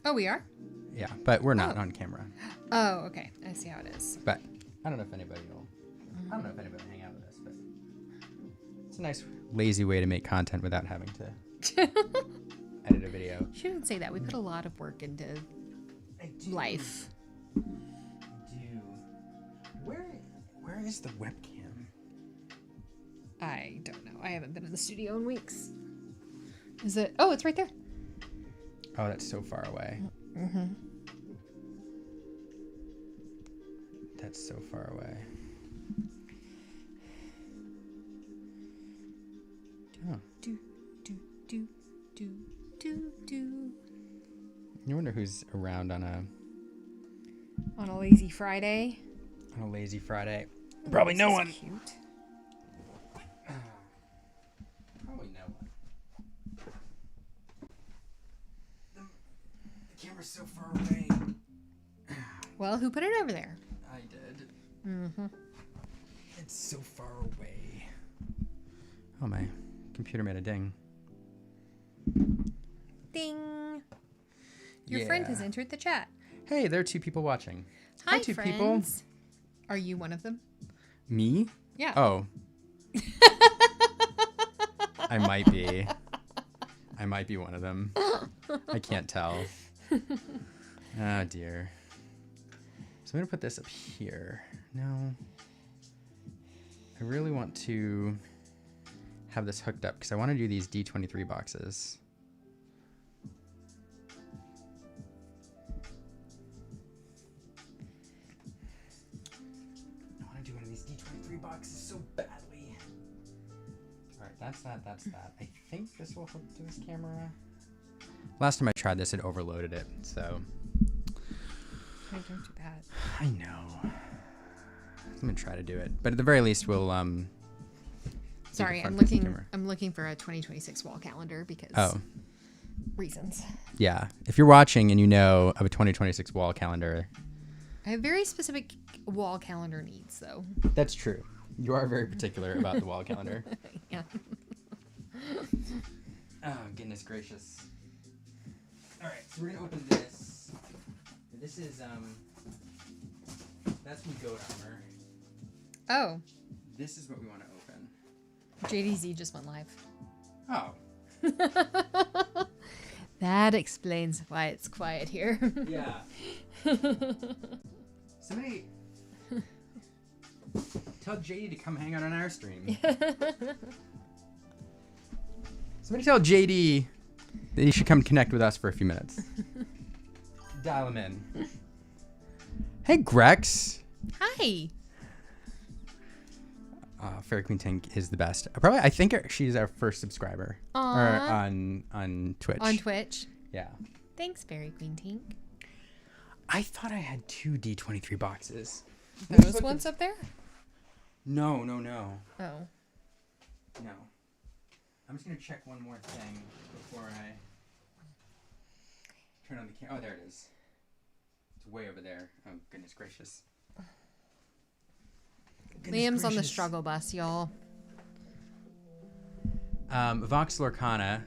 Oh, we are? Yeah, but we're not on camera. Oh, okay. I see how it is. But I don't know if anybody will. I don't know if anybody will hang out with us, but it's a nice lazy way to make content without having to edit a video. You shouldn't say that. We put a lot of work into life. I do. Where is the webcam? I don't know. I haven't been in the studio in weeks. Is it? Oh, it's right there. Oh, that's so far away. Mm-hmm. That's so far away. Oh. Do, do, do, do, do, do. You wonder who's around on a lazy Friday. On a lazy Friday. Probably no one. Cute. Probably no one. The camera's so far away. Well, who put it over there? I did. Mm-hmm. It's so far away. Oh, my computer made a ding. Ding. Your friend has entered the chat. Hey, there are 2 people watching. Hi, two friends. people. Are you one of them? Me? Yeah. Oh. I might be. I might be one of them. I can't tell. Oh, dear. So I'm going to put this up here. No. I really want to have this hooked up because I want to do these D23 boxes. I want to do one of these D23 boxes so badly. All right, that's that. I think this will hook to this camera. Last time I tried this, it overloaded it, so. Don't do that. I know. I'm gonna try to do it, but at the very least, we'll Sorry, I'm looking for a 2026 wall calendar because reasons. Yeah, if you're watching and you know of a 2026 wall calendar, I have very specific wall calendar needs, though. That's true. You are very particular about the wall calendar. Yeah. Oh goodness gracious! All right, so we're gonna open this. This is that's from Goat Armor. Oh. This is what we want to open. JDZ just went live. Oh. That explains why it's quiet here. Yeah. Somebody tell JD to come hang out on our stream. Somebody tell JD that he should come connect with us for a few minutes. Dial him in. Hey, Grex. Hi. Fairy Queen Tank is the best. I think she's our first subscriber. On Twitch. On Twitch. Yeah. Thanks, Fairy Queen Tank. I thought I had 2 D23 boxes. Those ones up there? No. Oh. No. I'm just gonna check one more thing before I turn on the camera. Oh, there it is. It's way over there. Oh, goodness gracious. Liam's on the struggle bus, y'all. Vox Lorcana,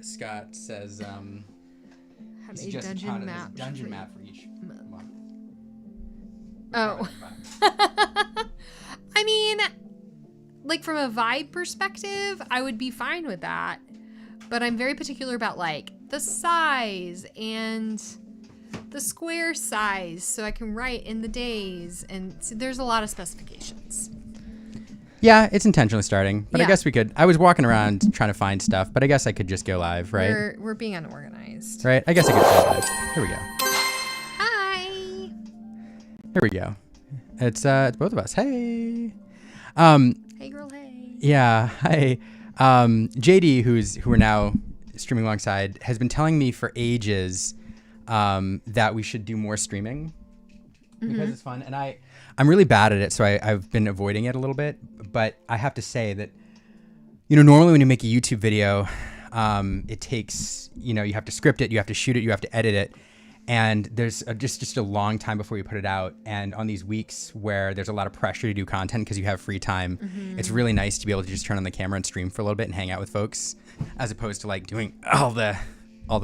Scott says, Have he a suggested dungeon map. Dungeon map for each month. Oh. I mean, like from a vibe perspective, I would be fine with that. But I'm very particular about like the size and the square size so I can write in the days. And so there's a lot of specifications. Yeah, it's intentionally starting, but Yeah. I guess we could. I was walking around trying to find stuff, but I guess I could just go live, right? We're being unorganized. Right? I guess I could go live. Here we go. Hi. Here we go. It's both of us. Hey. Hey girl, hey. Yeah. Hi. JD, who we're now streaming alongside, has been telling me for ages that we should do more streaming because it's fun, and I'm really bad at it, so I've been avoiding it a little bit. But I have to say that, normally when you make a YouTube video, it takes, you have to script it, you have to shoot it, you have to edit it, and there's just a long time before you put it out. And on these weeks where there's a lot of pressure to do content because you have free time, it's really nice to be able to just turn on the camera and stream for a little bit and hang out with folks, as opposed to like doing all the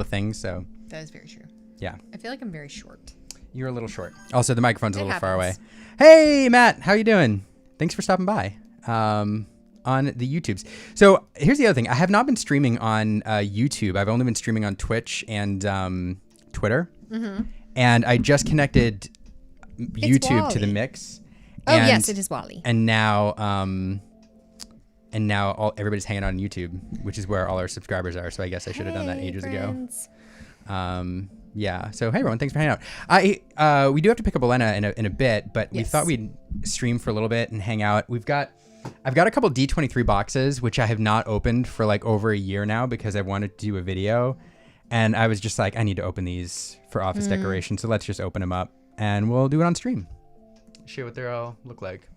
things. So That is very true. Yeah. I feel like I'm very short. You're a little short. Also, the microphone's a It little far away. happens. Hey, Matt, how you doing? Thanks for stopping by on the YouTubes. So here's the other thing. I have not been streaming on YouTube. I've only been streaming on Twitch and Twitter. Mm-hmm. And I just connected YouTube to the mix. Oh, yes, it is Wally. And now everybody's hanging on YouTube, which is where all our subscribers are. So I guess I should have done that ages ago. Yeah. So hey everyone, thanks for hanging out. We do have to pick up Elena in a bit, but we thought we'd stream for a little bit and hang out. I've got a couple D23 boxes which I have not opened for like over a year now because I wanted to do a video, and I was just like, I need to open these for office decoration. So let's just open them up and we'll do it on stream. Show you what they all look like.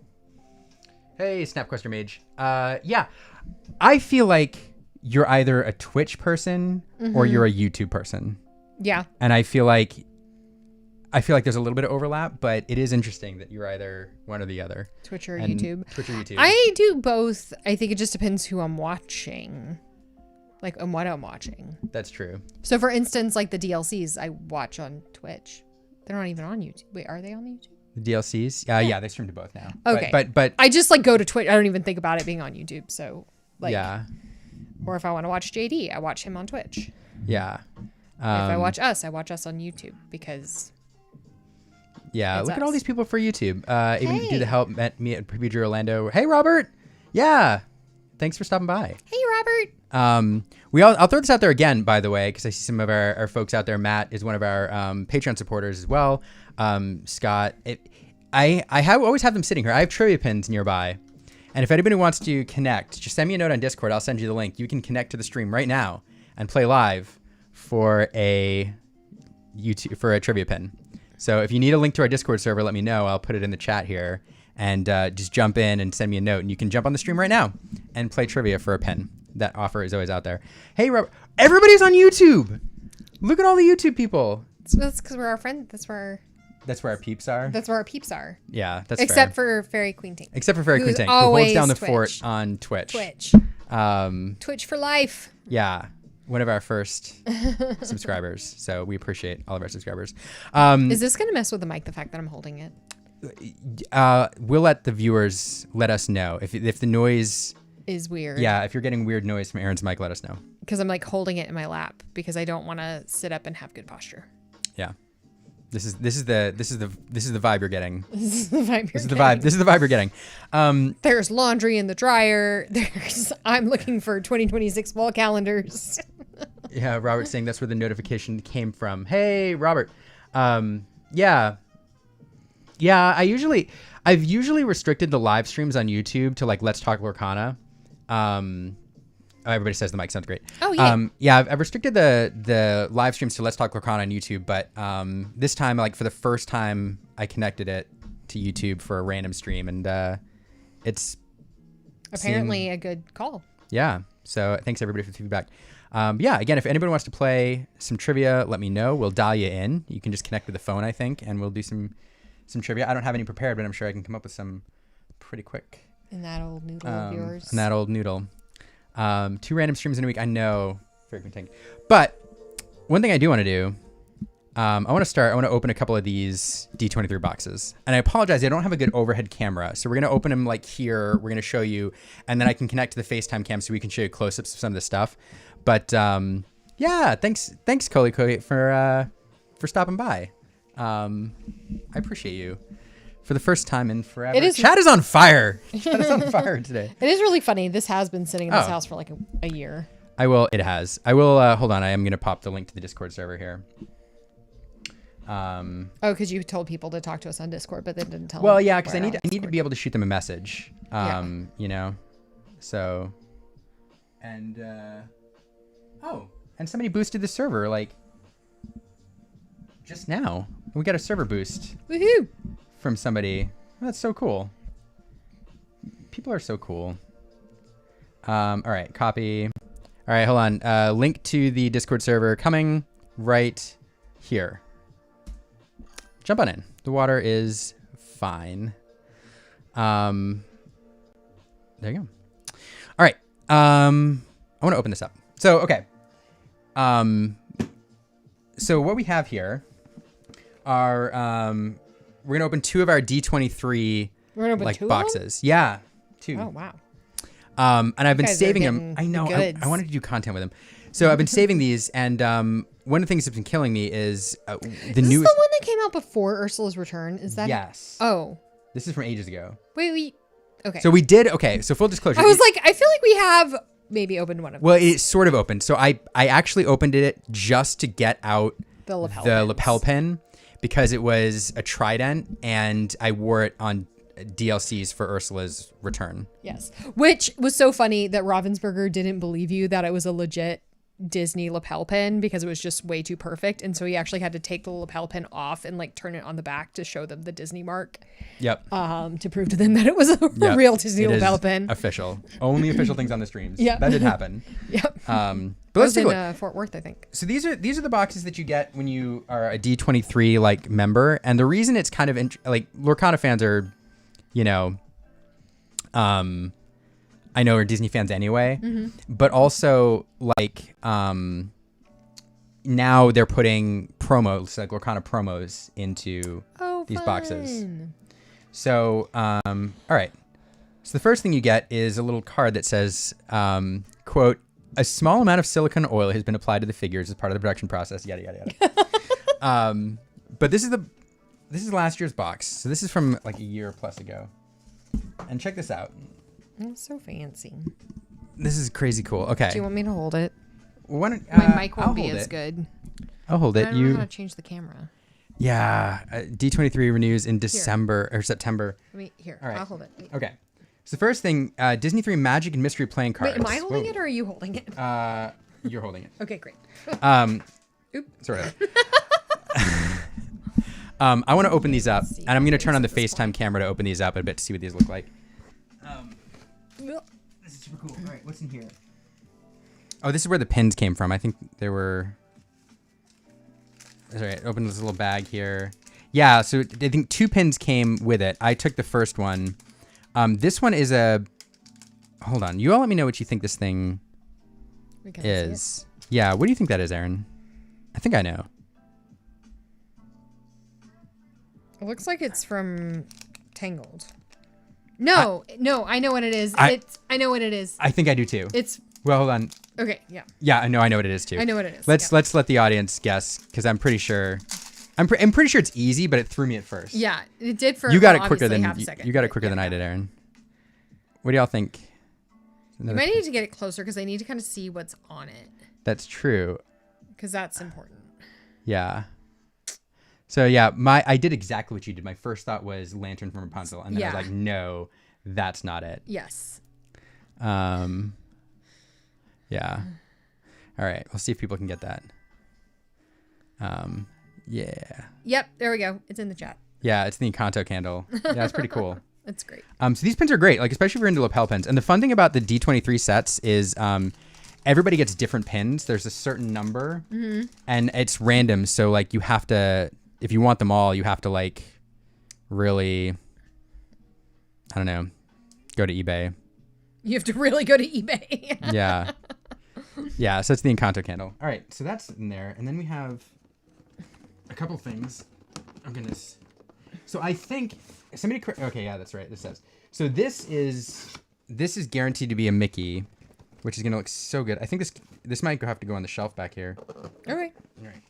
Hey, Snapquester Mage. Yeah, I feel like you're either a Twitch person or you're a YouTube person. Yeah. And I feel like there's a little bit of overlap, but it is interesting that you're either one or the other. Twitch or YouTube. Twitch or YouTube. I do both. I think it just depends who I'm watching. Like, and what I'm watching. That's true. So, for instance, like the DLCs I watch on Twitch. They're not even on YouTube. Wait, are they on YouTube? The DLCs? Yeah, they stream to both now. Okay. But I just like go to Twitch. I don't even think about it being on YouTube. So, like. Yeah. Or if I want to watch JD, I watch him on Twitch. Yeah. If I watch us on YouTube because. Yeah, look us. at all these people for YouTube. Even do the help met me at Preview Orlando. Hey, Robert. Yeah. Thanks for stopping by. Hey, Robert. I'll throw this out there again, by the way, because I see some of our folks out there. Matt is one of our Patreon supporters as well. Scott, I always have them sitting here. I have trivia pins nearby. And if anybody wants to connect, just send me a note on Discord. I'll send you the link. You can connect to the stream right now and play live for a trivia pin. So if you need a link to our Discord server, let me know. I'll put it in the chat here, and just jump in and send me a note, and you can jump on the stream right now and play trivia for a pin. That offer is always out there. Hey, Robert, everybody's on YouTube. Look at all the YouTube people. That's because we're our friend. That's where our peeps are. That's where our peeps are. Yeah, that's except fair. for Fairy Queen Tink. Except for Fairy Queen Tink, who holds down the fort on Twitch. Twitch for life. Yeah. One of our first subscribers. So we appreciate all of our subscribers. Is this going to mess with the mic, the fact that I'm holding it? We'll let the viewers let us know. If the noise is weird. Yeah, if you're getting weird noise from Aaron's mic, let us know. Because I'm like holding it in my lap because I don't want to sit up and have good posture. Yeah. This is the vibe you're getting. This is the vibe This is the vibe you're getting. There's laundry in the dryer. I'm looking for 2026 wall calendars. Yeah, Robert's saying that's where the notification came from. Hey, Robert. Yeah. I've usually restricted the live streams on YouTube to like Let's Talk Lorcana. Everybody says the mic sounds great. Oh, yeah. Yeah, I've restricted the live streams to Let's Talk Lorcana on YouTube, but this time, like for the first time, I connected it to YouTube for a random stream, and it's apparently a good call. Yeah. So thanks everybody for the feedback. Yeah, again, if anybody wants to play some trivia, let me know. We'll dial you in. You can just connect with the phone, I think, and we'll do some trivia. I don't have any prepared, but I'm sure I can come up with some pretty quick. In that old noodle of yours. In that old noodle. 2 random streams in a week. I know. Very good thing. But one thing I do want to do, I want to open a couple of these D23 boxes. And I apologize, I don't have a good overhead camera. So we're going to open them like here. We're going to show you. And then I can connect to the FaceTime cam so we can show you close-ups of some of the stuff. But yeah, thanks Coley for stopping by. I appreciate you. For the first time in forever. Chat is on fire. Chat is on fire today. It is really funny. This has been sitting in this house for like a year. It has. I will, hold on. I am going to pop the link to the Discord server here. Because you told people to talk to us on Discord, but they didn't tell Well, yeah, because I need to be able to shoot them a message. You know, so, and, and somebody boosted the server, like, just now. We got a server boost. Woohoo! From somebody. That's so cool. People are so cool. All right, copy. All right, hold on. Link to the Discord server coming right here. Jump on in. The water is fine. There you go. All right. I want to open this up. So, okay. So what we have here are we're gonna open 2 of our D23 We're gonna open like 2 of boxes. Yeah, 2. Oh wow. And I've been guys are saving them. getting I know. the I goods. wanted to do content with them, so I've been saving these. And one of the things that's been killing me is the Is this the newest. one that came out before Ursula's Return? Is that? Yes. Oh. This is from ages ago. Wait. Okay. So we did. Okay. So full disclosure. I was like, I feel like we have maybe opened one of them. Well, it's sort of open. So I actually opened it just to get out The lapel. the pins. lapel pin because it was a trident and I wore it on DLCs for Ursula's Return. Yes. Which was so funny that Ravensburger didn't believe you that it was a legit Disney lapel pin because it was just way too perfect. And so he actually had to take the lapel pin off and like turn it on the back to show them the Disney mark. Yep. To prove to them that it was a Yep. real Disney It is lapel pin. official. Only official things on the streams. Yep. That did happen. Yep. But let's was take a in look. Fort Worth, I think. So these are the boxes that you get when you are a D23 like member, and the reason it's kind of like Lorcana fans are, you know, I know are Disney fans anyway, but also like now they're putting promos like Lorcana promos into these boxes. So all right. So the first thing you get is a little card that says, quote, "A small amount of silicone oil has been applied to the figures as part of the production process." Yada yada yada. But this is last year's box. So this is from like a year plus ago. And check this out. That's so fancy. This is crazy cool. Okay. Do you want me to hold it? Why don't, My mic won't I'll be hold as it. good. I'll hold I it. don't know how to change the camera. Yeah. D23 renews in December or September. Here. All right. I'll hold it. Wait. Okay. So the first thing, Disney 3 Magic and Mystery playing cards. Wait, am I holding Whoa. it or are you holding it? You're holding it. Okay, great. Oop. Sort of. I want to open these up, and I'm going to turn on the FaceTime camera to open these up a bit to see what these look like. This is super cool. All right, what's in here? Oh, this is where the pins came from. I think there were... That's all right. Open this little bag here. Yeah, so I think 2 pins came with it. I took the first one. This one is a... Hold on. You all let me know what you think this thing is. Yeah, what do you think that is, Aaron? I think I know. It looks like it's from Tangled. No, I know what it is. I know what it is. I think I do too. It's Well, hold on. okay. Yeah, Yeah, I know what it is too. I know what it is. Let's let the audience guess because I'm pretty sure. I'm pretty sure it's easy, but it threw me at first. Yeah, it did for. You got it well, quicker obviously than half a second, you got it but quicker than yeah. I did, Aaron. What do y'all think? You might need to get it closer because I need to kind of see what's on it That's true. because that's important. Yeah. So yeah, I did exactly what you did. My first thought was Lantern from Rapunzel, and then I was Yeah. like, no, that's not it. Yes. Yeah. All right. We'll see if people can get that. Yeah. Yep. There we go. It's in the chat. Yeah, it's the Encanto candle. Yeah, it's pretty cool. That's great. So these pins are great, like especially if you're into lapel pins. And the fun thing about the D23 sets is everybody gets different pins. There's a certain number, and it's random. So like you have to, if you want them all, you have to like really, I don't know, go to eBay. You have to really go to eBay. Yeah. Yeah, so it's the Encanto candle. All right, so that's in there. And then we have a couple things. Oh, goodness. So I think somebody... Okay, yeah, that's right. This says. So this is guaranteed to be a Mickey, which is going to look so good. I think this might have to go on the shelf back here. All right. All right.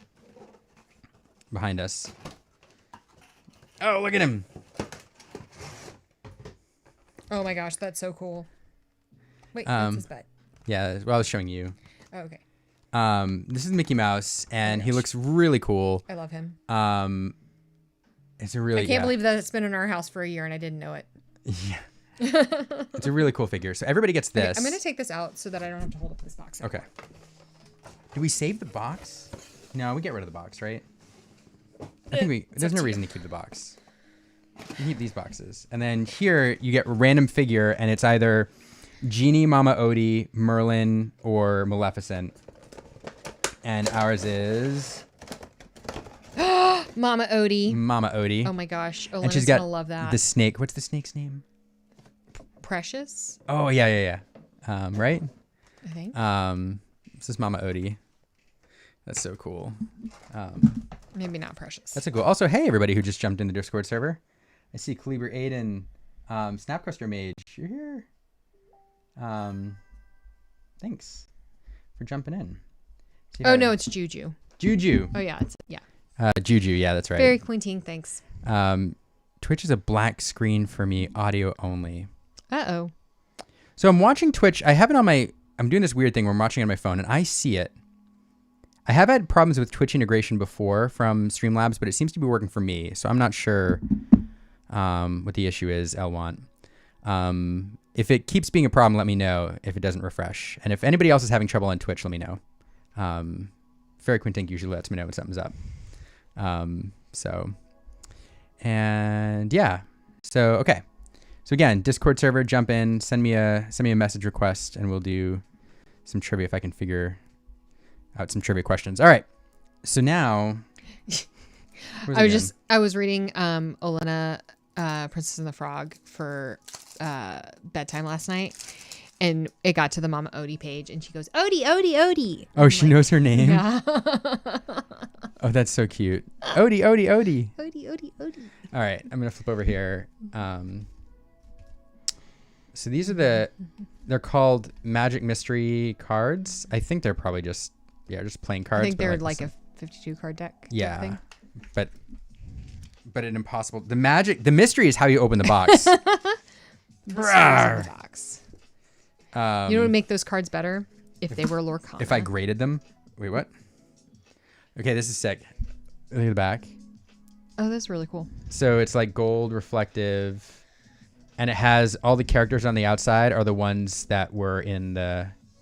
Behind us. Oh, look at him. Oh my gosh, that's so cool. Wait, that's his butt. Yeah, well, I was showing you. Oh, okay. This is Mickey Mouse, and he gosh. looks really cool. I love him. It's a really... I can't believe that it's been in our house for a year and I didn't know it. Yeah. It's a really cool figure. So everybody gets Okay, this. I'm going to take this out so that I don't have to hold up this box. Okay. Do we save the box? No, we get rid of the box, right? I think there's no reason to keep the box. You keep these boxes. And then here you get a random figure, and it's either Genie, Mama Odie, Merlin, or Maleficent. And ours is Mama Odie. Mama Odie. Oh my gosh. and Elena's she's going got to love that. the snake. What's the snake's name? Precious, Oh, yeah. Right? I think. This is Mama Odie. That's so cool. Maybe not Precious. That's so cool. Also, hey, everybody who just jumped in the Discord server. I see Kleber Aiden, Snapcluster Mage. You're here. Thanks for jumping in. Oh, no, it's Juju. Juju. Oh, yeah. Juju. Yeah, that's right. Very Quinting, thanks. Twitch is a black screen for me, audio only. Uh-oh. So I'm watching Twitch. I have it on my... I'm doing this weird thing where I'm watching on my phone, and I see it. I have had problems with Twitch integration before from Streamlabs, but it seems to be working for me. So I'm not sure what the issue is, Elwant. If it keeps being a problem, let me know if it doesn't refresh. And if anybody else is having trouble on Twitch, let me know. Fairy Quintink usually lets me know when something's up. Okay. So again, Discord server, jump in, send me a message request, and we'll do some trivia if I can figure out some trivia questions. All right. So now, I was reading Olenna, Princess and the Frog for bedtime last night, and it got to the Mama Odie page, and she goes, Odie, Odie, Odie. Oh, she knows her name? Yeah. Oh, that's so cute. Odie, Odie, Odie. Odie, Odie, Odie. All right. I'm going to flip over here. So these are they're called Magic Mystery cards. I think they're probably just playing cards. I think they're like a 52 card deck. Yeah. Thing. But an impossible. The mystery is how you open the box. The box. You know what would make those cards better? If they were Lorcana. If I graded them. Wait, what? Okay, this is sick. Look at the back. Oh, that's really cool. So it's like gold reflective. And it has all the characters on the outside are the ones that were in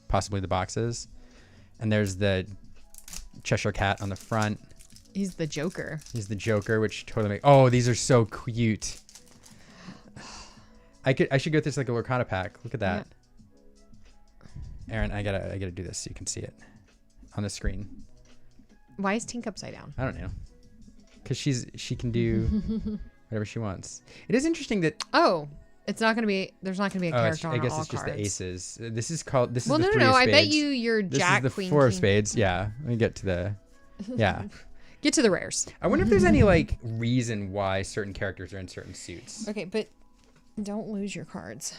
possibly the boxes. And there's the Cheshire Cat on the front. He's the Joker. Which totally oh, these are so cute. I should go through this like a Lorcana pack. Look at that. Yeah. Aaron, I gotta do this so you can see it on the screen. Why is Tink upside down? I don't know. Because she can do whatever she wants. It is interesting that there's not gonna be a character on all cards. I guess it's just the aces. This is the three of spades. I bet you're Jack, this is the Queen, four of King. Spades. Yeah. Let me get to the Get to the rares. I wonder if there's any like reason why certain characters are in certain suits. Okay, but don't lose your cards.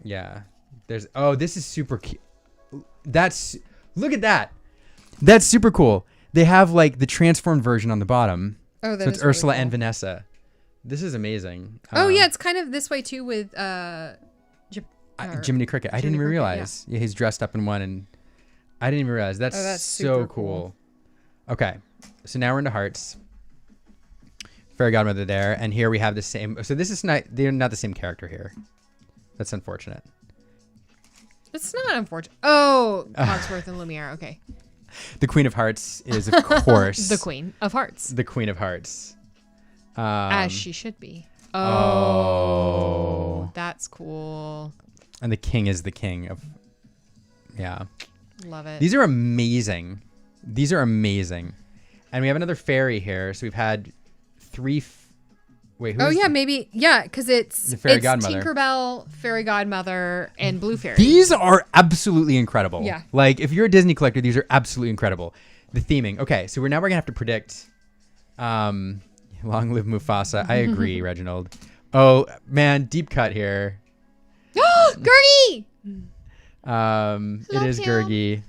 Yeah. This is super cute. Look at that. That's super cool. They have like the transformed version on the bottom. Oh, so it's really Ursula cool. and Vanessa. This is amazing. Yeah, it's kind of this way too with Jiminy Cricket. I didn't even realize. Yeah, he's dressed up in one, and I didn't even realize. That's so super cool. Okay, so now we're into hearts. Fairy Godmother there, and here we have the same. So this is they're not the same character here. That's unfortunate. It's not unfortunate. Oh, Cogsworth and Lumiere. Okay. The Queen of Hearts is, of course, the Queen of Hearts. The Queen of Hearts. As she should be. Oh. That's cool. And the king is the king of... Yeah. Love it. These are amazing. And we have another fairy here. So we've had three... Wait, who maybe. Yeah, because it's the Fairy Godmother. Tinkerbell, Fairy Godmother, and Blue Fairy. These are absolutely incredible. Yeah. Like, if you're a Disney collector, these are absolutely incredible. The theming. Okay, so we're going to have to predict... Long live Mufasa. I agree, Reginald. Oh, man, deep cut here. Gurgi! It is Gurgi.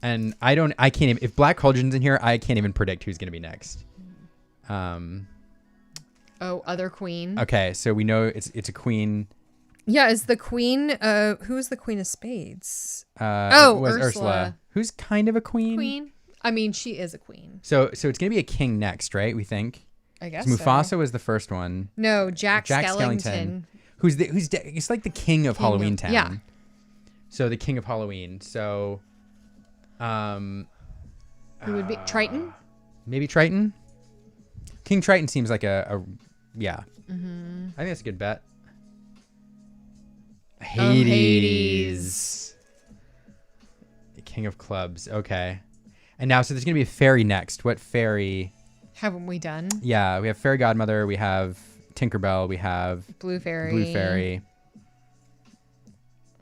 And I can't even... If Black Cauldron's in here, I can't even predict who's going to be next. Other queen. Okay, so we know it's a queen. Yeah, is the queen... who is the Queen of Spades? It was Ursula. Who's kind of a queen. I mean, she is a queen. So it's going to be a king next, right? We think. I guess Mufasa was the first one. No, Jack Skellington. It's like the king of Halloween Town. Yeah. So the king of Halloween. So, who would be Triton? Maybe Triton. King Triton seems like a yeah. Mm-hmm. I think that's a good bet. Hades. The king of clubs. Okay. And now, so there's going to be a fairy next. What fairy? Haven't we done? Yeah, we have Fairy Godmother. We have Tinkerbell. We have Blue Fairy.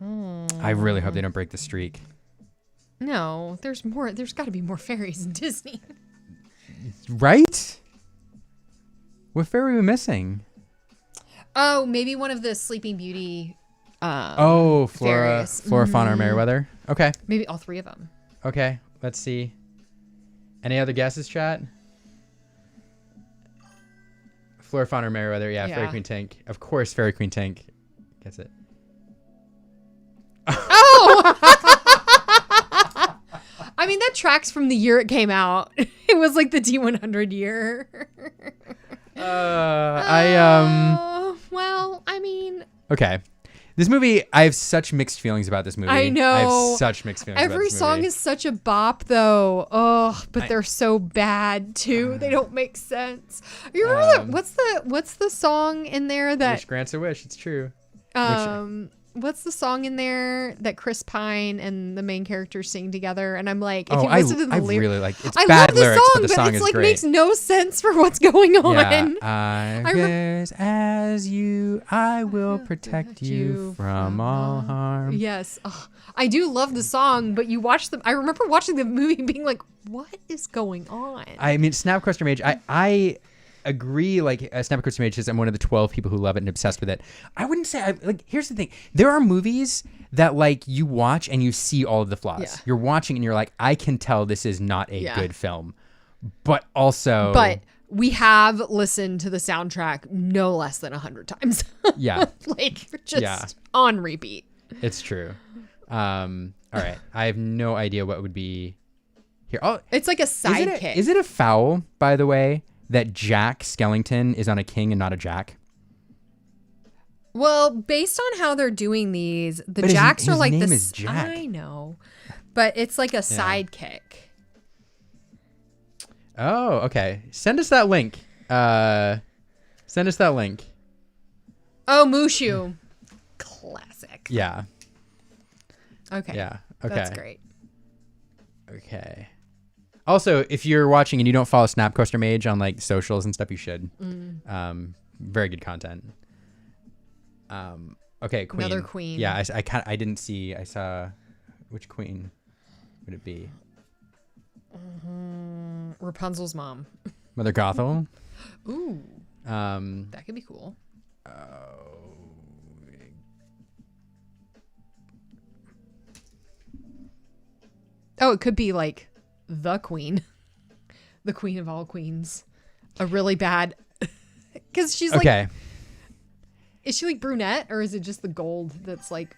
I really hope they don't break the streak. No, there's more. There's got to be more fairies in Disney. Right? What fairy are we missing? Oh, maybe one of the Sleeping Beauty. Flora, fairies. Fauna, or Merryweather. Okay. Maybe all three of them. Okay. Let's see. Any other guesses, chat? Flora, Fauna, or Merryweather. Yeah, Fairy Queen Tink. Of course, Fairy Queen Tink gets it. Oh! I mean, that tracks from the year it came out. It was like the D100 year. Well, I mean. Okay. This movie, I have such mixed feelings about this movie. I know. I have such mixed feelings about Every this song movie. is such a bop, though. Oh, but they're so bad too. They don't make sense. You remember that? What's the song in there that? Wish grants a wish. It's true. What's the song in there that Chris Pine and the main characters sing together? And I'm like, if Oh, you listen to the I lyrics, really like. It's I bad love the lyrics, song, but the song it's is like great. makes no sense for what's going on. Yeah, I guess as you, I will protect you from all harm. Yes, I do love the song, but you watch the. I remember watching the movie and being like, "What is going on?" I mean, Snapcaster Mage. I agree. Like Snapcaster Mage is, I'm one of the 12 people who love it and obsessed with it. I wouldn't say. Like, here's the thing: there are movies that like you watch and you see all of the flaws. Yeah. You're watching and you're like, I can tell this is not a Yeah. good film, but also, But we have listened to the soundtrack no less than 100 times. yeah, Like just on repeat. it's true. All right, I have no idea what would be here. Oh, It's like a sidekick. is it a foul, by the way, that Jack Skellington is on a king and not a Jack? Well, based on how they're doing these, the But Jacks his are like name this. is Jack. I know, but it's like a sidekick. Oh, okay. Send us that link. Oh, Mushu. Classic. Yeah. Okay. Yeah. Okay. That's great. Okay. Also, if you're watching and you don't follow Snapcaster Mage on like socials and stuff, you should. Very good content. Okay, Queen. Another queen. Yeah, I didn't see. I saw. Which queen would it be? Rapunzel's mom. Mother Gothel. Ooh, Um. that could be cool. Oh, it could be like the queen, the queen of all queens. A really bad, because she's like, Okay. is she like brunette or is it just the gold that's like?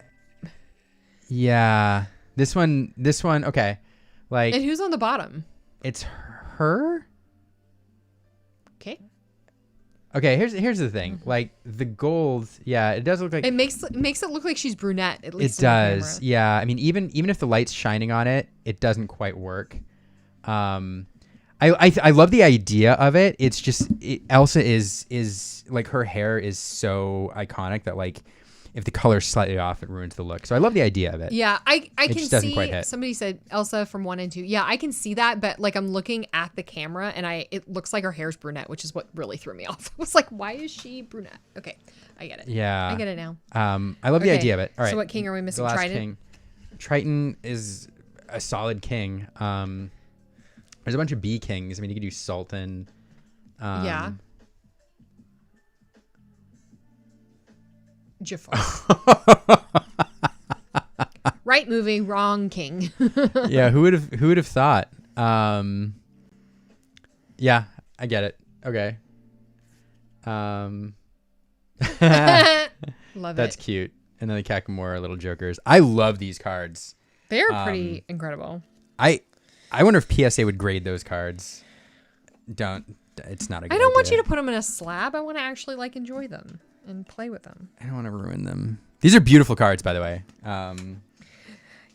Yeah. This one. Okay. Like And who's on the bottom? it's her. Okay. Okay, here's the thing. Like the gold, yeah, it does look like It makes it look like she's brunette at it least. in the does. camera. Yeah, I mean even if the light's shining on it, it doesn't quite work. I love the idea of it. It's just Elsa is like her hair is so iconic that like if the color's slightly off, it ruins the look. So I love the idea of it. Yeah, I can just doesn't see. quite hit. Somebody said Elsa from 1 and 2. Yeah, I can see that, but like I'm looking at the camera and it looks like her hair's brunette, which is what really threw me off. I was like, why is she brunette? Okay, I get it. Yeah. I get it now. I love the Okay, idea of it. All right. so what king are we missing? The last Trident? king. Triton is a solid king. There's a bunch of bee kings. I mean, you could do Sultan. Yeah. Jafar. Right movie, wrong king. Yeah, who would have thought? Yeah, I get it. Okay. Love That's it. cute. And then the Kakamora little jokers. I love these cards. They're pretty incredible. I wonder if PSA would grade those cards. It's not a good I don't want idea. you to put them in a slab. I want to actually like enjoy them and play with them. I don't want to ruin them. These are beautiful cards, by the way.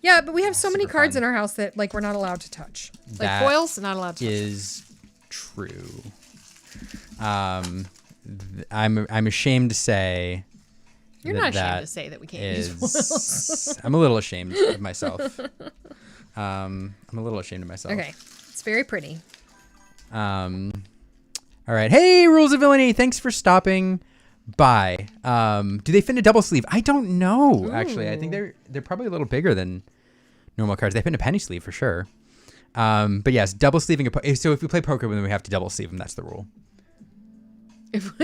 Yeah, but we have so many Super cards fun. in our house that like we're not allowed to touch. Like That foils, not allowed to touch. Is true. I'm ashamed to say. You're not ashamed to say that we can't use foils. Is I'm a little ashamed of myself. I'm a little ashamed of myself. Okay, it's very pretty. All right. Hey, Rules of Villainy. Thanks for stopping by. Do they fit in a double sleeve? I don't know. Actually, I think Ooh. they're probably a little bigger than normal cards. They fit in a penny sleeve for sure. But yes, double sleeving. So if we play poker with them, we have to double sleeve them. That's the rule.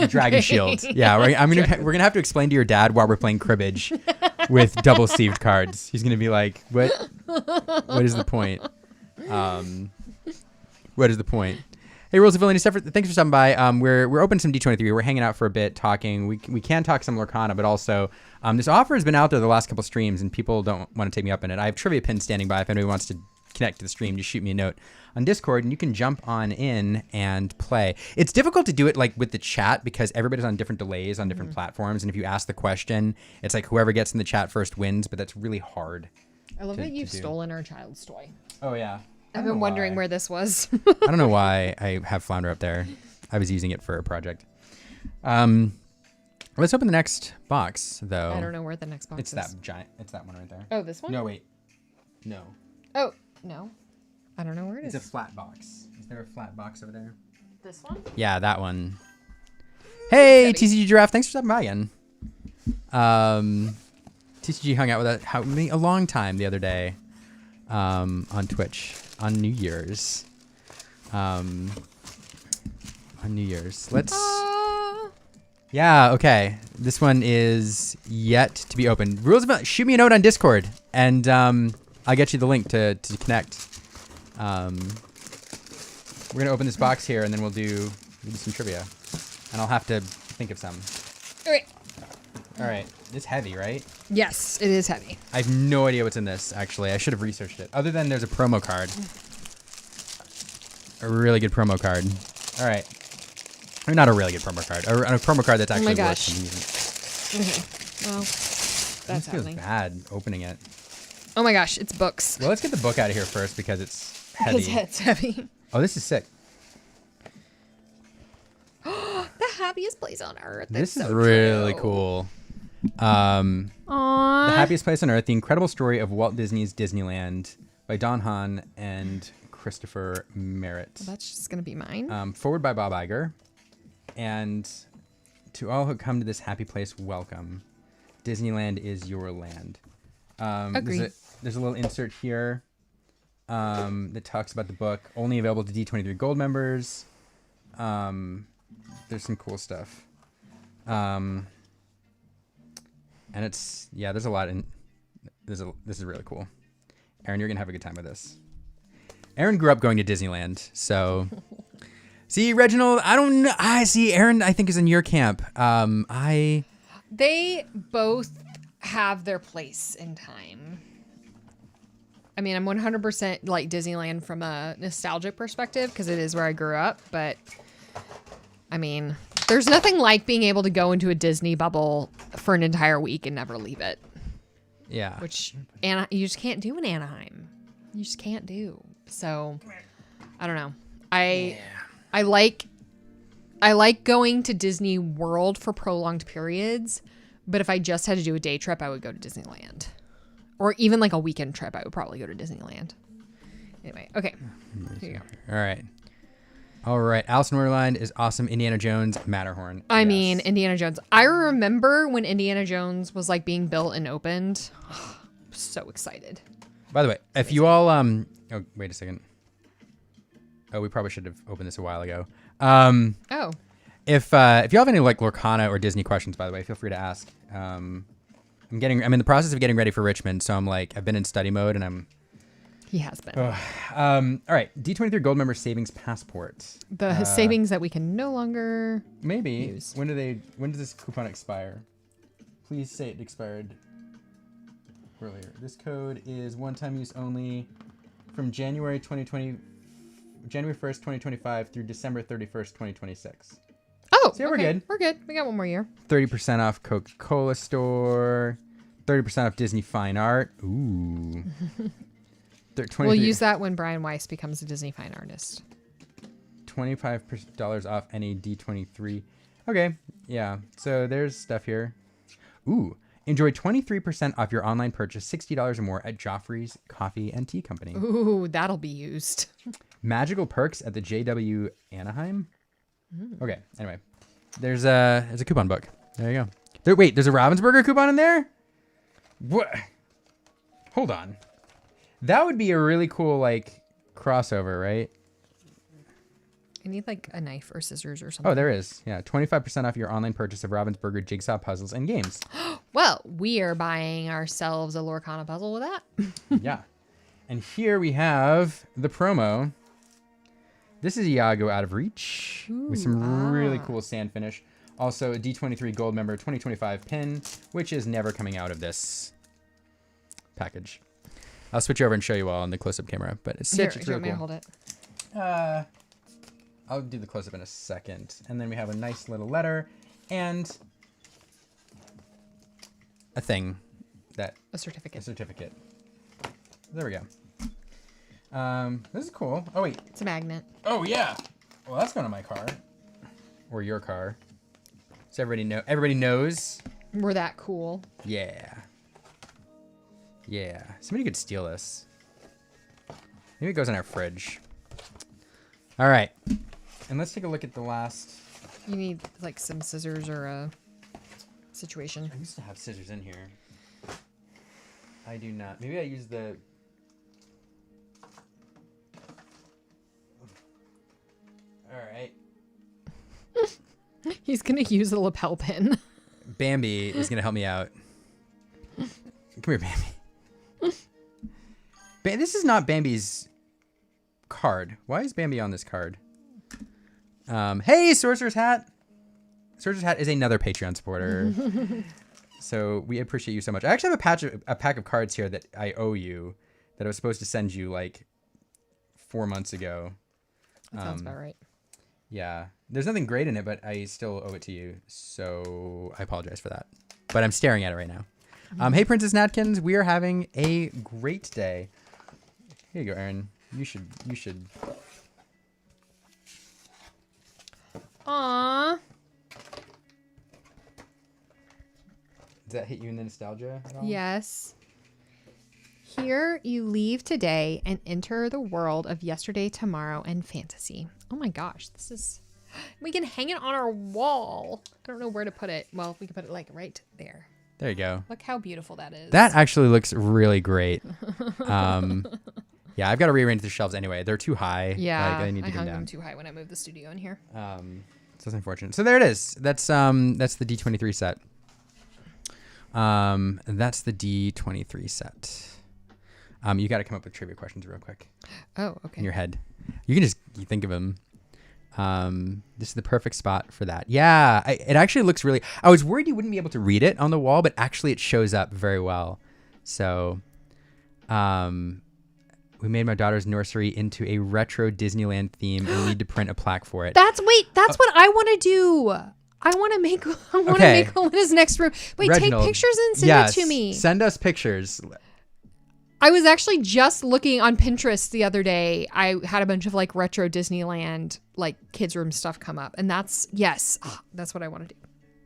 Dragon Shield. Yeah, we're gonna have to explain to your dad why we're playing cribbage with double sleeved cards. He's gonna be like, "What? What is the point? What is the point?" Hey, Rules of Villainy, thanks for stopping by. We're open to some D23. We're hanging out for a bit, talking. We can talk some Lorcana, but also this offer has been out there the last couple streams, and people don't want to take me up in it. I have trivia pins standing by. If anybody wants to connect to the stream, just shoot me a note on Discord, and you can jump on in and play. It's difficult to do it like with the chat because everybody's on different delays on different platforms, and if you ask the question, it's like whoever gets in the chat first wins, but that's really hard. I love that you've stolen our child's toy. Oh yeah. I've been wondering where this was. I don't know why I have Flounder up there. I was using it for a project. Let's open the next box, though. I don't know where the next box is. It's that giant. It's that one right there. Oh, this one? No, wait. No. Oh, no. I don't know where it is. It's a flat box. Is there a flat box over there? This one? Yeah, that one. Hey, TCG Giraffe. Thanks for stopping by again. TCG hung out with me a long time the other day on Twitch. On New Year's. Let's... Yeah, okay. This one is yet to be opened. Rules about... Shoot me a note on Discord, and I'll get you the link to connect. We're going to open this box here, and then we'll do some trivia. And I'll have to think of some. Okay. All right. It's heavy, right? Yes, it is heavy. I have no idea what's in this, actually. I should have researched it. Other than there's a promo card. A really good promo card. All right. Or not a really good promo card. A promo card that's actually worth some using. Okay. Well, that's happening. It feels bad opening it. Oh my gosh, it's books. Well, let's get the book out of here first because it's heavy. Because it's heavy. Oh, this is sick. The happiest place on earth. This is really cool. Aww. The Happiest Place on Earth, The Incredible Story of Walt Disney's Disneyland by Don Hahn and Christopher Merritt. Well, that's just going to be mine. Forward by Bob Iger. And to all who come to this happy place, welcome. Disneyland is your land. Agreed. There's a little insert here that talks about the book. Only available to D23 Gold members. There's some cool stuff. And it's, yeah, there's a lot in, this is really cool. Aaron, you're going to have a good time with this. Aaron grew up going to Disneyland, so... See, Reginald, I don't know. I see Aaron, I think, is in your camp. They both have their place in time. I mean, I'm 100% like Disneyland from a nostalgic perspective because it is where I grew up. But, I mean, there's nothing like being able to go into a Disney bubble for an entire week and never leave it. Yeah. Which you just can't do in Anaheim. You just can't do. So, I don't know. I like going to Disney World for prolonged periods, but if I just had to do a day trip, I would go to Disneyland. Or even like a weekend trip, I would probably go to Disneyland. Anyway, okay. Here you go. All right. Alice in Wonderland is awesome. Indiana Jones, Matterhorn. I mean, Indiana Jones. I remember when Indiana Jones was like being built and opened. So excited. By the way, if you all oh, wait a second. Oh, we probably should have opened this a while ago. Oh. If you have any like Lorcana or Disney questions, by the way, feel free to ask. I'm in the process of getting ready for Richmond, so I've been in study mode and He has been. All right, D23 Gold Member Savings Passport. The savings that we can no longer use. When does this coupon expire? Please say it expired earlier. This code is one-time use only from January 1st, 2025 through December 31st, 2026. Oh, so yeah, we're good. We're good. We got one more year. 30% off Coca-Cola store. 30% off Disney Fine Art. Ooh. We'll use that when Brian Weiss becomes a Disney Fine Artist. $25 off any D23. Okay, yeah. So there's stuff here. Ooh. Enjoy 23% off your online purchase, $60 or more at Joffrey's Coffee and Tea Company. Ooh, that'll be used. Magical perks at the JW Anaheim. Okay, anyway. There's a coupon book. There you go. Wait, there's a Ravensburger coupon in there? What? Hold on. That would be a really cool like crossover, right? I need like a knife or scissors or something. Oh, there is. Yeah, 25% off your online purchase of Robin's Burger jigsaw puzzles and games. Well, we are buying ourselves a Lorcana puzzle with that. Yeah. And here we have the promo. This is Iago Out of Reach with some really cool sand finish. Also, a D23 Gold Member 2025 pin, which is never coming out of this package. I'll switch over and show you all on the close-up camera, but it's Here, Stitch. It's do you really want me to cool. hold it? I'll do the close-up in a second. And then we have a nice little letter and a thing that... A certificate. A certificate. There we go. This is cool. Oh, wait. It's a magnet. Oh, yeah. Well, that's going to my car. Or your car. So everybody knows. We're that cool. Yeah. Yeah. Somebody could steal this. Maybe it goes in our fridge. All right. And let's take a look at the last. You need like some scissors or a situation. I used to have scissors in here. I do not. Maybe I use the... All right. He's going to use a lapel pin. Bambi is going to help me out. Come here, Bambi. This is not Bambi's card. Why is Bambi on this card? Hey, Sorcerer's Hat. Sorcerer's Hat is another Patreon supporter. So we appreciate you so much. I actually have a pack of cards here that I owe you that I was supposed to send you like 4 months ago. That sounds about right. Yeah. There's nothing great in it, but I still owe it to you. So I apologize for that. But I'm staring at it right now. Hey, Princess Natkins. We are having a great day. Here you go, Erin. You should. Aww. Does that hit you in the nostalgia at all? Yes. Here you leave today and enter the world of yesterday, tomorrow, and fantasy. Oh my gosh, this is... We can hang it on our wall. I don't know where to put it. Well, we can put it like right there. There you go. Look how beautiful that is. That actually looks really great. Yeah, I've got to rearrange the shelves anyway. They're too high. Yeah, like, I need to I get hung them down. them too high when I moved the studio in here. So that's unfortunate. So there it is. That's the D23 set. That's the D23 set. You got to come up with trivia questions real quick. Oh, okay. In your head. You can just think of them. This is the perfect spot for that. Yeah, it actually looks really... I was worried you wouldn't be able to read it on the wall, but actually it shows up very well. So, we made my daughter's nursery into a retro Disneyland theme and need to print a plaque for it. That's what I want to do. I want to make Alina's next room. Wait, Reginald, take pictures and send it to me. Send us pictures. I was actually just looking on Pinterest the other day. I had a bunch of like retro Disneyland, like kids room stuff come up. And that's what I want to do.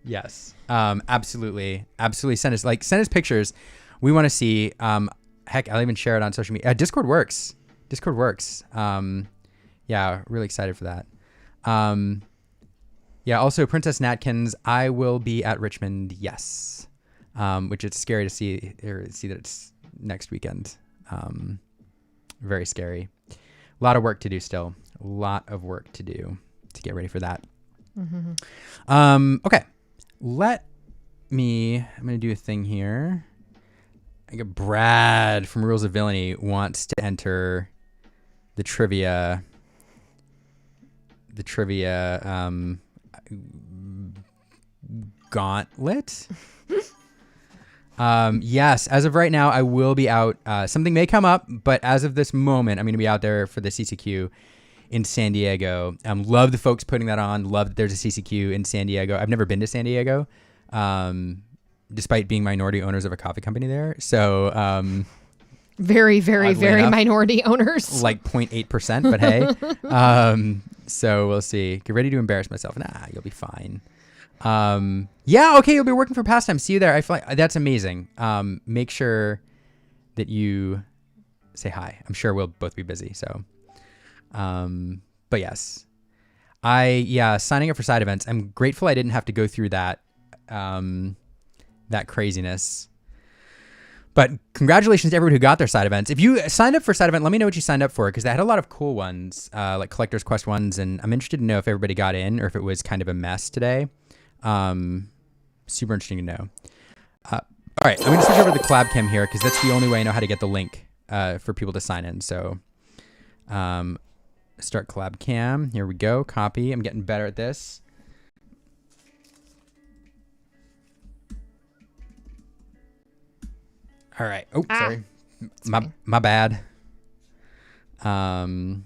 Yes. Absolutely. Absolutely. Send us pictures. We want to see, heck, I'll even share it on social media. Discord works. Yeah, really excited for that. Yeah, also Princess Natkins, I will be at Richmond, yes. Which it's scary to see that it's next weekend. Very scary. A lot of work to do still. A lot of work to do to get ready for that. Mm-hmm. Okay. I'm going to do a thing here. I think Brad from Rules of Villainy wants to enter the trivia gauntlet. Yes, as of right now, I will be out. Something may come up, but as of this moment, I'm going to be out there for the CCQ in San Diego. Love the folks putting that on. Love that there's a CCQ in San Diego. I've never been to San Diego, despite being minority owners of a coffee company there. So, very, very, very enough, minority owners. Like 0.8%, but hey. So we'll see. Get ready to embarrass myself. Nah, you'll be fine. Yeah, okay, you'll be working for Pastime. See you there. I feel like that's amazing. Make sure that you say hi. I'm sure we'll both be busy. So, but yes, signing up for side events. I'm grateful I didn't have to go through that craziness. But congratulations to everyone who got their side events. If you signed up for side event, let me know what you signed up for, because they had a lot of cool ones, like Collector's Quest ones, and I'm interested to know if everybody got in or if it was kind of a mess today. Super interesting to know. All right, I'm going to switch over to the collab cam here, because that's the only way I know how to get the link for people to sign in. So start collab cam. Here we go. Copy. I'm getting better at this. All right. Oh, sorry. My bad. So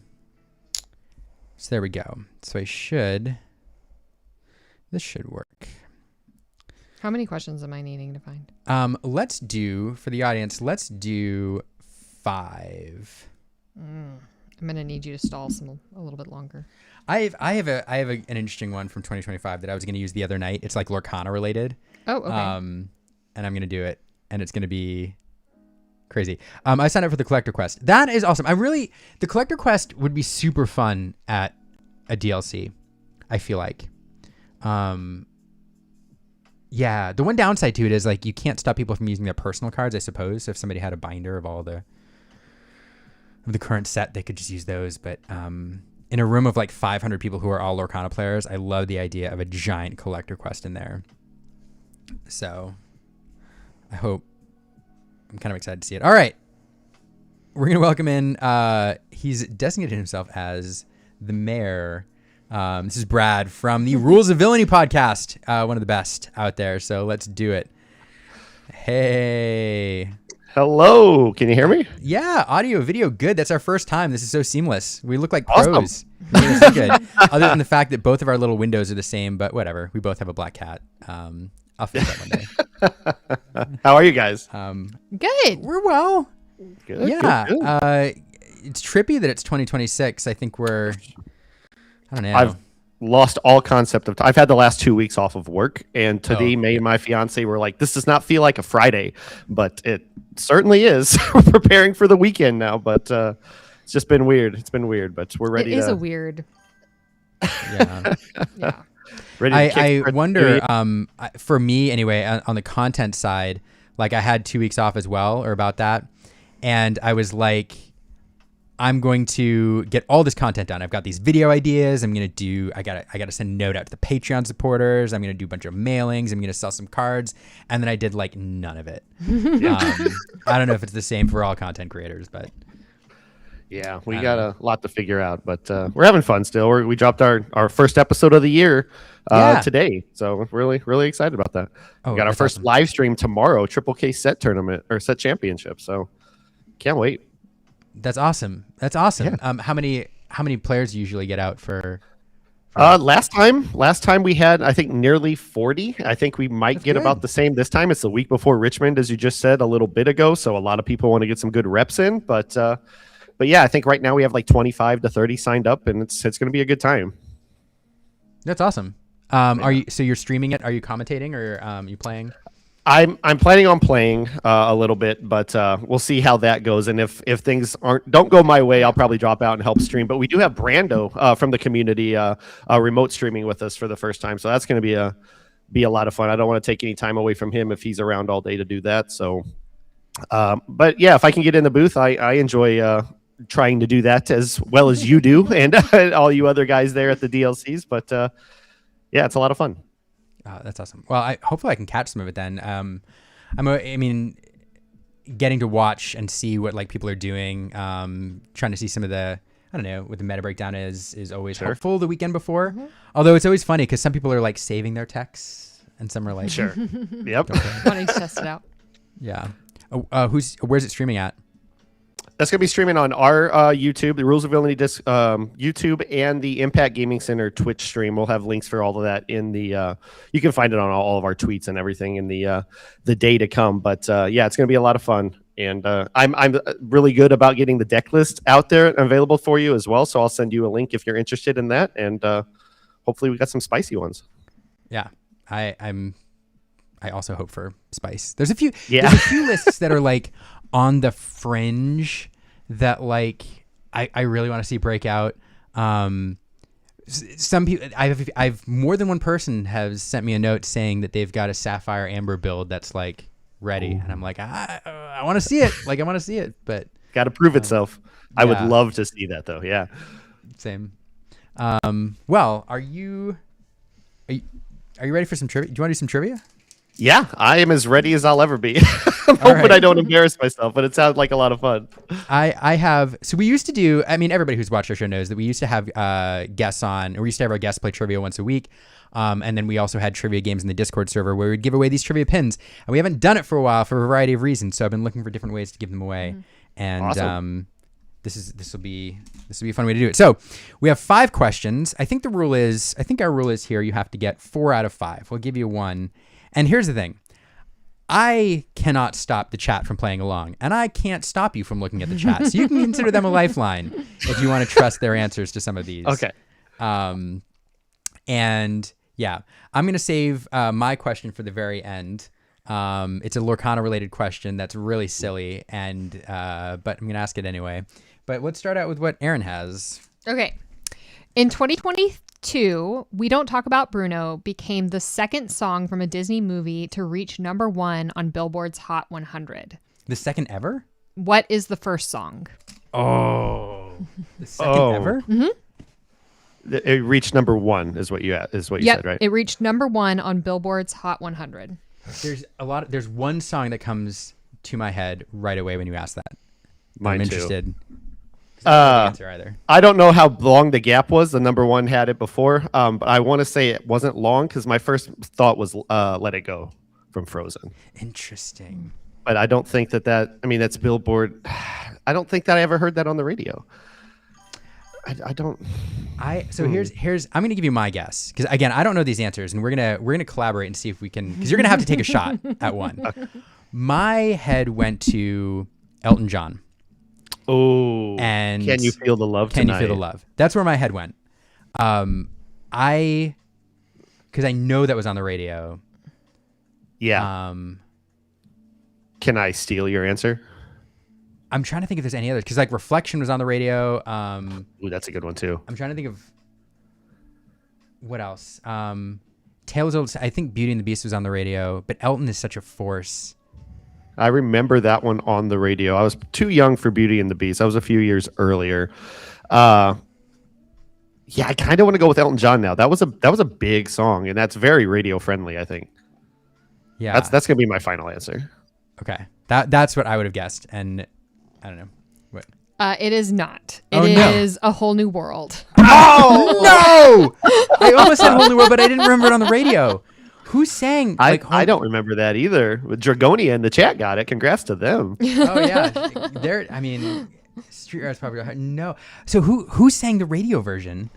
there we go. So this should work. How many questions am I needing to find? Let's do, for the audience, let's do 5. I'm gonna need you to stall a little bit longer. I have an interesting one from 2025 that I was going to use the other night. It's like Lorcana related. Oh, okay. And I'm going to do it, and it's going to be crazy. I signed up for the Collector Quest. That is awesome. The Collector Quest would be super fun at a DLC, I feel like. Yeah, the one downside to it is like you can't stop people from using their personal cards, I suppose. So if somebody had a binder of all the current set, they could just use those. But in a room of like 500 people who are all Lorcana players, I love the idea of a giant Collector Quest in there. So I'm kind of excited to see it. All right. We're going to welcome in, he's designated himself as the mayor. This is Brad from the Rules of Villainy podcast, one of the best out there. So let's do it. Hey. Hello. Can you hear me? Yeah. Audio, video, good. That's our first time. This is so seamless. We look like Awesome. pros. It's so good. Other than the fact that both of our little windows are the same, but whatever. We both have a black cat. I'll fix that one day. How are you guys? Good. We're well. Good. Yeah. Good. It's trippy that it's 2026. I think I don't know. I've lost all concept of time. I've had the last 2 weeks off of work, and today, me and my fiance were like, this does not feel like a Friday, but it certainly is. We're preparing for the weekend now, but it's just been weird. It's been weird, but we're ready. It is a weird. Yeah. Yeah. I wonder, for me anyway, on the content side, like I had 2 weeks off as well, or about that. And I was like, I'm going to get all this content done. I've got these video ideas. I gotta send a note out to the Patreon supporters. I'm going to do a bunch of mailings. I'm going to sell some cards. And then I did like none of it. I don't know if it's the same for all content creators, but. Yeah, we got a lot to figure out, but we're having fun still. We dropped our first episode of the year today, so really, really excited about that. We got our first live stream tomorrow, Triple K set tournament or set championship, so can't wait. That's awesome. Yeah. How many players usually get out for? Last time we had, I think, nearly 40. I think we might get about the same this time. It's the week before Richmond, as you just said a little bit ago, so a lot of people want to get some good reps in, but yeah, I think right now we have like 25 to 30 signed up, and it's going to be a good time. That's awesome. You're streaming it? Are you commentating, or you playing? I'm planning on playing a little bit, but we'll see how that goes. And if things don't go my way, I'll probably drop out and help stream. But we do have Brando from the community remote streaming with us for the first time, so that's going to be a lot of fun. I don't want to take any time away from him if he's around all day to do that. So, but yeah, if I can get in the booth, I enjoy trying to do that as well as you do, and all you other guys there at the DLCs. But yeah, it's a lot of fun. That's awesome. Well, hopefully I can catch some of it then. Getting to watch and see what like people are doing, trying to see some of the, I don't know, what the meta breakdown is always helpful the weekend before. Mm-hmm. Although it's always funny because some people are like saving their texts and some are like, sure, yep, wanting to test it out. Yeah. Where's it streaming at? That's going to be streaming on our YouTube, the Rules of Villainy YouTube, and the Impact Gaming Center Twitch stream. We'll have links for all of that in the. You can find it on all of our tweets and everything in the day to come. But yeah, it's going to be a lot of fun, and I'm really good about getting the deck list out there and available for you as well. So I'll send you a link if you're interested in that, and hopefully we got some spicy ones. Yeah, I also hope for spice. There's a few lists that are like on the fringe that like I really want to see break out. Some people, I've more than one person has sent me a note saying that they've got a Sapphire Amber build that's like ready, and I'm like, I want to see it. Like I want to see it, but Got to prove itself. I would yeah. love to see that though. Yeah. same. Well, are you ready for some trivia? Do you want to do some trivia? Yeah, I am as ready as I'll ever be. I'm hoping right. I don't embarrass myself, but it sounds like a lot of fun. I have. So we used to do. I mean, everybody who's watched our show knows that we used to have guests on, or we used to have our guests play trivia once a week. And then we also had trivia games in the Discord server where we'd give away these trivia pins. And we haven't done it for a while for a variety of reasons. So I've been looking for different ways to give them away. And Awesome. this will be a fun way to do it. So we have 5 questions. I think our rule is here you have to get 4 out of 5. We'll give you 1. And here's the thing. I cannot stop the chat from playing along, and I can't stop you from looking at the chat. So you can consider them a lifeline if you want to trust their answers to some of these. Okay. And yeah, I'm going to save my question for the very end. It's a Lorcana related question that's really silly, and but I'm going to ask it anyway. But let's start out with what Aaron has. Okay. In 2022, We Don't Talk About Bruno became the second song from a Disney movie to reach number 1 on Billboard's Hot 100. The second ever? What is the first song? Oh, the second ever? Mm-hmm. It reached number 1 is what you said, right? It reached number 1 on Billboard's Hot 100. There's one song that comes to my head right away when you ask that. Mine I'm too. interested. I don't know the answer either. I don't know how long the gap was. The number 1 had it before, but I want to say it wasn't long because my first thought was "Let It Go" from Frozen. Interesting. But I don't think that. I mean, that's Billboard. I don't think that I ever heard that on the radio. I don't. Here's I'm gonna give you my guess because again I don't know these answers and we're gonna collaborate and see if we can because you're gonna have to take a shot at one. My head went to Elton John. Oh, and Can You Feel the Love Can Tonight? You Feel the Love? That's where my head went. Because I know that was on the radio. Yeah. Can I steal your answer? I'm trying to think if there's any others because like Reflection was on the radio. Ooh, that's a good one too. I'm trying to think of what else. Tales of I think Beauty and the Beast was on the radio, but Elton is such a force. I remember that one on the radio. I was too young for Beauty and the Beast. I was a few years earlier. Yeah, I kind of want to go with Elton John now. That was a big song, and that's very radio friendly. I think. Yeah, that's gonna be my final answer. Okay, that's what I would have guessed, and I don't know what. It is not. Oh, It no. is A Whole New World. Oh no! I almost said Whole New World, but I didn't remember it on the radio. Who sang? I don't remember that either. With Dragonia in the chat got it. Congrats to them. Oh yeah, there. I mean, Streetlights probably no. So who sang the radio version?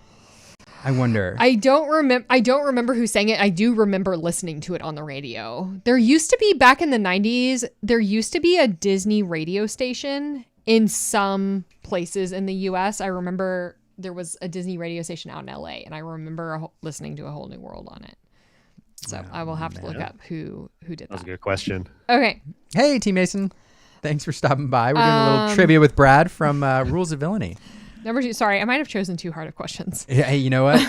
I wonder. I don't remember who sang it. I do remember listening to it on the radio. There used to be back in the 90s, there used to be a Disney radio station in some places in the US. I remember there was a Disney radio station out in LA and I remember listening to A Whole New World on it. So I will have to look up who did that. That was a good question. Okay. Hey, T Mason. Thanks for stopping by. We're doing a little trivia with Brad from Rules of Villainy. Number 2. Sorry, I might have chosen too hard of questions. Hey, you know what?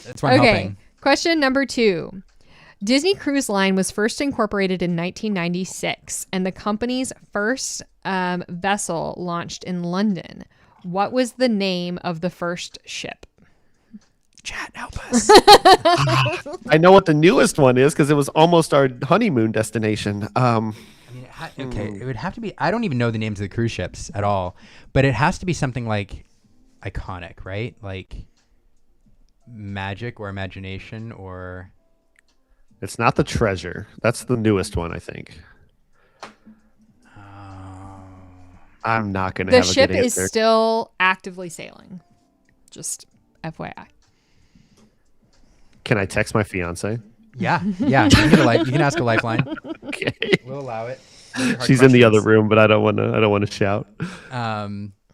That's why I'm helping. Question number 2. Disney Cruise Line was first incorporated in 1996, and the company's first vessel launched in London. What was the name of the first ship? Chat, help us. I know what the newest one is because it was almost our honeymoon destination. I mean, okay, it would have to be. I don't even know the names of the cruise ships at all, but it has to be something like iconic, right? Like Magic or Imagination or. It's not the Treasure. That's the newest one, I think. I'm not going to The have a ship good is answer. still actively sailing. Just FYI. Can I text my fiance? Yeah. You can ask a lifeline. Okay. We'll allow it. These are hard She's in the other questions. room, but I don't want to shout.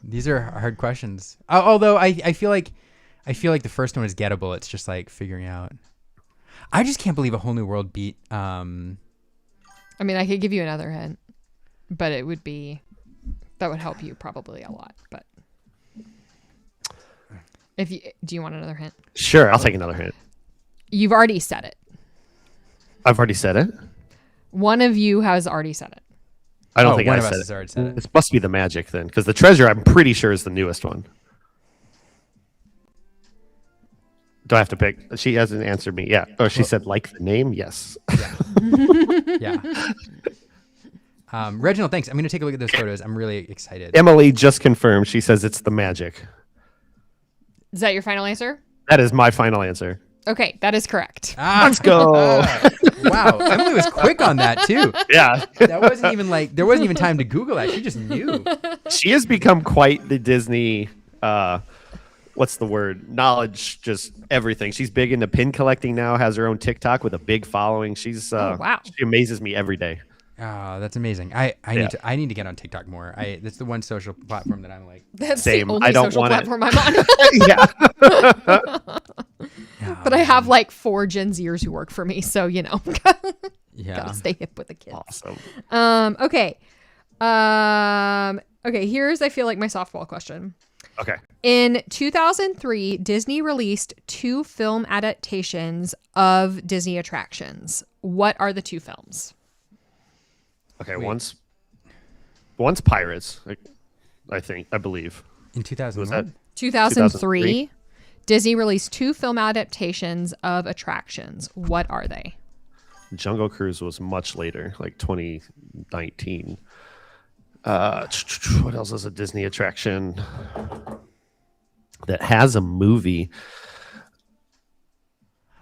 These are hard questions. Although I feel like the first one is gettable. It's just like figuring out. I just can't believe A Whole New World beat. I mean, I could give you another hint, but it would be that would help you probably a lot. But do you want another hint? Sure, I'll take another hint. You've already said it. I've already said it. One of you has already said it. I don't think one I of us said has it. already said it. This must be the magic then, because the treasure I'm pretty sure is the newest one. Do I have to pick? She hasn't answered me. Yeah. Oh, she said like the name. Yes. Yeah. Reginald, thanks. I'm going to take a look at those photos. I'm really excited. Emily just confirmed. She says it's the magic. Is that your final answer? That is my final answer. Okay, that is correct. Let's go. Wow. Emily was quick on that too. Yeah. That wasn't even like, there wasn't even time to Google that. She just knew. She has become quite the Disney, what's the word? Knowledge, just everything. She's big into pin collecting now, has her own TikTok with a big following. She's, wow. She amazes me every day. Oh, that's amazing. I need to get on TikTok more. That's the one social platform that I'm like. That's Same. the only I don't social want it. platform I'm on. Yeah. But I have like 4 Gen Zers who work for me, so Yeah. gotta stay hip with the kids. Awesome. Okay. Okay, here's I feel like my softball question. Okay. In 2003, Disney released 2 film adaptations of Disney attractions. What are the 2 films? Okay. Wait. One's Pirates, I believe. In Was 2001? that 2003, Disney released 2 film adaptations of attractions. What are they? Jungle Cruise was much later, like 2019. What else is a Disney attraction that has a movie?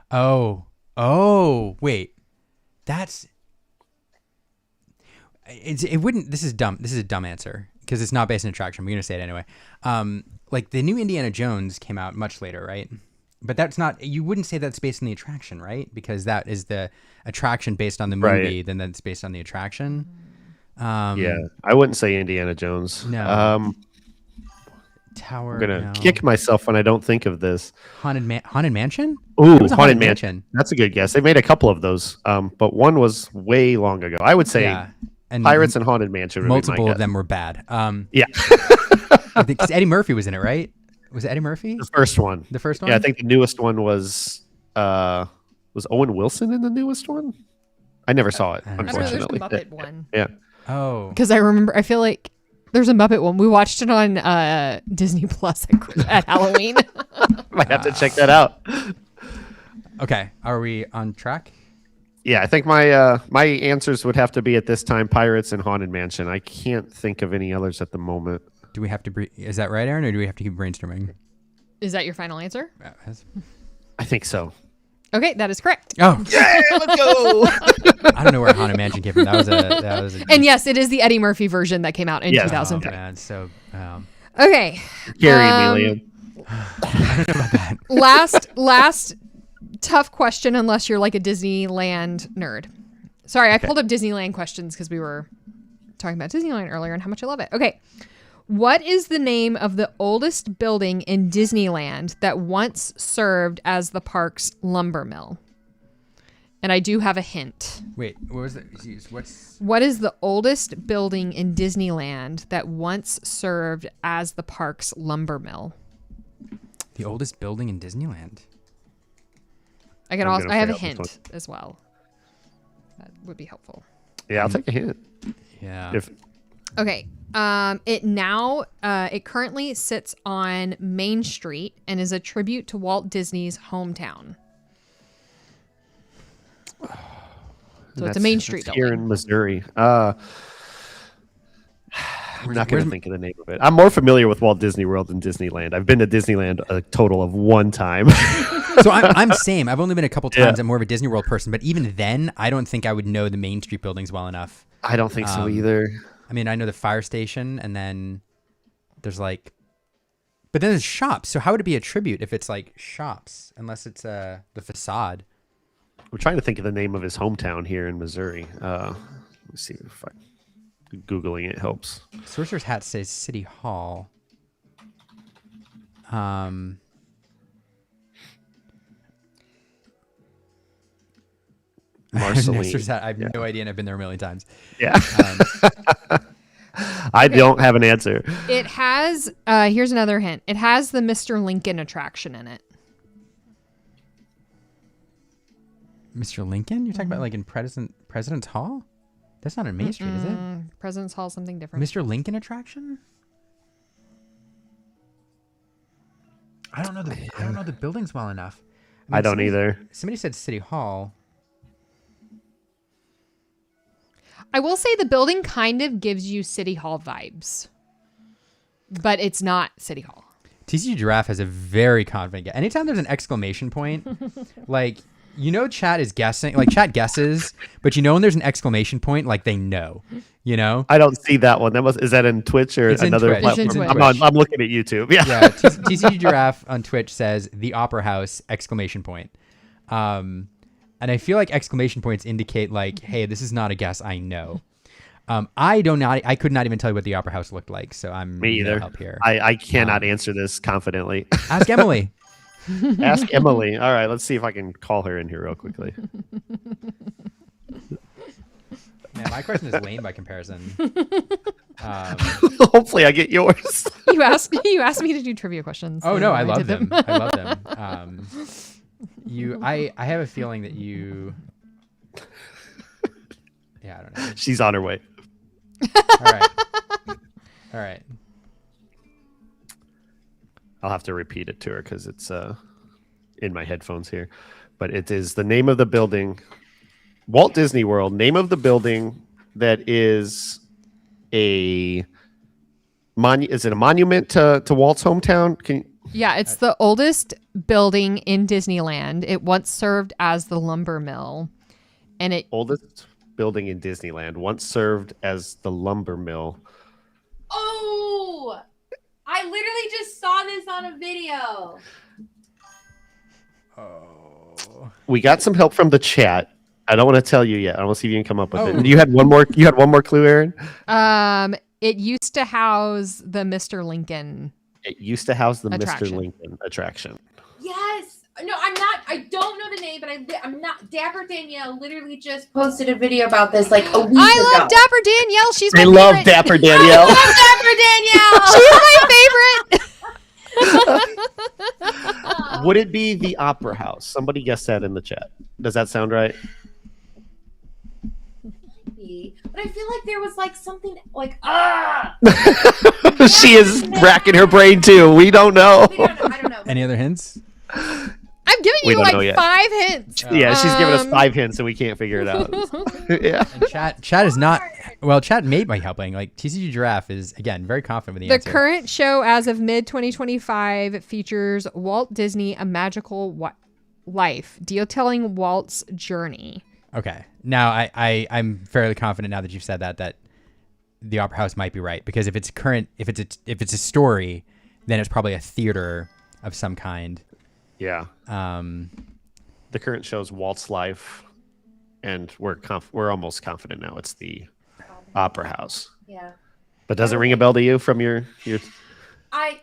Oh, wait. It wouldn't. This is dumb. This is a dumb answer because it's not based on attraction. We're gonna say it anyway. Like the new Indiana Jones came out much later, right? But that's not. You wouldn't say that's based on the attraction, right? Because that is the attraction based on the movie. Right. Then that's based on the attraction. Yeah, I wouldn't say Indiana Jones. No. Tower. I'm gonna no. kick myself when I don't think of this. Haunted Mansion. Ooh, It was a Haunted Mansion. That's a good guess. They made a couple of those, but one was way long ago. I would say Yeah. And Pirates and Haunted Mansion. Would multiple be my of guess. them were bad. Yeah, Because Eddie Murphy was in it, right? Was it Eddie Murphy? the first one. The first one? Yeah, I think the newest one was Owen Wilson in the newest one. I never saw it, I don't know. I don't know, there's a unfortunately. Muppet one. Yeah. Oh. Because I feel like there's a Muppet one. We watched it on Disney Plus at Halloween. Might have to check that out. Okay. Are we on track? Yeah, I think my answers would have to be at this time Pirates and Haunted Mansion. I can't think of any others at the moment. Do we have to? Is that right, Aaron, or do we have to keep brainstorming? Is that your final answer? I think so. Okay, that is correct. Oh, Yeah, let's go. I don't know where Haunted Mansion came from. That was a. And yes, it is the Eddie Murphy version that came out in Yes. 2003. Oh, man, so Okay. Carry me, Liam. I don't know about that. Last tough question, unless you're like a Disneyland nerd. Sorry, I pulled up Disneyland questions because we were talking about Disneyland earlier and how much I love it. Okay. What is the name of the oldest building in Disneyland that once served as the park's lumber mill? And I do have a hint. Wait, what was it? Jeez, what's What is the oldest building in Disneyland that once served as the park's lumber mill? the oldest building in Disneyland? I have a hint as well. That would be helpful. Yeah, I'll take a hint. Yeah. Okay. It currently sits on Main Street and is a tribute to Walt Disney's hometown. So it's a Main Street that's here building. in Missouri. I'm not going to think of the name of it. I'm more familiar with Walt Disney World than Disneyland. I've been to Disneyland a total of one time. So I'm same. I've only been a couple times. Yeah. I'm more of a Disney World person, but even then, I don't think I would know the Main Street buildings well enough. I don't think so either. I mean, I know the fire station, and then there's but then there's shops. So how would it be a tribute if it's like shops, unless it's the facade? I'm trying to think of the name of his hometown here in Missouri. Let's see if Googling it helps. Sorcerer's Hat says City Hall. Marceline. Sorcerer's Hat, I have no idea, and I've been there a million times. Yeah. I don't have an answer. It has, here's another hint. It has the Mr. Lincoln attraction in it. Mr. Lincoln? You're talking about like in President's Hall? That's not on Main Street, is it? President's Hall, something different. Mr. Lincoln attraction? I don't know the buildings well enough. I don't somebody- either. Somebody said City Hall. I will say the building kind of gives you City Hall vibes, but it's not City Hall. TCG Giraffe has a very confident guess. Anytime there's an exclamation point, like, chat is guessing, like chat guesses, but when there's an exclamation point, like they know, I don't see that one. Is that in Twitch or It's in another Twitch. platform? It's in Twitch. I'm looking at YouTube. Yeah. Yeah, TCG Giraffe on Twitch says the Opera House exclamation point. And I feel like exclamation points indicate like, hey, this is not a guess. I know. I could not even tell you what the Opera House looked like. So I'm Me either. no help here. I cannot answer this confidently. Ask Emily. Ask Emily. All right, let's see if I can call her in here real quickly. Man, my question is lame by comparison. Hopefully, I get yours. You asked me to do trivia questions. Oh so no, I love did them. I love them. I have a feeling that you. Yeah, I don't know. She's on her way. All right. I'll have to repeat it to her because it's in my headphones here. But it is the name of the building, Walt Disney World. Name of the building that is is it a monument to Walt's hometown? Yeah, it's the oldest building in Disneyland. It once served as the lumber mill, and it Oldest building in Disneyland once served as the lumber mill. Oh, I literally just saw this on a video. Oh. We got some help from the chat. I don't want to tell you yet. I want to see if you can come up with Oh. it. You had one more clue, Aaron? it used to house the Mr. Lincoln. It used to house the Attraction. Mr. Lincoln attraction. Yes. No, I'm not. I don't know the name, but I'm not. Dapper Danielle literally just posted a video about this like a week ago. I love Dapper Danielle. She's my I love favorite. Dapper Danielle. Dapper Danielle. She's my favorite. Would it be the Opera House? Somebody guess that in the chat. Does that sound right? But I feel like there was like something like She is racking her brain too. We don't know. We don't know. I don't know. Any other hints? I'm giving We you don't know like yet. 5 hints. Yeah, she's giving us Um, 5 hints, so we can't figure it out. Yeah. And chat is not. Well, chat may be helping. Like TCG Giraffe is again very confident with the The answer. current show as of mid 2025 features Walt Disney: A Magical Life, detailing Walt's journey. Okay. Now I'm fairly confident now that you've said that the Opera House might be right, because if it's a story, then it's probably a theater of some kind. Yeah. The current show's Walt's life, and we're almost confident now it's the Opera House. Yeah. But does it ring a bell to you from your? I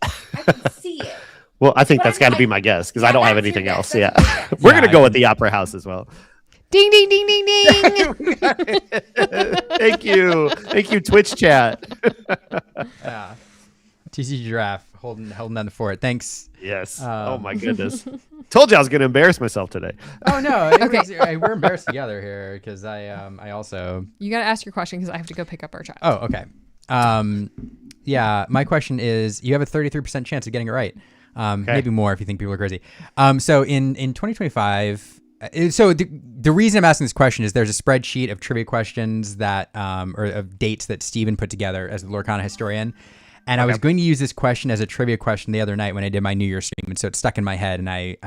can see it. Well, I think But that's I- got to be my guess because I don't have that's anything your else. guess. Yeah, That's your guess. we're Yeah, gonna I go with think- the Opera House as well. Ding, ding, ding, ding, ding. Thank you, Twitch chat. Yeah. TCG Giraffe holding down the fort. Thanks. Yes. Um, Oh my goodness. Told you I was gonna embarrass myself today. Oh no. Okay. We're embarrassed together here because I also. You got to ask your question because I have to go pick up our child. Oh, okay. Yeah, my question is, you have a 33% chance of getting it right. Maybe more if you think people are crazy. So in 2025, so the reason I'm asking this question is there's a spreadsheet of trivia questions that, or of dates that Steven put together as the Lorcana historian. And I was going to use this question as a trivia question the other night when I did my New Year's stream. And so it's stuck in my head and I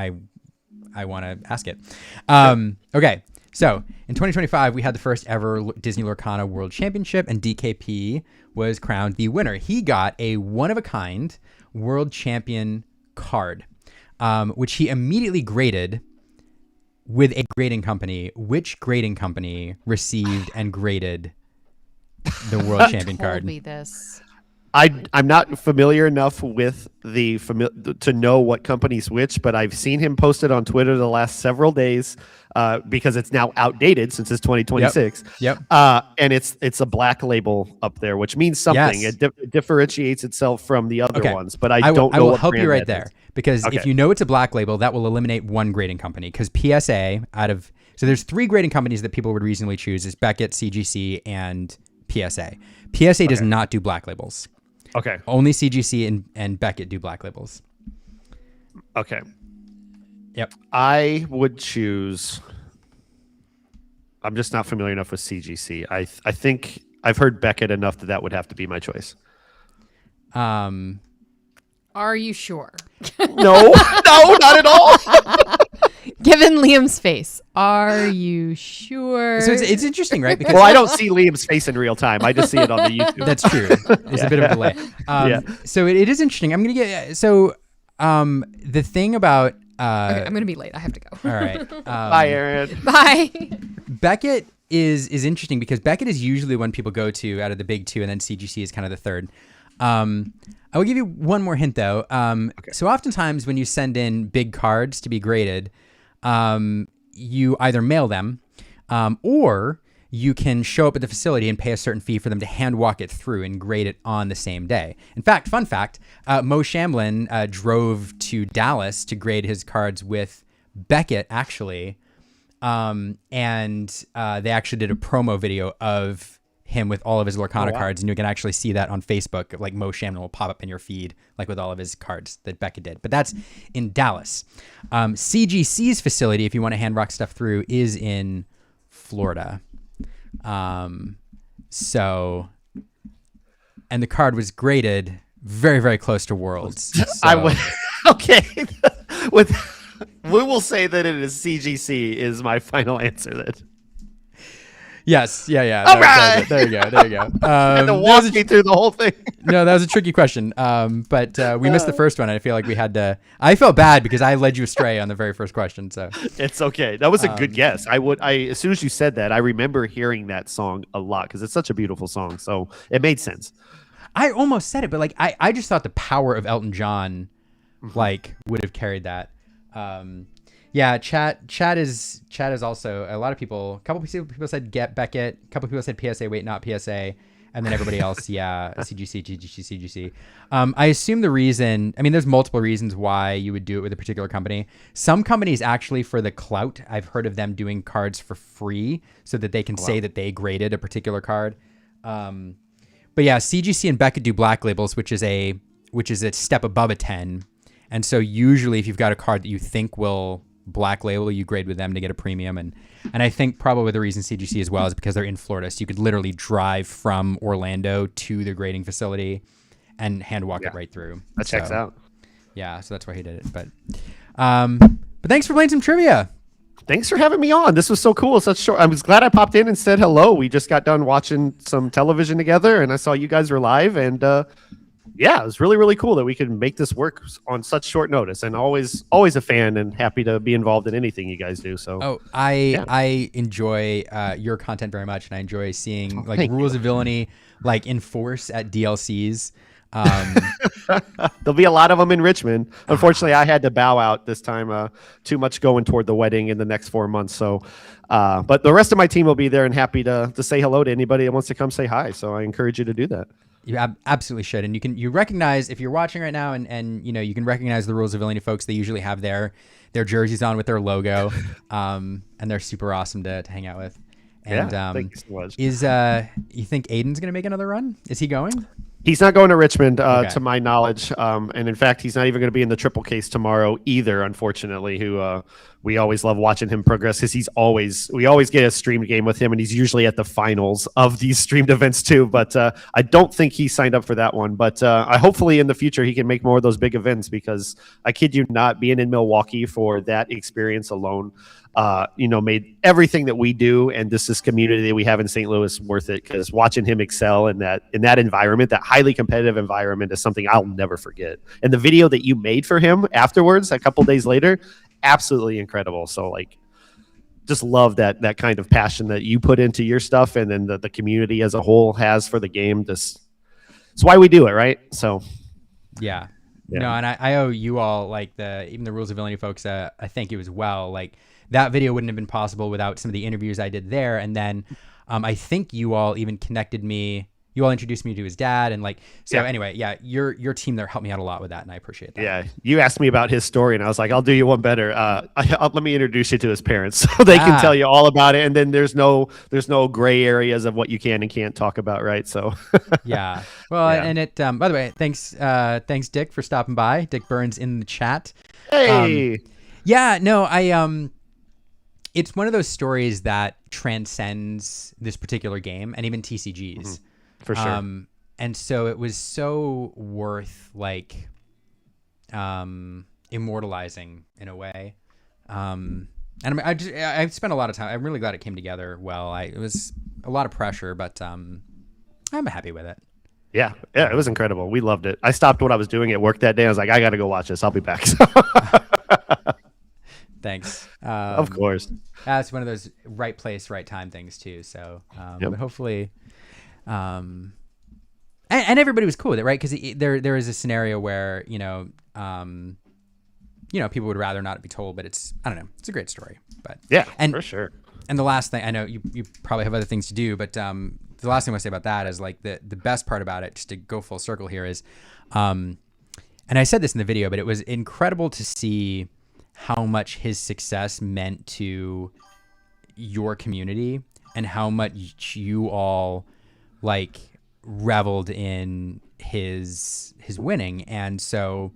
want to ask it. Okay. So in 2025, we had the first ever Disney Lorcana World Championship, and DKP was crowned the winner. He got a one-of-a-kind World Champion card, which he immediately graded with a grading company. Which grading company received and graded the World Champion Told card? me this. I'm not familiar enough with to know what company's which, but I've seen him posted on Twitter the last several days because it's now outdated since it's 2026. Yep. And it's a black label up there, which means something. Yes. It differentiates itself from the other Okay. ones, but I will- don't know. I will what help you brand right that there is. because if Okay. you know it's a black label, that will eliminate one grading company because PSA out of So there's 3 grading companies that people would reasonably choose: is Beckett, CGC, and PSA. PSA does not do black labels. Okay. Only CGC and Beckett do black labels. Okay. Yep. I would choose. I'm just not familiar enough with CGC. I think I've heard Beckett enough that would have to be my choice. Are you sure? No, not at all. Given Liam's face, are you sure? So it's interesting, right? Because Well, I don't see Liam's face in real time. I just see it on the YouTube. that's true. There's a bit of a delay. So it is interesting. I'm gonna get the thing about Okay, I'm gonna be late. I have to go. all right. Bye, Aaron. Bye. Beckett is interesting because Beckett is usually one people go to out of the big 2, and then CGC is kind of the third. I will give you one more hint though. So oftentimes when you send in big cards to be graded, you either mail them, or you can show up at the facility and pay a certain fee for them to hand walk it through and grade it on the same day. In fact, fun fact, Mo Shamblin drove to Dallas to grade his cards with Beckett actually. And they actually did a promo video of him with all of his Lorcana cards, and you can actually see that on Facebook. Like Mo Shamblin will pop up in your feed, like with all of his cards that Beckett did. But that's in Dallas. CGC's facility, if you want to hand rock stuff through, is in Florida. So, and the card was graded very, very close to Worlds. So. I would. Okay. We will say that it is CGC is my final answer. Then. Yes. Yeah. All right. There you go. And to walk me through the whole thing. No, that was a tricky question. But we missed the first one. I feel like we had to. I felt bad because I led you astray on the very first question. So it's okay. That was a good guess. As soon as you said that, I remember hearing that song a lot because it's such a beautiful song. So it made sense. I almost said it, but like I just thought the power of Elton John, like, would have carried that. Yeah, chat is also a lot of people. A couple people said get Beckett. A couple people said PSA. Wait, not PSA. And then everybody else, yeah, CGC. I assume the reason. I mean, there's multiple reasons why you would do it with a particular company. Some companies actually, for the clout, I've heard of them doing cards for free so that they can say that they graded a particular card. But yeah, CGC and Beckett do black labels, which is a step above a 10. And so usually, if you've got a card that you think will black label, you grade with them to get a premium. And I think probably the reason CGC as well is because they're in Florida, so you could literally drive from Orlando to the grading facility and hand walk it right through. That checks out. Yeah, so that's why he did it. But thanks for playing some trivia. Thanks for having me on. This was so cool. Such short. I was glad I popped in and said hello. We just got done watching some television together, and I saw you guys were live. And yeah, it was really, really cool that we could make this work on such short notice. And always a fan and happy to be involved in anything you guys do. So I enjoy your content very much, and I enjoy seeing rules of villainy like in force at DLCs. There'll be a lot of them in Richmond. Unfortunately, I had to bow out this time. Too much going toward the wedding in the next 4 months. So, but the rest of my team will be there and happy to say hello to anybody that wants to come say hi. So I encourage you to do that. You absolutely should. And you recognize, if you're watching right now and you can recognize the Rules of Villainy folks. They usually have their jerseys on with their logo. And they're super awesome to hang out with. And thank you so much. You think Aiden's going to make another run? Is he going? He's not going to Richmond, to my knowledge. And in fact, he's not even going to be in the triple case tomorrow either, unfortunately, who we always love watching him progress because we always get a streamed game with him, and he's usually at the finals of these streamed events too. But I don't think he signed up for that one. But I hopefully in the future he can make more of those big events, because I kid you not, being in Milwaukee for that experience alone, made everything that we do and this community that we have in St. Louis worth it, because watching him excel in that environment, that highly competitive environment, is something I'll never forget. And the video that you made for him afterwards, a couple days later, absolutely incredible. So just love that kind of passion that you put into your stuff, and then the community as a whole has for the game. It's why we do it, right? So yeah. No, and I owe you all, even the Rules of Villainy folks, I thank you as well. That video wouldn't have been possible without some of the interviews I did there. And then I think you all even connected me. you all introduced me to his dad, and like, so Yeah. anyway, yeah, your team there helped me out a lot with that, and I appreciate that. Yeah, you asked me about his story, and I was like, "I'll do you one better. Let me introduce you to his parents, so they can tell you all about it. And then there's no gray areas of what you can and can't talk about, right? So, Yeah. Well, Yeah. and it. By the way, thanks, Dick, for stopping by. Dick Burns in the chat. hey, Yeah. No, it's one of those stories that transcends this particular game and even TCGs. for sure. And so it was so worth like immortalizing in a way. And I mean, I spent a lot of time. I'm really glad it came together well. It was a lot of pressure, but I'm happy with it. Yeah, it was incredible. We loved it. I stopped what I was doing at work that day. I was like, I got to go watch this. I'll be back. Thanks. Of course. That's one of those right place, right time things too. So, Yep. but hopefully, and everybody was cool with it, right? Because there is a scenario where people would rather not be told, but I don't know, it's a great story. But Yeah, and for sure. and the last thing, I know you probably have other things to do, but the last thing I want to say about that is like the best part about it, just to go full circle here, is, and I said this in the video, but it was incredible to see how much his success meant to your community and how much you all like reveled in his winning. And so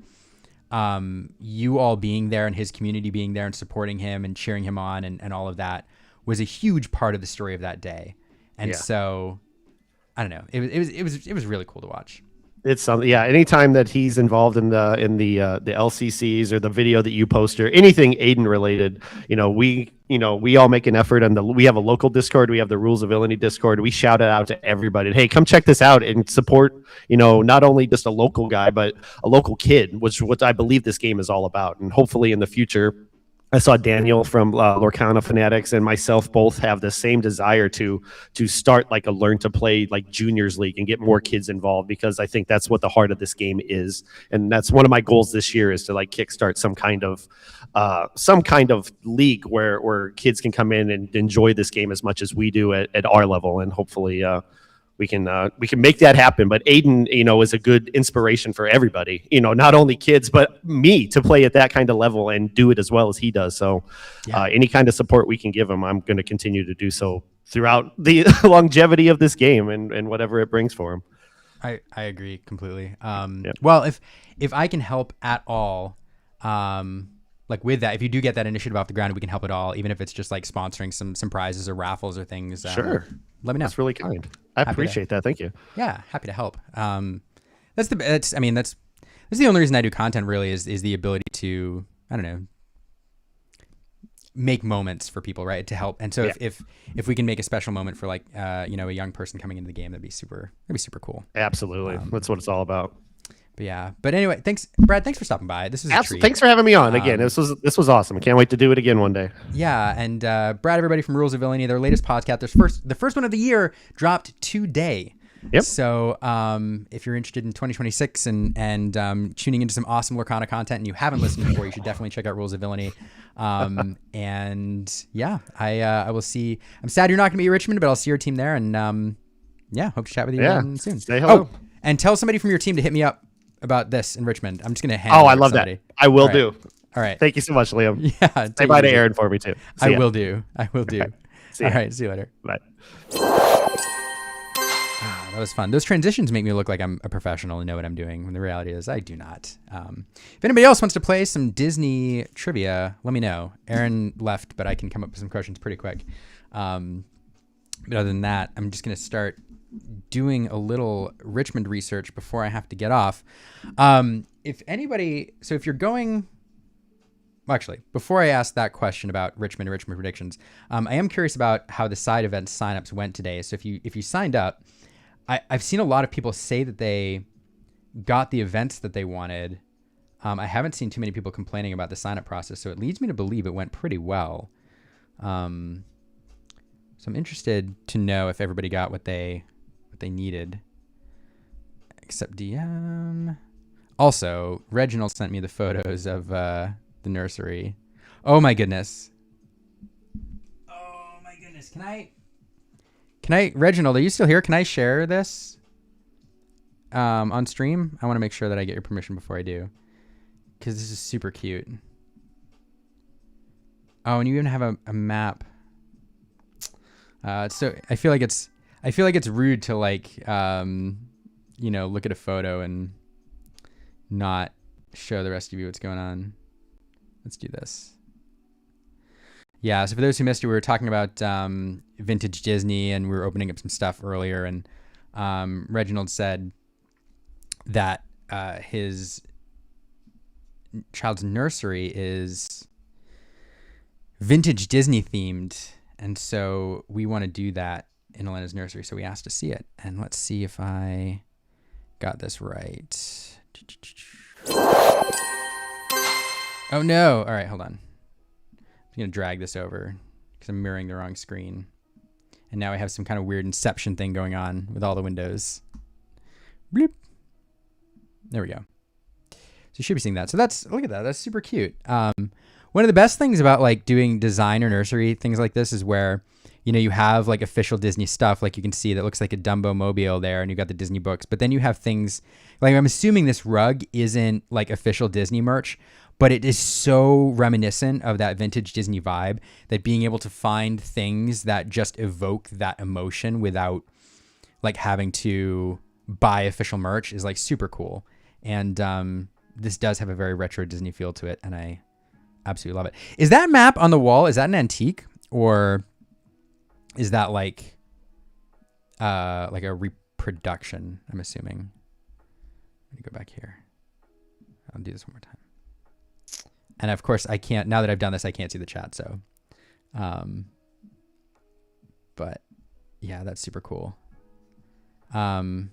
you all being there and his community being there and supporting him and cheering him on and all of that was a huge part of the story of that day. And Yeah. so I don't know, it was really cool to watch. It's something. Yeah, anytime that he's involved in the LCCs or the video that you post or anything Aiden related, we all make an effort, and we have a local Discord, we have the Rules of Villainy Discord. We shout it out to everybody. Hey, come check this out and support. Not only just a local guy, but a local kid, which what I believe this game is all about. And hopefully in the future, I saw Daniel from Lorcana Fanatics and myself both have the same desire to start like a learn to play like juniors league and get more kids involved, because I think that's what the heart of this game is. And that's one of my goals this year, is to like kickstart some kind of league where kids can come in and enjoy this game as much as we do at our level. And hopefully we can make that happen. But Aiden, is a good inspiration for everybody, not only kids, but me, to play at that kind of level and do it as well as he does. So any kind of support we can give him, I'm going to continue to do so throughout the longevity of this game and whatever it brings for him. I agree completely. Well, if I can help at all, like with that, if you do get that initiative off the ground, we can help at all, even if it's just like sponsoring some prizes or raffles or things. Sure. Let me know. That's really kind. I appreciate that. Thank you. Yeah, happy to help. That's the only reason I do content, really, is the ability to, I don't know, make moments for people, right? To help. And so if we can make a special moment for like a young person coming into the game, that'd be super cool. Absolutely. That's what it's all about. But yeah. But anyway, thanks, Brad. Thanks for stopping by. This was a treat. Thanks for having me on again. This was awesome. I can't wait to do it again one day. Yeah, and Brad, everybody from Rules of Villainy, their latest podcast, the first one of the year dropped today. Yep. So if you're interested in 2026 and tuning into some awesome Lorcana content and you haven't listened before, you should definitely check out Rules of Villainy. And yeah, I will see. I'm sad you're not going to be at Richmond, but I'll see your team there. And hope to chat with you again soon. Say hello. Oh, and tell somebody from your team to hit me up about this in Richmond. I'm just going to hand. I love that. I will do. All right. Thank you so much, Liam. Yeah. Say bye to Aaron for me too. I will do. Okay. All right. See you later. Bye. That was fun. Those transitions make me look like I'm a professional and know what I'm doing, when the reality is I do not. If anybody else wants to play some Disney trivia, let me know. Aaron left, but I can come up with some questions pretty quick. But other than that, I'm just going to start doing a little Richmond research before I have to get off. If you're going... Well, actually, before I ask that question about Richmond predictions, I am curious about how the side event signups went today. So if you signed up, I've seen a lot of people say that they got the events that they wanted. I haven't seen too many people complaining about the sign-up process, so it leads me to believe it went pretty well. So I'm interested to know if everybody got what they needed, except DM. Also, Reginald sent me the photos of the nursery. Oh my goodness. Can I, Reginald, are you still here? Can I share this? on stream, I want to make sure that I get your permission before I do, because this is super cute. Oh, and you even have a map. So I feel like it's rude to like look at a photo and not show the rest of you what's going on. Let's do this. Yeah, so for those who missed it, we were talking about vintage Disney, and we were opening up some stuff earlier, and Reginald said that his child's nursery is vintage Disney themed, and so we want to do that in Elena's nursery, so we asked to see it. And let's see if I got this right. Oh no. All right, hold on. I'm going to drag this over because I'm mirroring the wrong screen. And now I have some kind of weird Inception thing going on with all the windows. Bloop. There we go. So you should be seeing that. So look at that. That's super cute. One of the best things about like doing design or nursery things like this is where, you have like official Disney stuff, like you can see that looks like a Dumbo mobile there, and you got the Disney books, but then you have things like, I'm assuming this rug isn't like official Disney merch, but it is so reminiscent of that vintage Disney vibe that being able to find things that just evoke that emotion without like having to buy official merch is like super cool. And this does have a very retro Disney feel to it, and I absolutely love it. Is that map on the wall, is that an antique, or is that like a reproduction, I'm assuming? Let me go back here. I'll do this one more time. And of course I can't, now that I've done this, I can't see the chat. So, but yeah, that's super cool. I love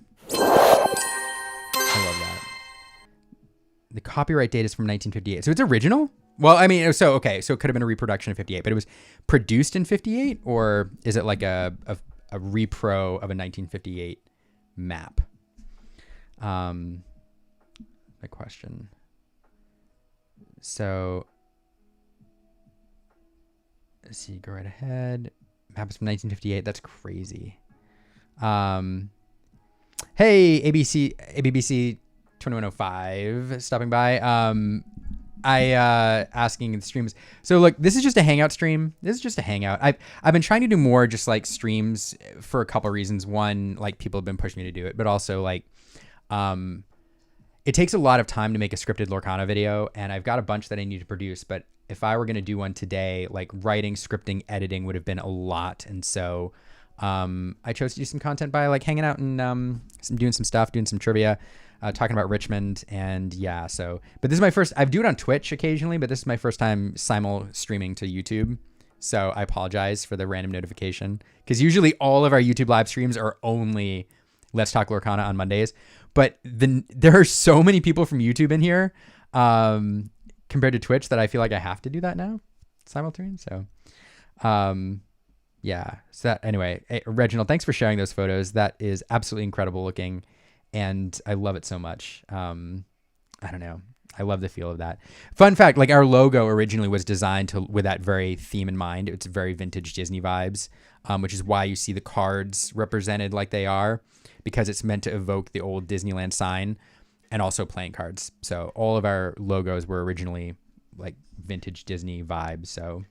that. The copyright date is from 1958. So it's original? Well, I mean, so it could have been a reproduction of 58, but it was produced in 58, or is it like a repro of a 1958 map? My question. So let's see, go right ahead. Map is from 1958. That's crazy. Hey, ABBC 2105 stopping by. Asking in the streams. So look, this is just a hangout stream. This is just a hangout. I've been trying to do more just like streams for a couple reasons. One, like people have been pushing me to do it, but also like, it takes a lot of time to make a scripted Lorcana video, and I've got a bunch that I need to produce, but if I were going to do one today, like writing, scripting, editing would have been a lot. And so, I chose to do some content by like hanging out and, doing some stuff, doing some trivia, talking about Richmond, and yeah, so, but this is my first, I do it on Twitch occasionally, but this is my first time simul streaming to YouTube. So I apologize for the random notification, because usually all of our YouTube live streams are only Let's Talk Lorcana on Mondays, but there are so many people from YouTube in here, compared to Twitch, that I feel like I have to do that now, simultaneous. So, yeah. So that, anyway, hey, Reginald, thanks for sharing those photos. That is absolutely incredible looking, and I love it so much. I don't know. I love the feel of that. Fun fact, like our logo originally was designed with that very theme in mind. It's very vintage Disney vibes, which is why you see the cards represented like they are, because it's meant to evoke the old Disneyland sign and also playing cards. So all of our logos were originally like vintage Disney vibes. So,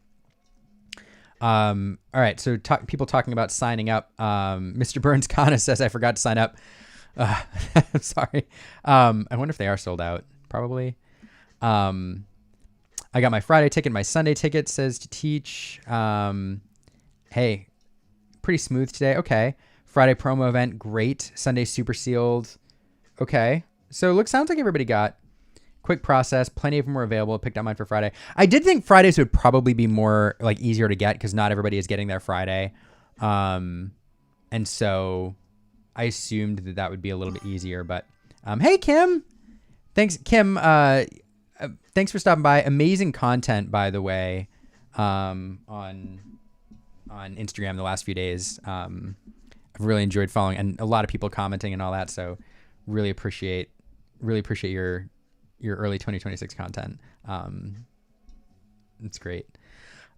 all right. So people talking about signing up. Mr. Burns Kana says, I forgot to sign up. I'm sorry. I wonder if they are sold out. Probably. I got my Friday ticket, my Sunday ticket, says to teach. Hey, pretty smooth today. Okay. Friday promo event, great. Sunday super sealed. Okay. So sounds like everybody got quick process. Plenty of them were available. Picked out mine for Friday. I did think Fridays would probably be more like easier to get, because not everybody is getting their Friday. And so I assumed that would be a little bit easier, but, hey, Kim. Thanks, Kim. Thanks for stopping by. Amazing content, by the way, on Instagram the last few days. I've really enjoyed following, and a lot of people commenting and all that. So really appreciate your early 2026 content. It's great.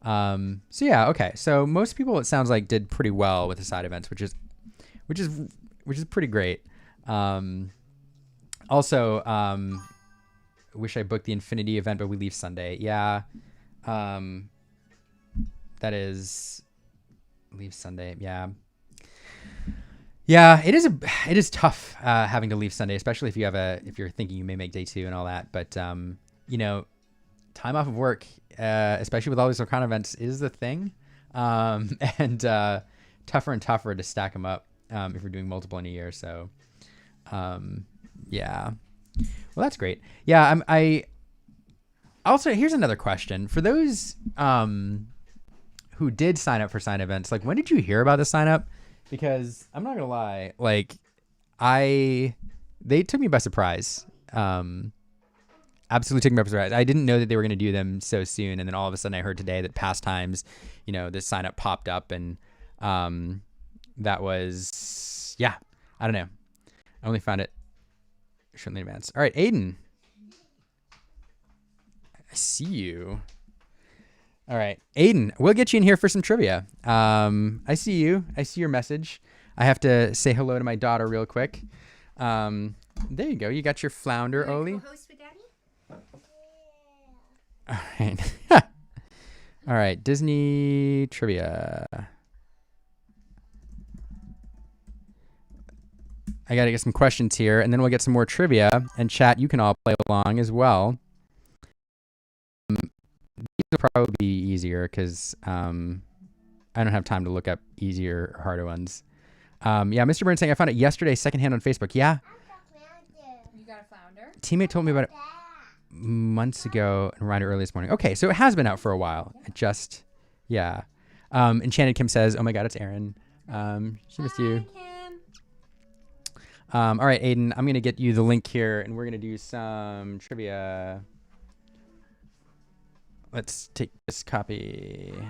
So yeah, okay. So most people, it sounds like, did pretty well with the side events, which is pretty great. Also, wish I booked the Infinity event, but we leave Sunday. Yeah. That is leave Sunday. Yeah. Yeah, it is tough having to leave Sunday, especially if you're thinking you may make day 2 and all that. But you know, time off of work, especially with all these Lorcana events, is the thing. And tougher and tougher to stack them up if we're doing multiple in a year. So yeah. Well, that's great. Yeah, I also, here's another question for those who did sign up for sign events. Like, when did you hear about the sign up? Because I'm not gonna lie, like they took me by surprise. Absolutely took me by surprise. I didn't know that they were gonna do them so soon, and then all of a sudden I heard today that Pastimes, you know, this sign up popped up, and that was, yeah, I don't know. I only found it shortly in advance. All right, Aiden, I see you. All right, Aiden, we'll get you in here for some trivia. I see you. I see your message. I have to say hello to my daughter real quick. There you go. You got your flounder, Oli. Co-host with Daddy? All right. All right, Disney trivia. I got to get some questions here, and then we'll get some more trivia. And chat, you can all play along as well. These will probably be easier because I don't have time to look up easier or harder ones. Yeah, Mr. Burns saying I found it yesterday secondhand on Facebook. Yeah. You got a flounder? Teammate told me about it months ago and right early this morning. Okay, so it has been out for a while. It just, yeah. Enchanted Kim says, "Oh my God, it's Aaron. She missed you." Kim. All right, Aiden, I'm gonna get you the link here, and we're gonna do some trivia. Let's take this copy. You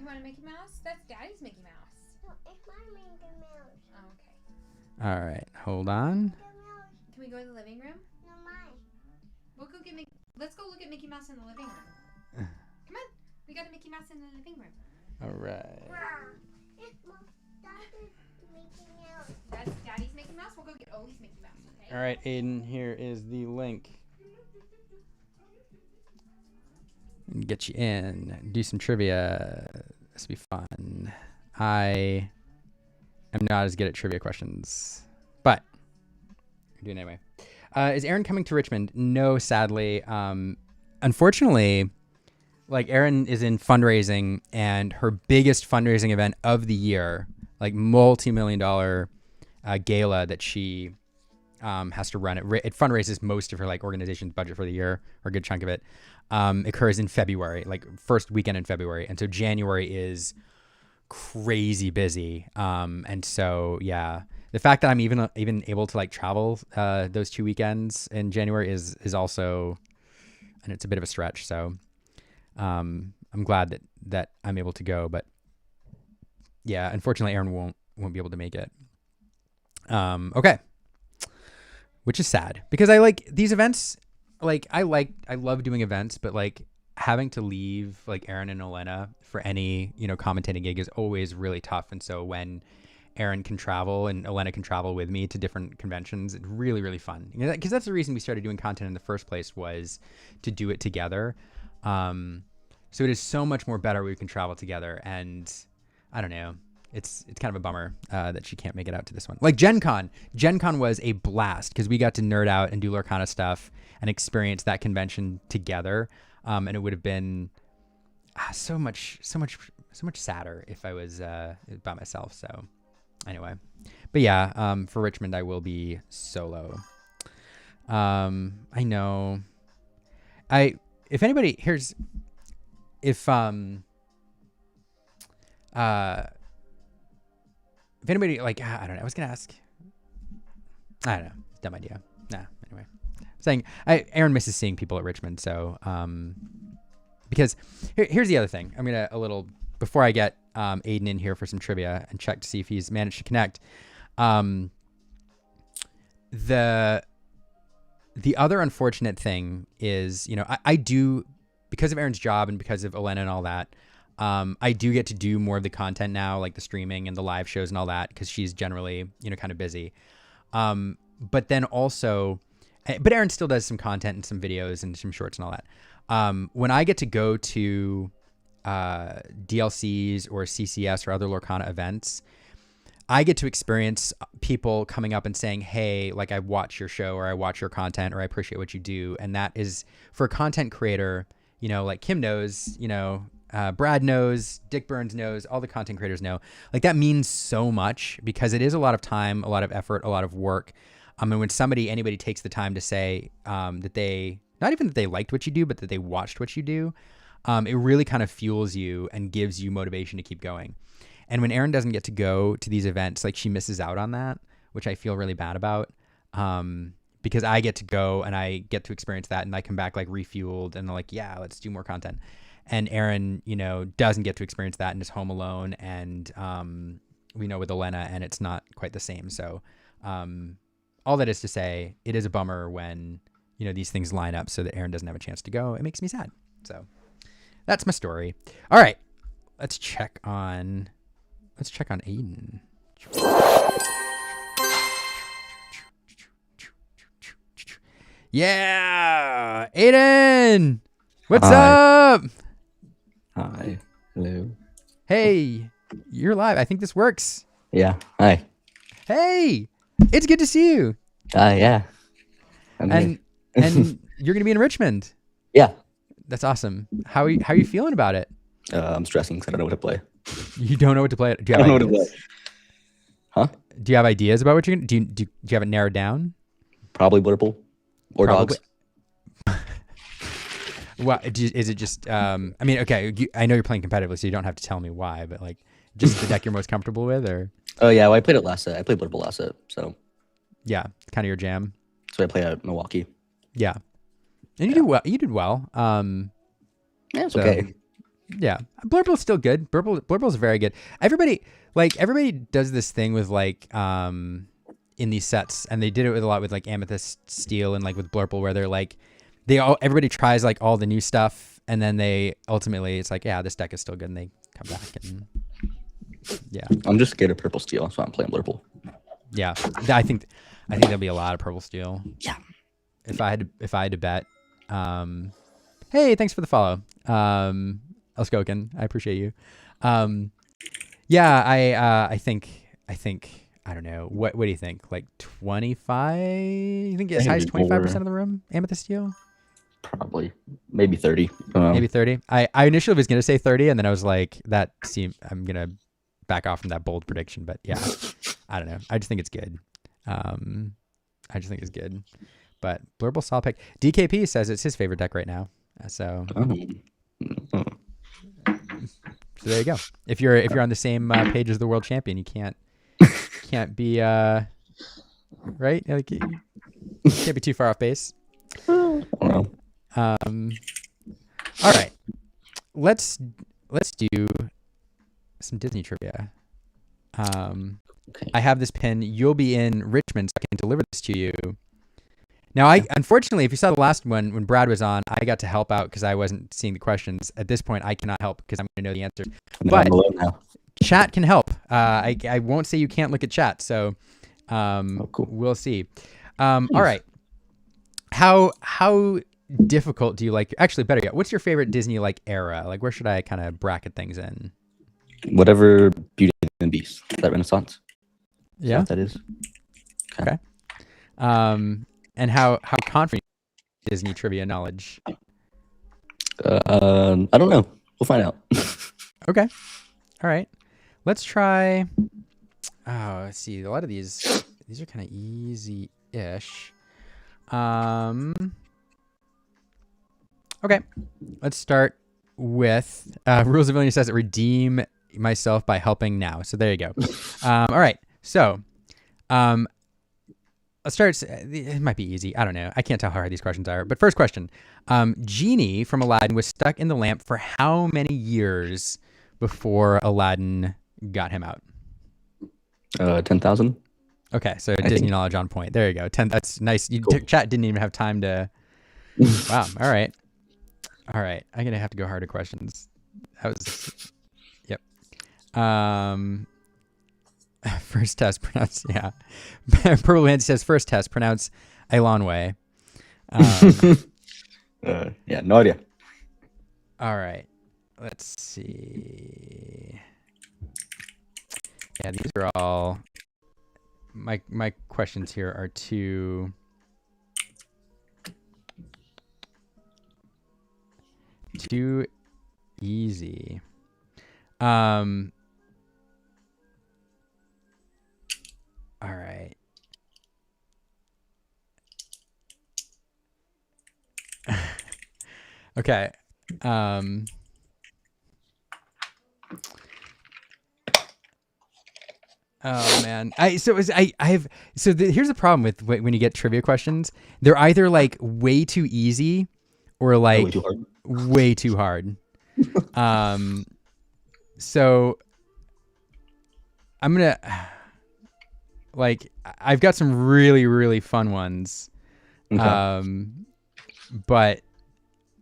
want a Mickey Mouse? That's Daddy's Mickey Mouse. No, it's my Mickey Mouse. Oh, okay. All right, hold on. Can we go to the living room? No, mine. We'll go get Let's go look at Mickey Mouse in the living room. Come on. We got a Mickey Mouse in the living room. All right. It's my daddy's Mickey Mouse. That's Daddy's Mickey Mouse. We'll go get Oli's Mickey Mouse, okay? All right, Aiden, here is the link. Get you in, do some trivia. This will be fun. I am not as good at trivia questions, but we're doing it anyway. Is Aaron coming to Richmond? No, sadly. Unfortunately, like, Aaron is in fundraising, and her biggest fundraising event of the year, like multi-million-dollar gala that she has to run. It fundraises most of her like organization's budget for the year, or a good chunk of it. Occurs in February, like first weekend in February, and so January is crazy busy. And so yeah, the fact that I'm even able to like travel those 2 weekends in January is also, and it's a bit of a stretch. So I'm glad that I'm able to go, but yeah, unfortunately Aaron won't be able to make it. Okay, which is sad because I like these events. Like I love doing events, but like having to leave like Aaron and Elena for any, you know, commentating gig is always really tough. And so when Aaron can travel and Elena can travel with me to different conventions, it's really, really fun. Because that's the reason we started doing content in the first place, was to do it together. So it is so much more better when we can travel together. And I don't know. It's kind of a bummer that she can't make it out to this one. Like Gen Con. Gen Con was a blast because we got to nerd out and do Lorcana stuff and experience that convention together. And it would have been so much sadder if I was by myself. So anyway, but yeah, for Richmond, I will be solo. I know. If anybody here's, if anybody, like, I don't know, I was going to ask, I don't know, dumb idea. Nah, anyway. Saying, Aaron misses seeing people at Richmond, so, because, here's the other thing. I'm going to, before I get Aiden in here for some trivia and check to see if he's managed to connect, the other unfortunate thing is, you know, I do, because of Aaron's job and because of Elena and all that, I do get to do more of the content now, like the streaming and the live shows and all that, because she's generally, you know, kind of busy. But then also, but Aaron still does some content and some videos and some shorts and all that. When I get to go to DLCs or CCS or other Lorcana events, I get to experience people coming up and saying, hey, like I watch your show or I watch your content or I appreciate what you do. And that is, for a content creator, you know, like Kim knows, you know, Brad knows, Dick Burns knows, all the content creators know. Like that means so much because it is a lot of time, a lot of effort, a lot of work. And when anybody takes the time to say that they, not even that they liked what you do, but that they watched what you do, it really kind of fuels you and gives you motivation to keep going. And when Erin doesn't get to go to these events, like she misses out on that, which I feel really bad about, because I get to go and I get to experience that, and I come back like refueled and like, yeah, let's do more content. And Erin, you know, doesn't get to experience that and is home alone, and we know with Elena, and it's not quite the same. So all that is to say, it is a bummer when, you know, these things line up so that Erin doesn't have a chance to go. It makes me sad. So that's my story. All right, let's check on Aiden. Yeah, Aiden, what's up? Hi. Hello. Hey, you're live. I think this works. Yeah. Hi. Hey, it's good to see you. Yeah. I'm And here. and you're gonna be in Richmond. Yeah. That's awesome. How are you feeling about it? I'm stressing because I don't know what to play. You don't know what to play. Do you I have don't know what to ideas? play. Huh? Do you have ideas about what you're gonna do? Do you have it narrowed down? Probably Blurple or Probably. dogs. Well, is it just? I mean, okay. I know you're playing competitively, so you don't have to tell me why. But like, just the deck you're most comfortable with, or Oh yeah, well, I played it last set. I played Blurple last set, so yeah, kind of your jam. I play at Milwaukee. Yeah, and you do well. You did well. Yeah, it's So, okay. Yeah, Blurple's still good. Blurple's very good. Everybody does this thing with like in these sets, and they did it with a lot with like Amethyst Steel and like with Blurple, where they're like everybody tries like all the new stuff, and then they ultimately it's like, yeah, this deck is still good, and they come back and yeah, I'm just scared of Purple Steel, so I'm playing Blurple. yeah. I think there'll be a lot of Purple Steel. Yeah. If I had to bet, hey, thanks for the follow, Elskoken, I appreciate you. Yeah, I think I don't know. What do you think? Like 25? You think as high as 25% of the room Amethyst Steel? Probably. Maybe 30. Maybe 30. I initially was gonna say 30, and then I was like, I'm gonna back off from that bold prediction. But yeah, I don't know. I just think it's good. But Blurple solid pick. DKP says it's his favorite deck right now. So there you go. If you're on the same page as the world champion, you can't be right. Like, you can't be too far off base. I don't know. All right, let's do some Disney trivia. Okay. I have this pin. You'll be in Richmond, so I can deliver this to you. Now, unfortunately, if you saw the last one when Brad was on, I got to help out because I wasn't seeing the questions. At this point, I cannot help because I'm going to know the answers. But I'm alone now. chat can help. I won't say you can't look at chat, so cool. we'll see. All right. How difficult do you like? Actually, better yet, what's your favorite Disney like era? Like, where should I kind of bracket things in? Whatever Beauty and the Beast. That Renaissance. Is Yeah. that what that is? Okay. And how confident Disney trivia knowledge? I don't know. We'll find out. Okay. All right. Let's try. Oh, let's see. A lot of these are kind of easy-ish. Okay. Let's start with Rules of Villainy says redeem myself by helping now. So there you go. All right. So, let's start. It might be easy. I don't know. I can't tell how hard these questions are. But first question. Genie from Aladdin was stuck in the lamp for how many years before Aladdin got him out? 10,000. Okay, so I Disney think. knowledge on point. There you go. 10. That's nice. Cool. Chat didn't even have time to. Wow. All right. I'm gonna have to go harder questions. That was. Yep. I First test pronounce Purple Hand says first test pronounce Elanway. Yeah, no idea. All right, let's see. Yeah, these are all my questions here are too easy. All right. Okay. Oh man. Here's the problem with when you get trivia questions. They're either like way too easy or like Way too hard. way too hard. So I'm gonna like I've got some really, really fun ones. Okay. But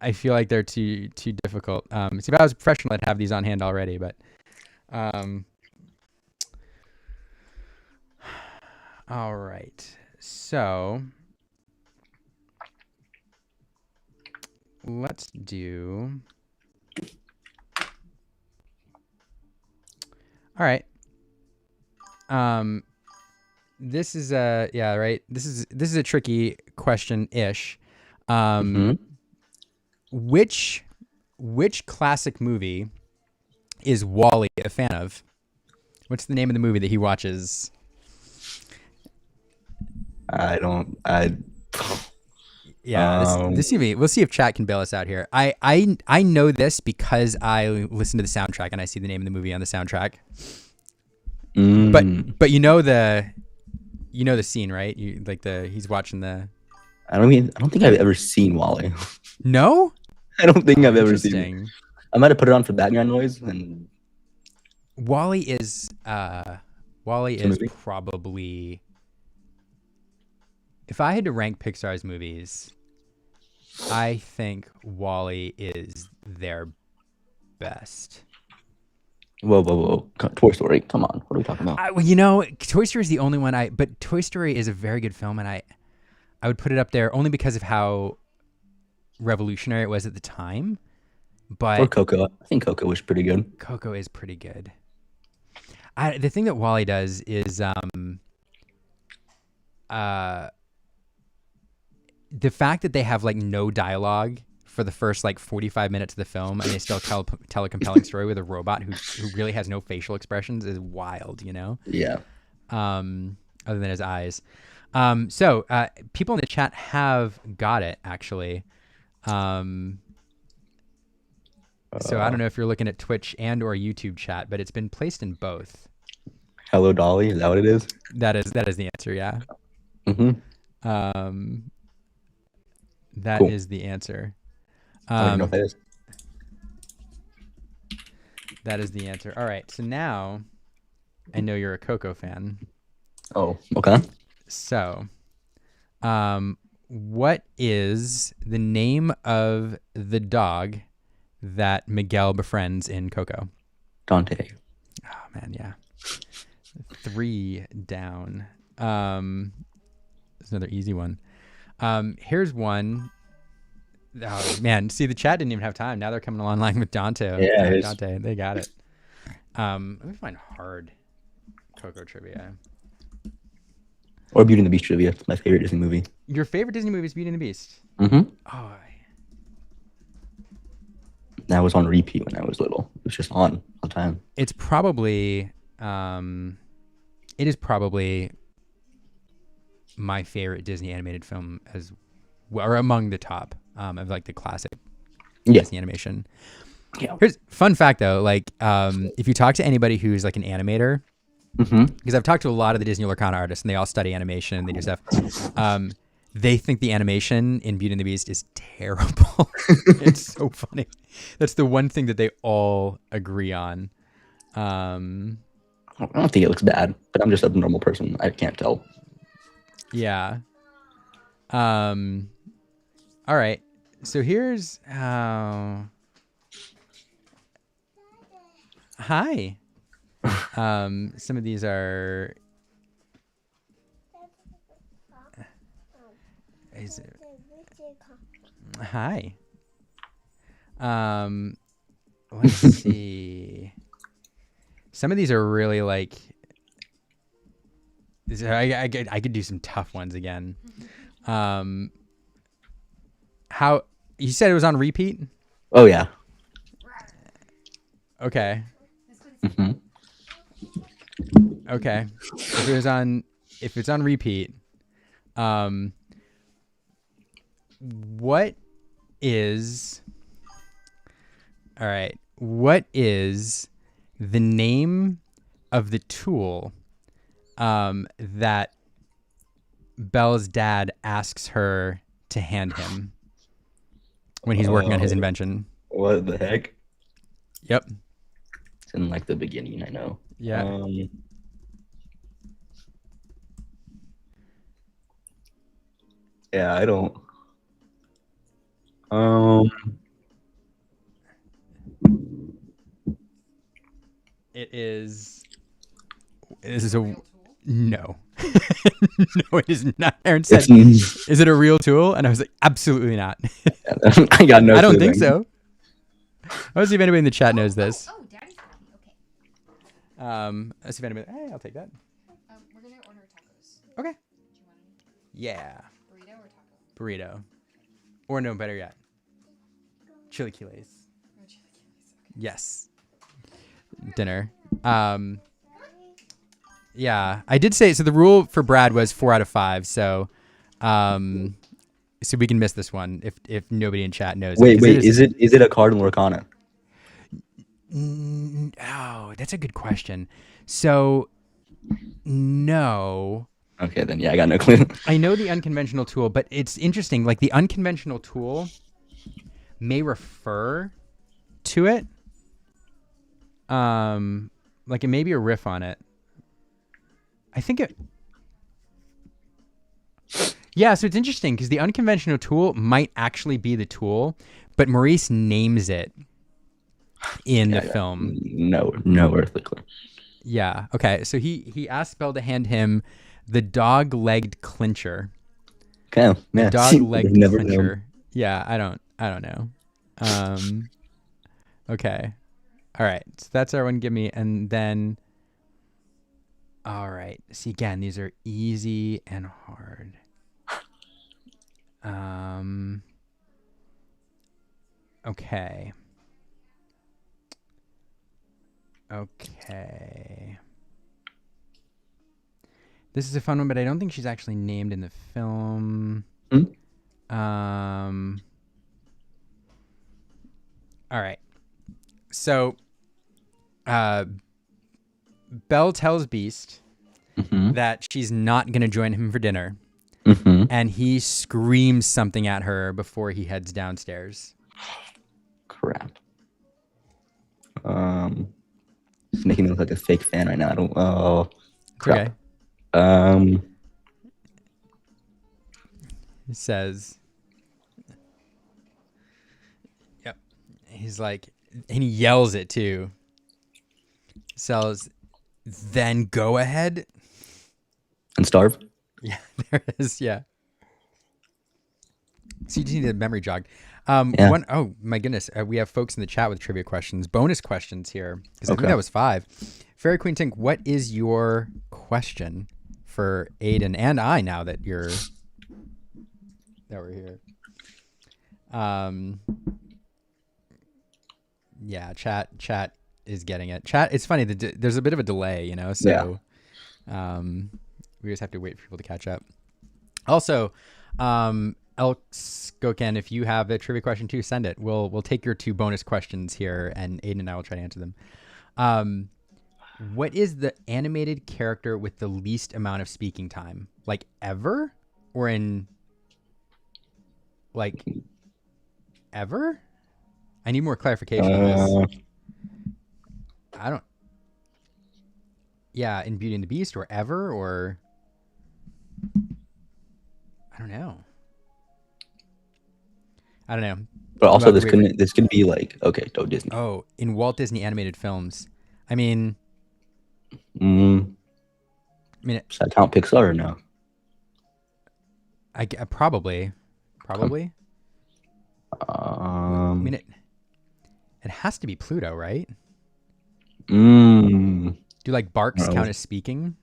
I feel like they're too difficult. See, if I was a professional, I'd have these on hand already. But, all right. So let's do. All right. This is right. This is a tricky question-ish. Which classic movie is Wally a fan of? What's the name of the movie that he watches? Yeah, we'll see if chat can bail us out here. I know this because I listen to the soundtrack and I see the name of the movie on the soundtrack. But you know the scene, right? He's watching the. I don't think I've ever seen Wally. No? I don't think I've ever seen it. Interesting. I might have put it on for background noise and Wally is movie? probably, if I had to rank Pixar's movies, I think Wally is their best. Whoa. Toy Story. Come on. What are we talking about? Toy Story is the only one but Toy Story is a very good film, and I would put it up there only because of how revolutionary it was at the time. But Or Coco. I think Coco was pretty good. Coco is pretty good. The thing that Wally does is the fact that they have like no dialogue for the first like 45 minutes of the film, and they still tell a compelling story with a robot who really has no facial expressions is wild, Yeah. other than his eyes. So people in the chat have got it actually. So I don't know if you're looking at Twitch and or YouTube chat, but it's been placed in both. Hello Dolly, is that what it is? That is the answer, yeah. Mm-hmm. That Cool. is the answer. I don't even know if that is. That is the answer. All right, so now I know you're a Coco fan. Oh, okay. So, what is the name of the dog that Miguel befriends in Coco? Dante. Oh man, yeah. 3 down. There's another easy one. Here's one. Oh man, see the chat didn't even have time. Now they're coming online with Dante. Yeah, Dante, they got it. Let me find hard Coco trivia. Or Beauty and the Beast trivia. It's my favorite Disney movie. Your favorite Disney movie is Beauty and the Beast? Mm-hmm. Oh. That was on repeat when I was little. It was just on all the time. It's probably, it is probably my favorite Disney animated film as well, or among the top of like the classic Disney animation. Yeah. Here's fun fact though, like if you talk to anybody who's like an animator, because I've talked to a lot of the Disney Lorcana artists and they all study animation and they do stuff. They think the animation in Beauty and the Beast is terrible. It's so funny. That's the one thing that they all agree on. I don't think it looks bad, but I'm just a normal person. I can't tell. Yeah. All right. So here's how. Hi. Some of these are. Is it, hi. Let's see. Some of these are really like. I could do some tough ones again. How you said it was on repeat? Oh yeah. Okay. hmm Okay. If it's on repeat, what is all right? What is the name of the tool that Belle's dad asks her to hand him when he's working on his invention? What the heck? Yep. It's in like the beginning, I know. Yeah. Yeah, I don't. Um, It is. This is a no. No, it is not. Aaron said, it's, "Is it a real tool?" And I was like, "Absolutely not." I got no. I don't clue think then. so. Let's see if anybody in the chat knows this. Oh, Daddy's happy. Okay. Let's see if anybody. Hey, I'll take that. We're gonna order tacos. Okay. Do you want any? Yeah. Burrito or taco? Burrito. Or no, better yet, chili quiles. Oh, chili quiles. Yes. Dinner. Yeah, I did say so. The rule for Brad was 4 out of 5. So, so we can miss this one if nobody in chat knows. Wait, it, 'cause wait. it Is it a Cardinal Arcana? Oh, that's a good question. So, no. Okay, then yeah, I got no clue. I know the unconventional tool, but it's interesting. Like the unconventional tool may refer to it. Like it may be a riff on it. I think it. Yeah, so it's interesting because the unconventional tool might actually be the tool, but Maurice names it in the film. No earthly clue. Yeah. Okay. So he asked Belle to hand him the dog-legged clincher. Okay. Yeah. Dog-legged Never clincher. known. Yeah. I don't know. Okay. All right. So that's our one. Give me, and then. All right. See again. These are easy and hard. Okay. Okay. This is a fun one, but I don't think she's actually named in the film. All right. So, Belle tells Beast that she's not going to join him for dinner. And he screams something at her before he heads downstairs. Crap. It's making me look like a fake fan right now. I don't. Oh, crap. Okay. He says, "Yep." He's like, and he yells it too. Says, "Then go ahead." And starve. Yeah, there it is. Yeah. So you just need a memory jog. One, oh my goodness, we have folks in the chat with trivia questions, bonus questions here because I think that was 5. Fairy Queen Tink, what is your question for Aiden and I now that we're here? Yeah, chat is getting it. Chat, it's funny that there's a bit of a delay, you know, so we just have to wait for people to catch up. Also, Elskoken, if you have a trivia question too, send it. We'll take your 2 bonus questions here, and Aiden and I will try to answer them. What is the animated character with the least amount of speaking time? Like ever? Or in like ever? I need more clarification on this. I don't. Yeah, in Beauty and the Beast, or ever, or I don't know. I don't know. But also, this could be like, okay, Disney. Oh, in Walt Disney animated films. I mean, Mm, I mean, does that count Pixar or no? probably. I mean, Um, it has to be Pluto, right? mm, Do like I barks don't know. count as speaking?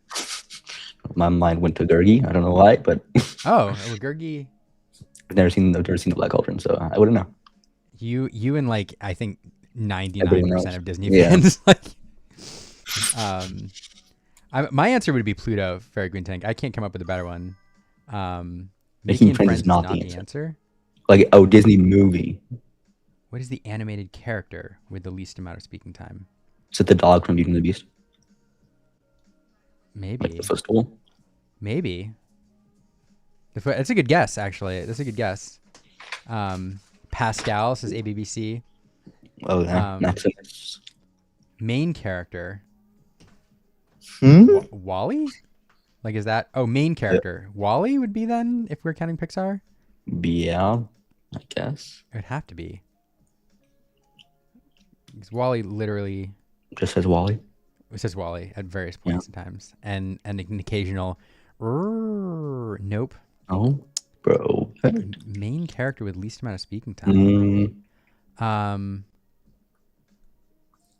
My mind went to Gurgi. I don't know why, but Oh, well, Gurgi, I've never seen the Black Cauldron, so I wouldn't know. you and like I think Everyone 99% else. of Disney Yeah. fans like. Um, my answer would be Pluto, Fairy Green Tank. I can't come up with a better one. Making Friends is not the answer. Like, oh, Disney movie. What is the animated character with the least amount of speaking time? Is it the dog from Beauty and the Beast? Like Maybe. the footstool? Maybe. That's a good guess, actually. That's a good guess. Pascal says ABBC. Oh, yeah. Maximus. Main character. Hmm? Wally? Like, is that... Oh, main character. Wally would be then, if we're counting Pixar? Yeah, I guess. It would have to be. Because Wally literally... Just says Wally. It says Wally at various points and times. And an occasional... Nope. Oh, bro. Main character with least amount of speaking time. I'm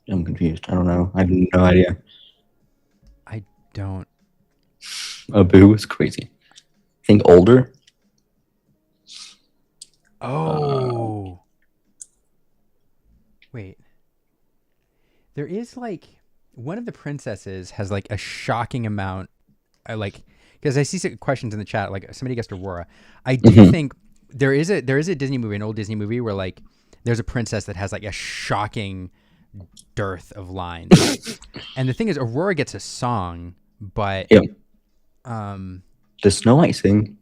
confused. I don't know. I have no idea. I don't... Boo is crazy. Think older? Oh. Wait. There is like one of the princesses has like a shocking amount. Because I see some questions in the chat. Like somebody guessed Aurora. I do think there is a Disney movie, an old Disney movie, where like there's a princess that has like a shocking dearth of lines. And the thing is, Aurora gets a song, but Does Snow White sing?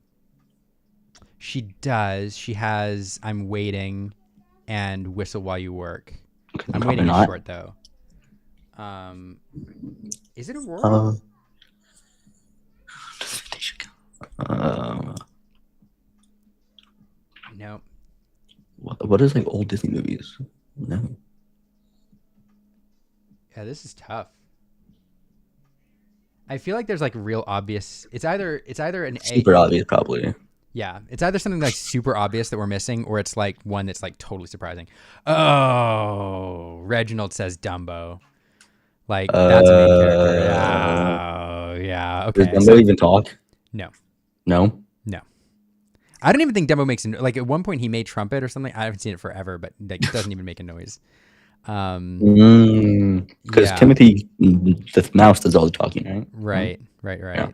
she does. She has "I'm Waiting" and "Whistle While You Work." Okay, I'm probably Waiting not. is short though. Is it Aurora? No. What is like old Disney movies? No. Yeah, this is tough. I feel like there's like real obvious. It's either an Super obvious, probably. Yeah, it's either something like super obvious that we're missing, or it's like one that's like totally surprising. Oh, Reginald says Dumbo. Like that's a main character. Oh, yeah. Okay. Does Dumbo even talk? No. No. I don't even think Dumbo makes like at one point he made trumpet or something. I haven't seen it forever, but like it doesn't even make a noise. Because Yeah. Timothy the mouse does all the talking, right? Right.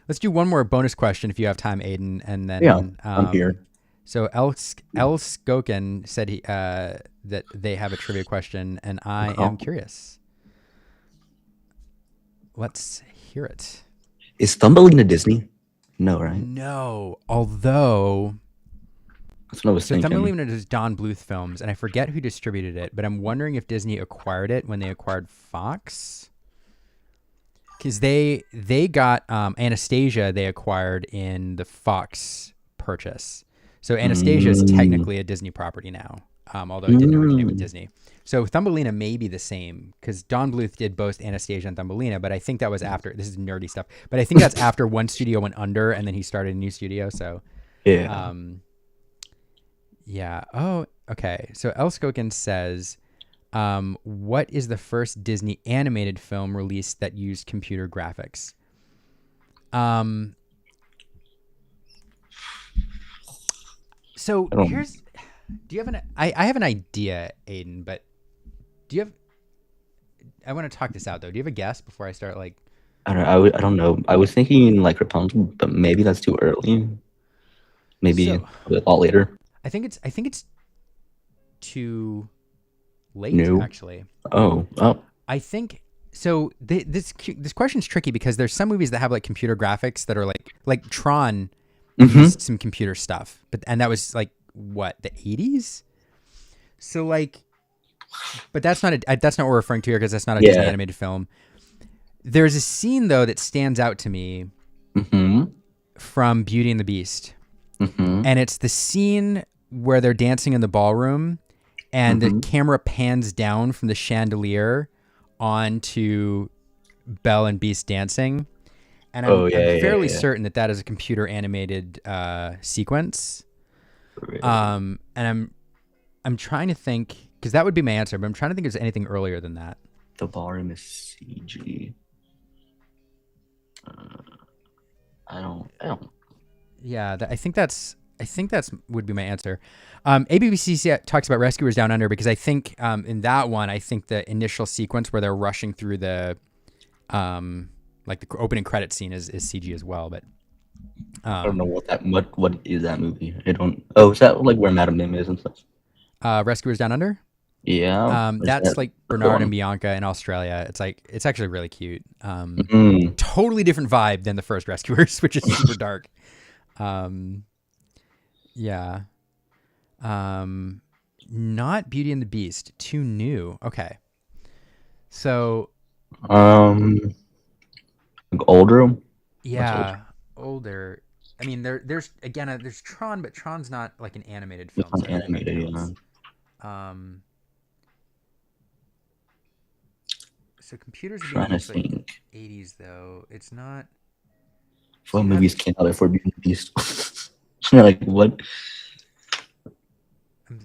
Let's do one more bonus question if you have time, Aiden, and then I'm here. So El Skoken said that they have a trivia question, and I am curious. Let's hear it. Is Thumbelina Disney? No, right? No, although That's what I was so thinking. Thumbelina is Don Bluth Films, and I forget who distributed it, but I'm wondering if Disney acquired it when they acquired Fox. Because they got Anastasia they acquired in the Fox purchase. So Anastasia is technically a Disney property now, although it didn't originate with Disney. So Thumbelina may be the same because Don Bluth did both Anastasia and Thumbelina, but I think that was after. This is nerdy stuff, but I think that's after one studio went under and then he started a new studio. So Yeah. yeah. Oh, okay. So El Skoken says, what is the first Disney animated film released that used computer graphics? So here's, do you have I have an idea, Aiden, but do you have, I want to talk this out though. Do you have a guess before I start like? I don't know. I was thinking like Rapunzel, but maybe that's too early. Maybe a lot later. I think it's too late, No. actually. Oh. I think so. This question's tricky because there's some movies that have like computer graphics that are like Tron used some computer stuff, and that was like what, the 80s. So like, but that's not what we're referring to here because that's not a Disney animated film. There's a scene though that stands out to me from Beauty and the Beast, and it's the scene where they're dancing in the ballroom. And the camera pans down from the chandelier onto Belle and Beast dancing, and Oh, I'm yeah, fairly yeah. certain that that is a computer animated sequence. Really. And I'm trying to think because that would be my answer, but I'm trying to think if there's anything earlier than that. The ballroom is CG. I don't. Yeah, I think that's would be my answer. ABBC talks about Rescuers Down Under because I think in that one, I think the initial sequence where they're rushing through the like the opening credit scene is CG as well. But I don't know what is that movie. I don't. Oh, is that like where Madame Mim is and stuff? Rescuers Down Under. Yeah. Is That's that like the Bernard one? and Bianca in Australia. It's actually really cute. Mm. Totally different vibe than the first Rescuers, which is super dark. Yeah. Not Beauty and the Beast. Too new. Okay. So Like older. yeah, older. I mean, there's again, there's Tron, but Tron's not like an animated film. It's So I don't think that animated. Yeah. counts. So computers are Trying being to used like think. 80s though. It's not. What See, movies came out before Beauty and the Beast? Like what?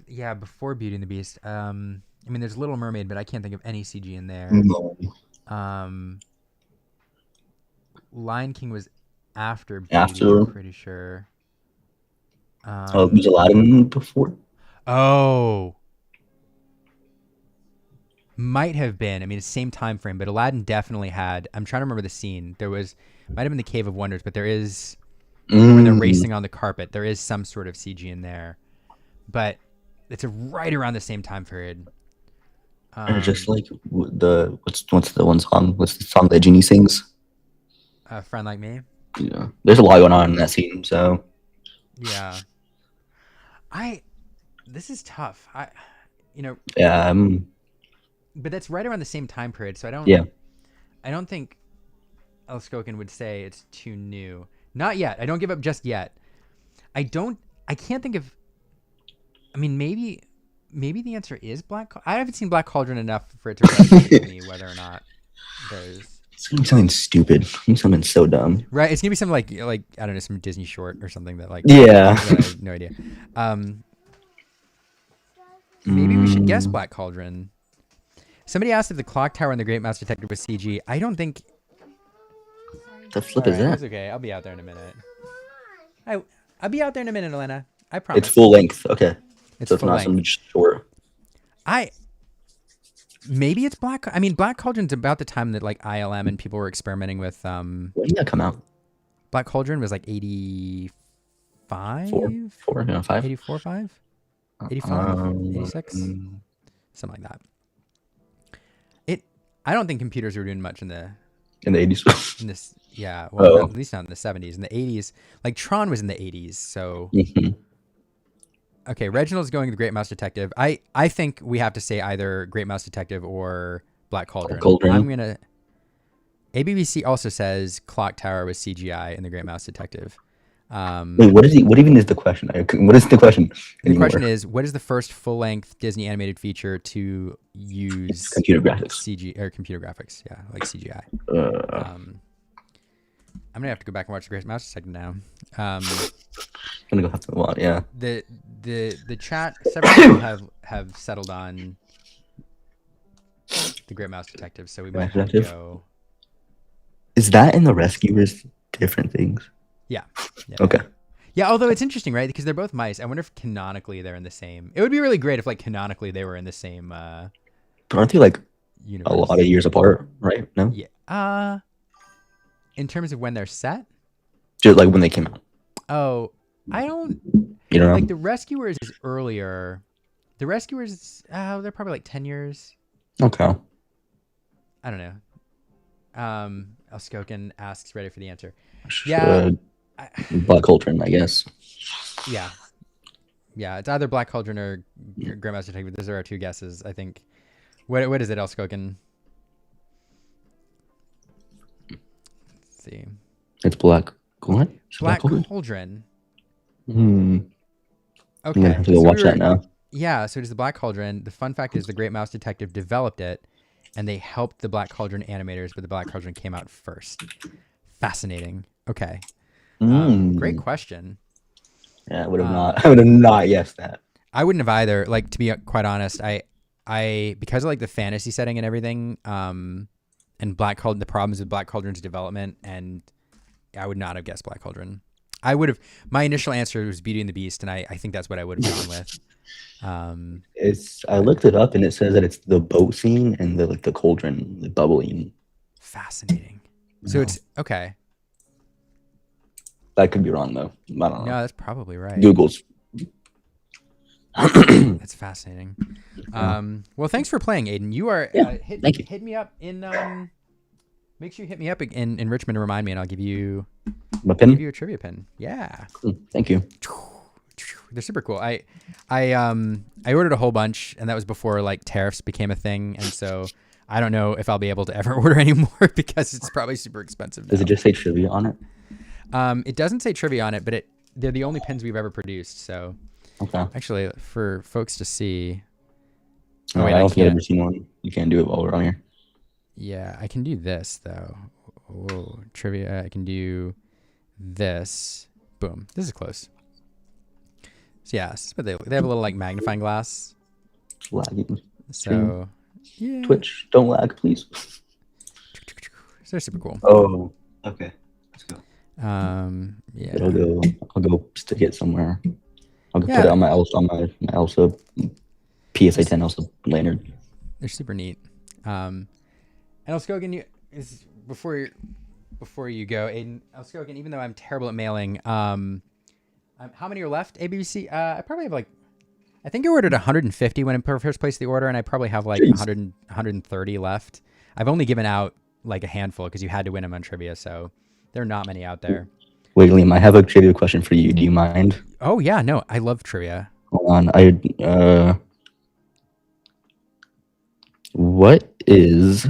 Yeah, before Beauty and the Beast. I mean, there's Little Mermaid, but I can't think of any CG in there. No. Lion King was after Beauty, After. I'm pretty sure. Was Aladdin before? Oh, might have been. I mean, it's same time frame, but Aladdin definitely had. I'm trying to remember the scene. There was might have been the Cave of Wonders, but there is when they're racing on the carpet. There is some sort of CG in there, but it's right around the same time period. Or just like what's the one song? What's the song that Genie sings? A Friend Like Me. Yeah, there's a lot going on in that scene. So Yeah. This is tough. yeah, But that's right around the same time period, so yeah. I don't think Elskoken would say it's too new. Not yet. I don't give up just yet. I can't think of. I mean, maybe the answer is Black. I haven't seen Black Cauldron enough for it to resonate with me whether or not there's. It's gonna be something stupid. It's gonna be something so dumb. Right, it's gonna be something like I don't know, some Disney short or something that like. Yeah. I have no idea. Maybe we should guess Black Cauldron. Somebody asked if the clock tower and the Great Mouse Detective was CG. I don't think. The flip is Alright, that? it's okay. I'll be out there in a minute. I'll be out there in a minute, Elena. I promise. It's full length. Okay. It's So it's full not length. some short. Maybe it's Black. I mean, Black Cauldron's about the time that like ILM and people were experimenting with. When did that come out? Black Cauldron was like 85? 4, yeah, 5. 84, 5? 85? 86? Um, Something like that. I don't think computers were doing much in in the 80s. this. Yeah, well, Oh. at least not in the 70s. In the 80s, like Tron was in the 80s. So Mhm. okay, Reginald's going the Great Mouse Detective. I think we have to say either Great Mouse Detective or Black Cauldron. Cauldron. I'm gonna. ABBC also says Clock Tower was CGI in the Great Mouse Detective. Wait, what even is the question? What is the question? The question is, what is the first full-length Disney animated feature to use It's computer graphics. CG or computer graphics? Yeah, like CGI. I'm gonna have to go back and watch the Great Mouse Detective now. I'm gonna go have to watch. Yeah. The chat, several people have settled on the Great Mouse Detective, so we might have to go. Is that and the Rescuers different things? Yeah. Okay. Yeah, although it's interesting, right? Because they're both mice. I wonder if canonically they're in the same. It would be really great if, like, canonically they were in the same But aren't they like universe. a lot of years apart? Right? No. Yeah. In terms of when they're set. Just like when they came out. Oh, I don't. You don't know. Like the Rescuers is earlier. The Rescuers, they're probably like 10 years. Okay. I don't know. Elskoken asks, ready for the answer. Yeah. Black Cauldron, I guess. Yeah. Yeah, it's either Black Cauldron or Great Mouse Detective. Those are our two guesses, I think. What is it, Elskoken? Let's see. It's Black. What? It's Black Cauldron? Cauldron. Okay. I'm Okay. gonna have to go watch that now. Yeah, so it is the Black Cauldron. The fun fact is the Great Mouse Detective developed it, and they helped the Black Cauldron animators, but the Black Cauldron came out first. Fascinating. Okay. Great question. Yeah, I would have not. I would have not guessed that. I wouldn't have either. Like, to be quite honest, I because of like the fantasy setting and everything, and the problems with Black Cauldron's development, and I would not have guessed Black Cauldron. I would have. My initial answer was Beauty and the Beast, and I think that's what I would have gone with. I looked it up and it says that it's the boat scene and the cauldron, the bubbling. Fascinating. So it's okay. That could be wrong though. I don't know. No, that's probably right. Google's. That's fascinating. Well, thanks for playing, Aiden. You are thank you. hit me up in make sure you hit me up in Richmond to remind me, and I'll give you My pin? a trivia pin. Yeah. Thank you. They're super cool. I ordered a whole bunch, and that was before like tariffs became a thing, and so I don't know if I'll be able to ever order anymore because it's probably super expensive now. Does it just say trivia on it? It doesn't say trivia on it, but they're the only pins we've ever produced. So Okay. actually, for folks to see. Oh, wait, I I don't think I've can't. ever seen one. You can't do it while we're on here. Yeah, I can do this though. Whoa, trivia. I can do this. Boom. This is close. So yeah, this is what they have a little like magnifying glass. Lagging. So yeah, Twitch, don't lag, please. So they're super cool. Oh, okay. Let's go. Yeah. I'll go stick it somewhere. I'll go Yeah. put it on my Elsa PSA 10 Elsa lanyard. They're super neat. And Elskogan, before you go, Aiden, Elskogan, even though I'm terrible at mailing, how many are left? ABC. I probably have I think I ordered 150 when I first placed the order, and I probably have 130 left. I've only given out like a handful because you had to win them on trivia, so there are not many out there. Wait, Liam, I have a trivia question for you. Do you mind? Oh yeah, no, I love trivia. Hold on. What is?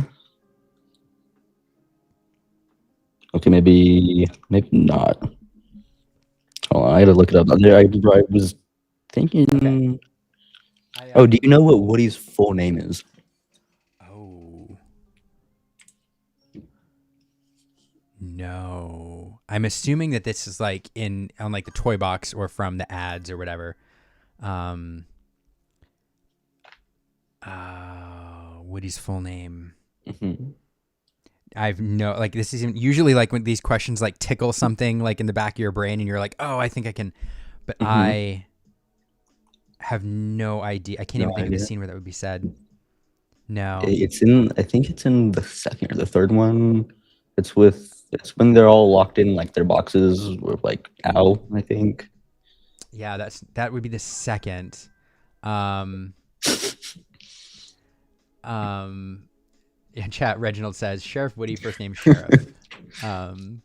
Okay, maybe not. Hold on, I gotta look it up. I was thinking. Okay. Do you know what Woody's full name is? Oh. No. I'm assuming that this is like on like the toy box or from the ads or whatever. Woody's full name. Mm-hmm. I've this isn't usually like when these questions like tickle something like in the back of your brain and you're like, oh, I think I can, but I have no idea. I can't even think of a scene where that would be said. No. I think it's in the second or the third one. It's when they're all locked in like their boxes with like Al, I think. Yeah, that would be the second. In chat, Reginald says Sheriff Woody, first name Sheriff. I'm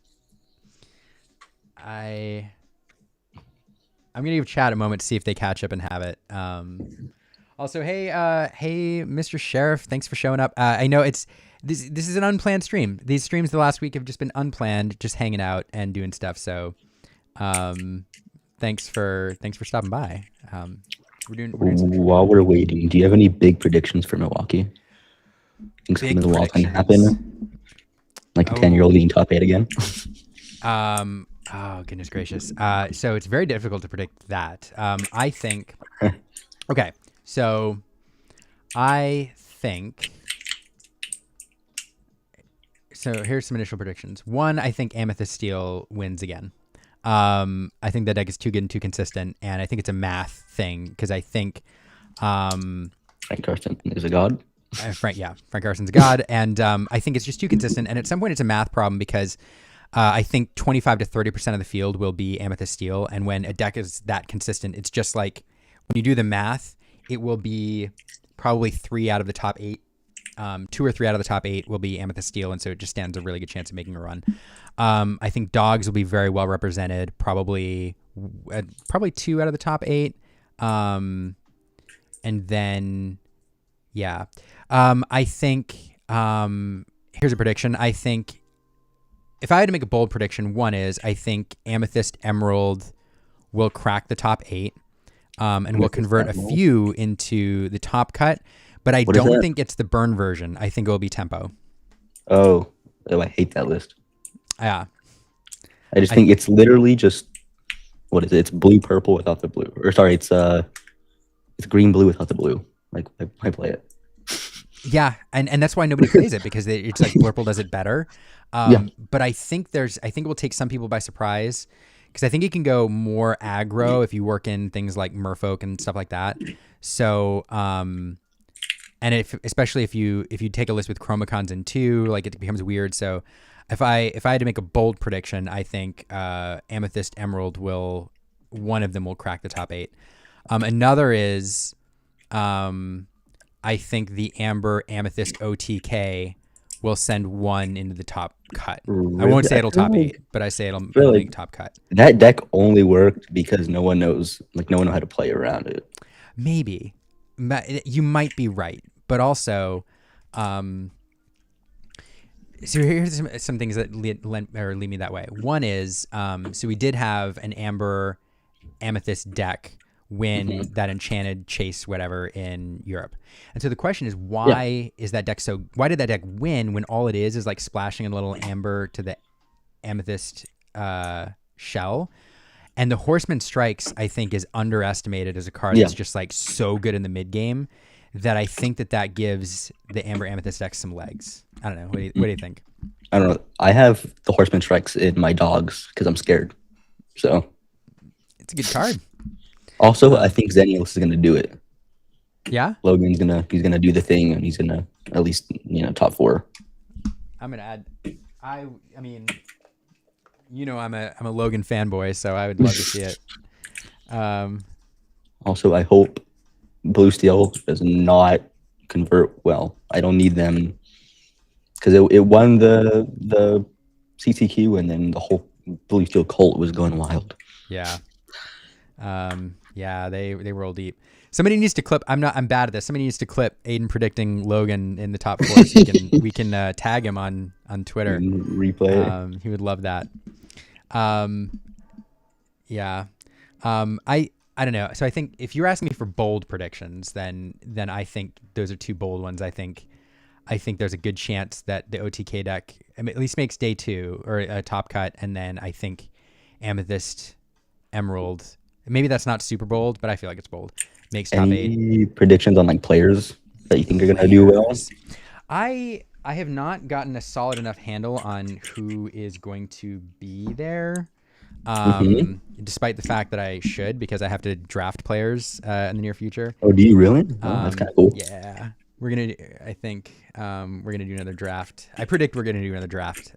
gonna give chat a moment to see if they catch up and have it. Also, hey, Mr. Sheriff, thanks for showing up. I know this is an unplanned stream. These streams the last week have just been unplanned, just hanging out and doing stuff. So, thanks for stopping by. We're doing some While we're waiting, do you have any big predictions for Milwaukee? Think something in the wall can happen? Like a 10-year-old getting top 8 again? Oh, goodness gracious. So it's very difficult to predict that. I think... Okay, so I think... So here's some initial predictions. One, I think Amethyst Steel wins again. I think that deck is too good and too consistent, and I think it's a math thing, because I think... Frank Carson is a god? Frank Carson's a god, and I think it's just too consistent, and at some point it's a math problem, because I think 25 to 30% of the field will be Amethyst Steel, and when a deck is that consistent, it's just like, when you do the math, it will be probably 3 out of the top 8. 2 or 3 out of the top 8 will be Amethyst Steel, and so it just stands a really good chance of making a run. I think Dogs will be very well represented, probably 2 out of the top 8. And then, yeah. I think, here's a prediction. I think, if I had to make a bold prediction, one is, I think Amethyst Emerald will crack the top 8, and will convert a few into the top cut. but I What is don't that? think it's the burn version. I think it will be tempo. Oh, I hate that list. Yeah. I just think it's literally just what is it? It's blue purple without the blue. Or sorry, it's green blue without the blue. Like I play it. Yeah, and that's why nobody plays it because it's like Blurple does it better. Yeah. But I think it will take some people by surprise because I think it can go more aggro if you work in things like Merfolk and stuff like that. So and especially if you take a list with Chromacons in too, like it becomes weird. So if I had to make a bold prediction, I think Amethyst Emerald one of them will crack the top 8. Another is I think the Amber Amethyst OTK will send one into the top cut. I won't say it'll top 8, but I say it'll make top cut. That deck only worked because no one knows how to play around it. Maybe. You might be right, but also, so here's some things that lead me that way. One is, so we did have an Amber Amethyst deck win that enchanted chase whatever in Europe. And so the question is, why did that deck win when all it is like splashing a little amber to the Amethyst shell? And the Horseman Strikes, I think, is underestimated as a card that's just like so good in the mid game that I think that gives the Amber Amethyst deck some legs. I don't know. What do you think? I don't know. I have the Horseman Strikes in my dogs because I'm scared. So it's a good card. Also, I think Xenios is gonna do it. Yeah, Logan's gonna do the thing, and he's gonna at least top 4. I'm gonna add. I mean, I'm a Logan fanboy, so I would love to see it. Also, I hope Blue Steel does not convert well. I don't need them because it won the CCQ, and then the whole Blue Steel cult was going wild. Yeah. Yeah, they roll deep. Somebody needs to clip. I'm bad at this. Somebody needs to clip Aiden predicting Logan in the top 4 so we can tag him on Twitter. Replay. He would love that. Yeah. I don't know. So I think if you're asking me for bold predictions, then I think those are 2 bold ones. I think there's a good chance that the OTK deck at least makes day 2 or a top cut, and then I think Amethyst Emerald. Maybe that's not super bold, but I feel like it's bold. Makes top 8. Any predictions on like players that you think are gonna do well? I have not gotten a solid enough handle on who is going to be there. Despite the fact that I should, because I have to draft players in the near future. Oh, do you really? Oh, that's kind of cool. Yeah, we're gonna. I think we're gonna do another draft. I predict we're gonna do another draft.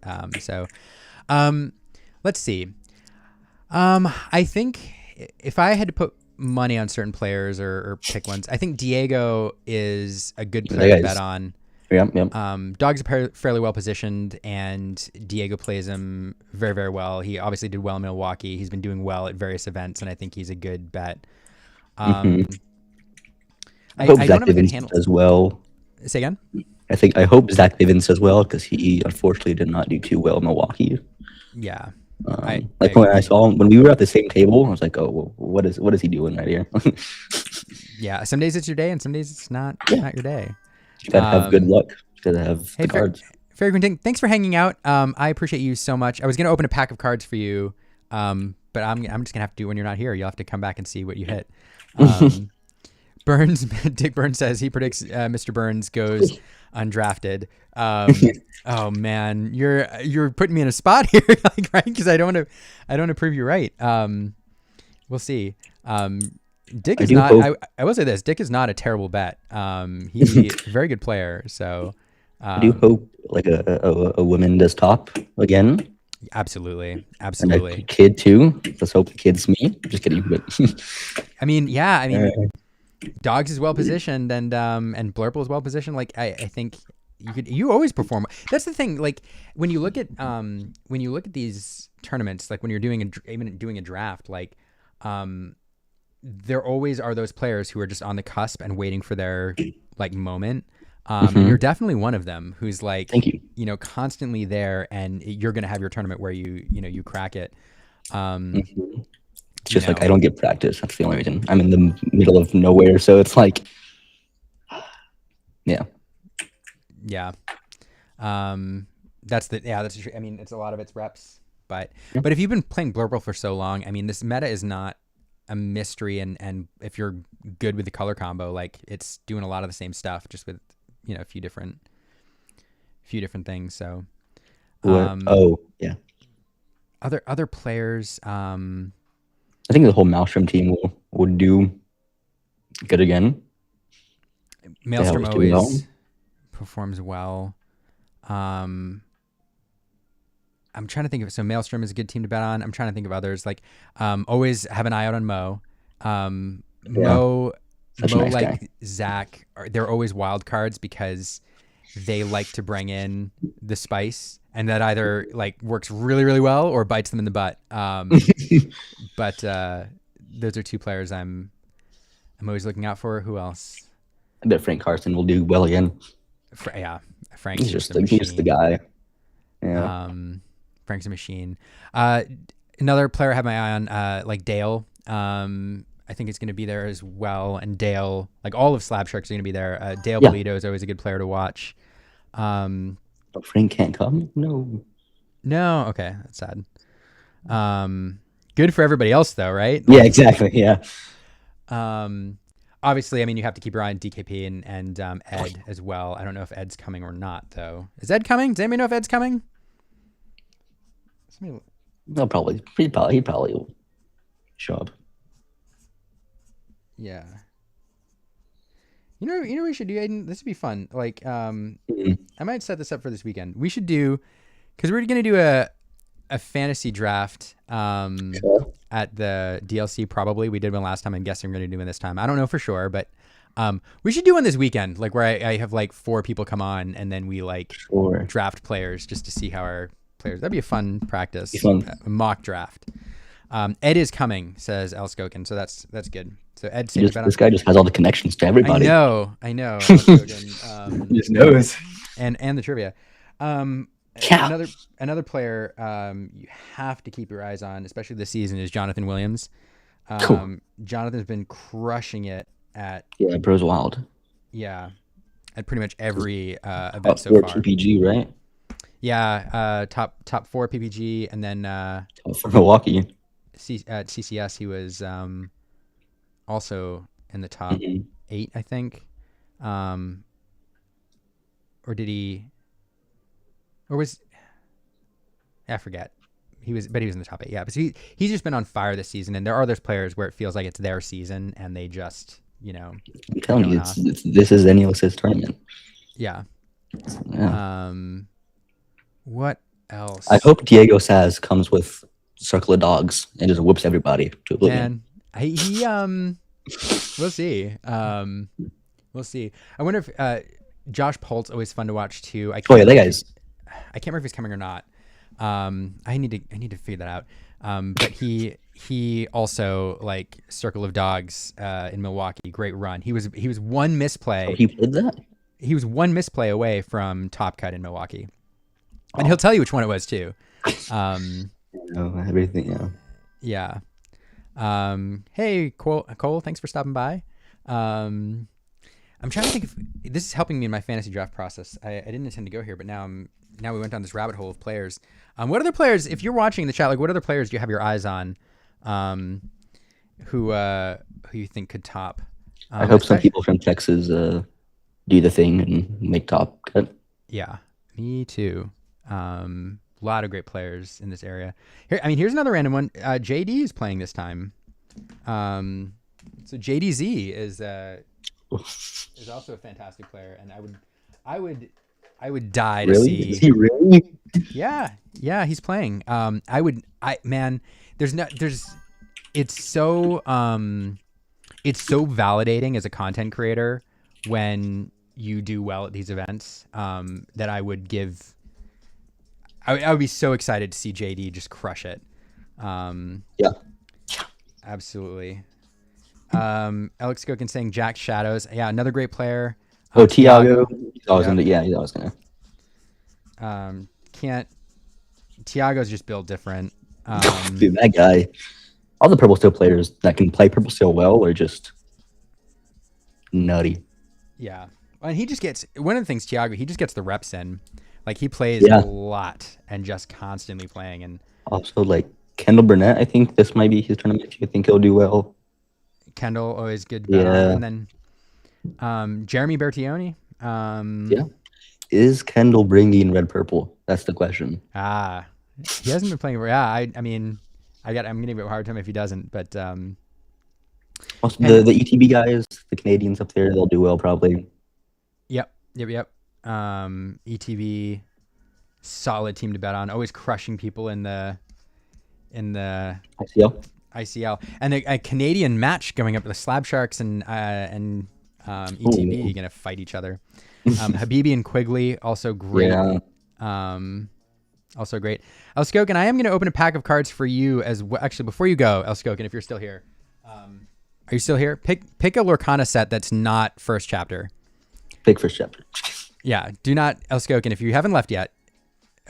Let's see. I think if I had to put money on certain players or pick ones, I think Diego is a good player to bet on. Yep. Dogs are fairly well positioned, and Diego plays him very, very well. He obviously did well in Milwaukee. He's been doing well at various events, and I think he's a good bet. I hope Zach Bivens does well. Say again? I hope Zach Bivens does well because he unfortunately did not do too well in Milwaukee. Yeah. When I saw him when we were at the same table, I was like, "Oh, well, what is he doing right here?" Yeah. Some days it's your day, and some days it's not your day. You gotta have good luck. You gotta have the cards. Fairy Queen, thanks for hanging out. I appreciate you so much. I was gonna open a pack of cards for you, but I'm just gonna have to do it when you're not here. You'll have to come back and see what you hit. Dick Burns says he predicts Mr. Burns goes undrafted. Oh man, you're putting me in a spot here, like, right? Because I don't want to prove you right. We'll see. Dick is not. I will say this: Dick is not a terrible bet. He's a very good player. So I do hope like a woman does top again. Absolutely. And a kid too. Let's hope the kid's me. Just kidding. But I mean, Dogs is well positioned, and Blurple is well positioned. Like I think you always perform. That's the thing. Like when you look at these tournaments, like when you're even doing a draft, like there always are those players who are just on the cusp and waiting for their like moment. And you're definitely one of them who's like, thank you. Constantly there, and you're gonna have your tournament where you crack it. It's just like I don't get practice. That's the only reason. I'm in the middle of nowhere, so it's like Yeah. Yeah. That's true. I mean, it's a lot of it's reps, but Yep. if you've been playing Blurple for so long, I mean, this meta is not a mystery, and if you're good with the color combo, like it's doing a lot of the same stuff, just with a few different things. So, What? Oh, yeah. other players, I think the whole Maelstrom team will do good again. Maelstrom always do always well. performs well. I'm trying to think of so Maelstrom is a good team to bet on. I'm trying to think of others. Like, always have an eye out on Mo. Mo, Such a nice like guy. Zach, they're always wild cards because they like to bring in the spice, and that either like works really really well or bites them in the butt. But those are two players I'm always looking out for. Who else? I bet Frank Carson will do well again. Frank's He's just just a he's just the machine. guy. Yeah. Frank's a machine. Another player I have my eye on, like Dale. I think it's going to be there as well. And Dale, like all of Slab Sharks are going to be there. Dale Yeah. Polito is always a good player to watch. But Frank can't come? No. No, okay, that's sad. Good for everybody else though, right? Yeah, exactly. Yeah. Obviously, I mean, you have to keep your eye on DKP and Ed as well. I don't know if Ed's coming or not, though. Is Ed coming? Does anybody know if Ed's coming? They'll probably he probably will show up. Yeah. You know what we should do, Aiden? This would be fun. Like, Mhm. I might set this up for this weekend. We should do, because we're going to do a fantasy draft Sure. at the DLC probably. We did one last time. I'm guessing we're going to do one this time. I don't know for sure, but we should do one this weekend, like where I have like 4 people come on and then we like Sure. draft players just to see how our players. That'd be a fun practice. Be fun. A mock draft. Ed is coming, says El Skokin, so that's good. So Ed, say This guy just has all the connections to everybody. I know. El Skokin, He just knows. and the trivia. Yeah. Another player you have to keep your eyes on, especially this season, is Jonathan Williams. Cool. Jonathan's been crushing it at Yeah, Bro's wild. at pretty much every event Top so 4 far. PPG, right? Yeah, top 4 PPG, and then For Milwaukee. at CCS he was also in the top Mhm. 8, I think. Or did he? Or was? I forget. He was in the top 8. Yeah, but he's just been on fire this season, and there are those players where it feels like it's their season, and they just I'm telling you, going this is Enios's tournament. yeah. Yeah. What else? I hope Diego Saz comes with Circle of Dogs and just whoops everybody to oblivion. Man, he we'll see. We'll see. I wonder if Josh Polt's always fun to watch too. Oh yeah, that guy's. I can't remember if he's coming or not. I need to figure that out. But he also like Circle of Dogs in Milwaukee. Great run. He was one misplay. Oh, he played that. He was one misplay away from top cut in Milwaukee, and he'll tell you which one it was too. Everything. Yeah. Yeah. Hey, Cole, thanks for stopping by. I'm trying to think if this is helping me in my fantasy draft process. I didn't intend to go here, but now we went down this rabbit hole of players. What other players, if you're watching the chat, like what other players do you have your eyes on, who you think could top? I hope some people from Texas do the thing and make top cut. Yeah, me too. A lot of great players in this area. Here's another random one. JD is playing this time. So JDZ is also a fantastic player, and I would die to Really? see. Is he really? Yeah, he's playing. It's so validating as a content creator when you do well at these events, that I would be so excited to see JD just crush it. Yeah. Absolutely. Alex Skokin saying Jack Shadows. Yeah, another great player. Oh, Tiago. He's always Yeah. he's always gonna. Tiago's just built different. Dude, that guy. All the Purple Steel players that can play Purple Steel well are just nutty. Yeah. And he just gets one of the things, Tiago. He just gets the reps in. Like he plays Yeah. a lot and just constantly playing. And Also, like Kendall Burnett, I think this might be his tournament. I think he'll do well. Kendall always good. Bet on. Yeah. And then Jeremy Bertioni. Yeah. Is Kendall bringing red purple? That's the question. He hasn't been playing. Yeah, I mean, I'm gonna give it a hard time if he doesn't. But Also, the ETB guys, the Canadians up there, they'll do well probably. Yep. ETV, solid team to bet on. Always crushing people in the ICL. ICL, and a Canadian match going up. The Slab Sharks and ETB Ooh. gonna fight each other. Habibi and Quigley also great. Yeah. Also great. Elskoken, I am going to open a pack of cards for you as well. Actually, before you go, Elskoken, if you're still here, are you still here? Pick a Lorcana set that's not first chapter. Big first chapter. Yeah, do not Elskoken if you haven't left yet.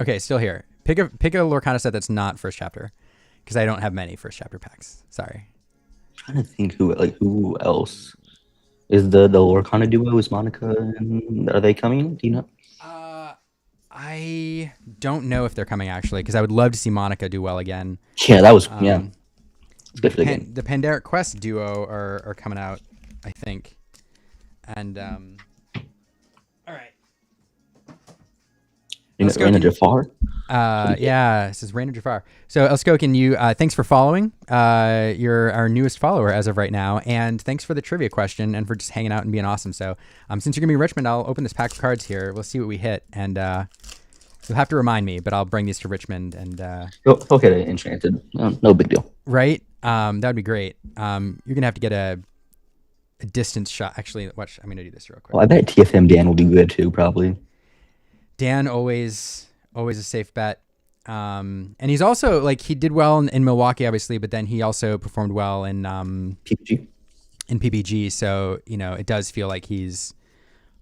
Okay, still here. Pick a Lorcana set that's not first chapter, because I don't have many first chapter packs. Sorry. I'm trying to think who else is the Lorcana duo. Is Monica and are they coming? Do you know? I don't know if they're coming actually, because I would love to see Monica do well again. Yeah, that was yeah. It's good for the game. The Pandaric Quest duo are coming out, I think. And all right. Let's go Raina to- Jafar. Yeah, this is Rainer Jafar. So Elskoken, you thanks for following. You're our newest follower as of right now, and thanks for the trivia question and for just hanging out and being awesome. So since you're gonna be in Richmond, I'll open this pack of cards here. We'll see what we hit, and you'll have to remind me, but I'll bring these to Richmond and He'll get it enchanted. No big deal. right. That'd be great. You're gonna have to get a distance shot. Actually, watch. I'm gonna do this real quick. Well, I bet TFM Dan will do good too, probably. Dan always a safe bet. And he's also like he did well in Milwaukee, obviously, but then he also performed well in PPG. PPG. So it does feel like he's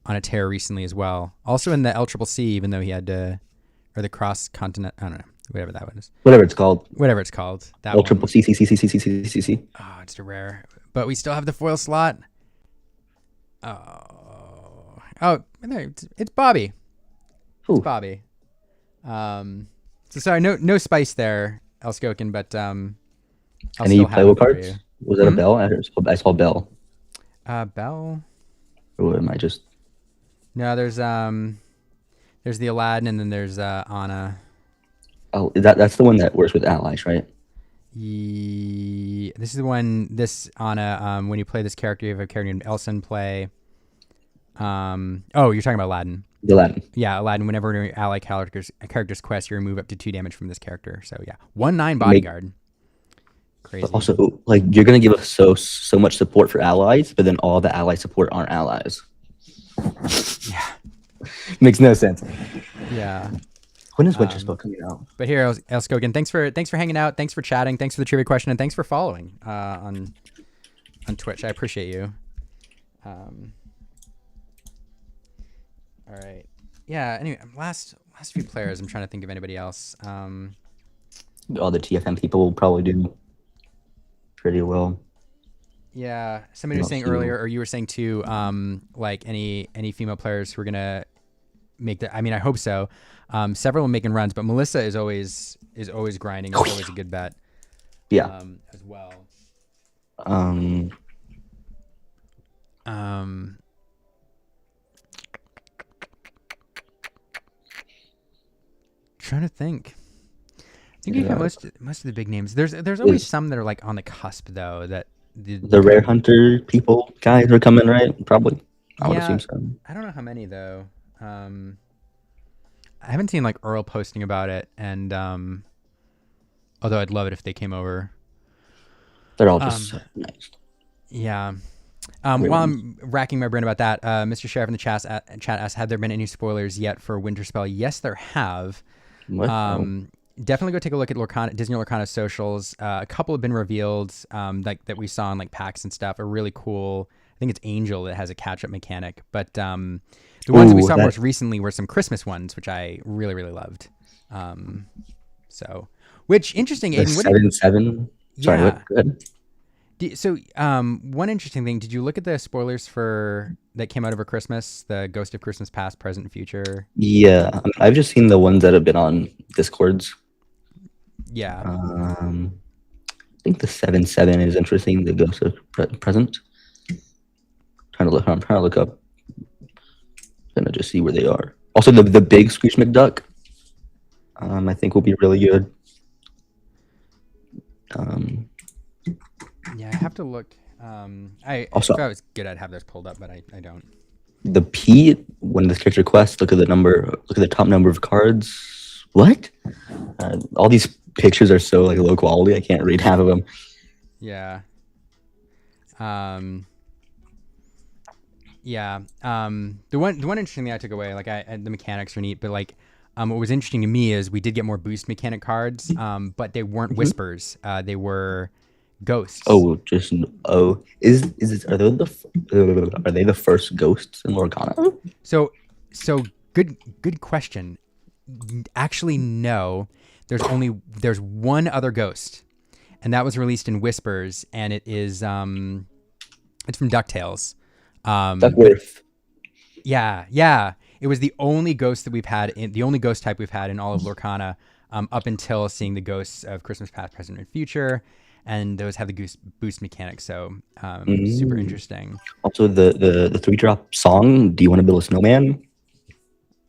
on a tear recently as well. Also in the LCCC, even though he had to, or the cross continent. I don't know, whatever that one is. Whatever it's called. That L one. triple C C C C C C C C C. Oh, it's a rare, but we still have the foil slot. Oh, there, it's Bobby. Ooh. It's Bobby. So sorry, no spice there, Elskoken, but I'll Any still have playable it for cards? you. Was that a Bell? I saw Bell. Bell. Or am I just? No, there's the Aladdin, and then there's Anna. Oh, that's the one that works with allies, right? This is the one. This Anna. When you play this character, you have a character named Elsa in play. Oh, you're talking about Aladdin. The Aladdin. Yeah, Aladdin. Whenever your ally character's quest, you remove up to 2 damage from this character. So yeah, 1/9 bodyguard. Crazy. But also, like you're gonna give us so much support for allies, but then all the ally support aren't allies. Yeah. Makes no sense. Yeah. When is Winter Spell coming out? But here, Elskoken, thanks for hanging out. Thanks for chatting. Thanks for the trivia question, and thanks for following on Twitch. I appreciate you. All right. Yeah. Anyway, last few players. I'm trying to think of anybody else. All the TFM people will probably do pretty well. Yeah. Somebody was saying earlier, or you were saying too, like any female players who are gonna make the. I mean, I hope so. Several making runs, but Melissa is always grinding. It's always a good bet. Yeah. As well. Trying to think. I think you got most of the big names. There's always some that are like on the cusp though. That The Rare Hunter people guys are coming, right? Probably. I would Yeah. assume so. I don't know how many though. I haven't seen like Earl posting about it, and although I'd love it if they came over. They're all just nice. Yeah. While I'm racking my brain about that, Mr. Sheriff in the chat asked, "Have there been any spoilers yet for Winterspell?" Yes, there have. What? Definitely go take a look at Disney Lorcana socials. A couple have been revealed, like that we saw in like packs and stuff. Are really cool. I think it's Angel that has a catch-up mechanic, but the ones that we saw most recently were some Christmas ones, which I really really loved. Which interesting, The Aiden. 7/7. Sorry, Yeah. what? Go ahead. One interesting thing, did you look at the spoilers for that came out over Christmas, the Ghost of Christmas Past, Present, and Future? Yeah, I've just seen the ones that have been on Discords. Yeah. I think the 7-7 is interesting. The Ghost of Present. I'm trying to look up. Gonna just see where they are. Also, the big Screech McDuck. I think will be really good. Yeah, I have to look. Also- if I was good, I'd have those pulled up, but I don't. The P, when this character quest, look at the number. Look at the top number of cards. What? All these pictures are so like low quality. I can't read half of them. Yeah. Yeah. The one interesting thing I took away, like the mechanics are neat, but like what was interesting to me is we did get more boost mechanic cards, but they weren't whispers. They were ghosts. Oh, is it, are they the first ghosts in Lorcana? So good question. Actually, no. There's one other ghost, and that was released in Whispers, and it is it's from DuckTales. Duckworth. Yeah. It was the only ghost that we've had the only ghost type we've had in all of Lorcana, up until seeing the ghosts of Christmas Past, Present, and Future, and those have the boost mechanics. So super interesting. Also, the 3-drop song. Do you want to build a snowman?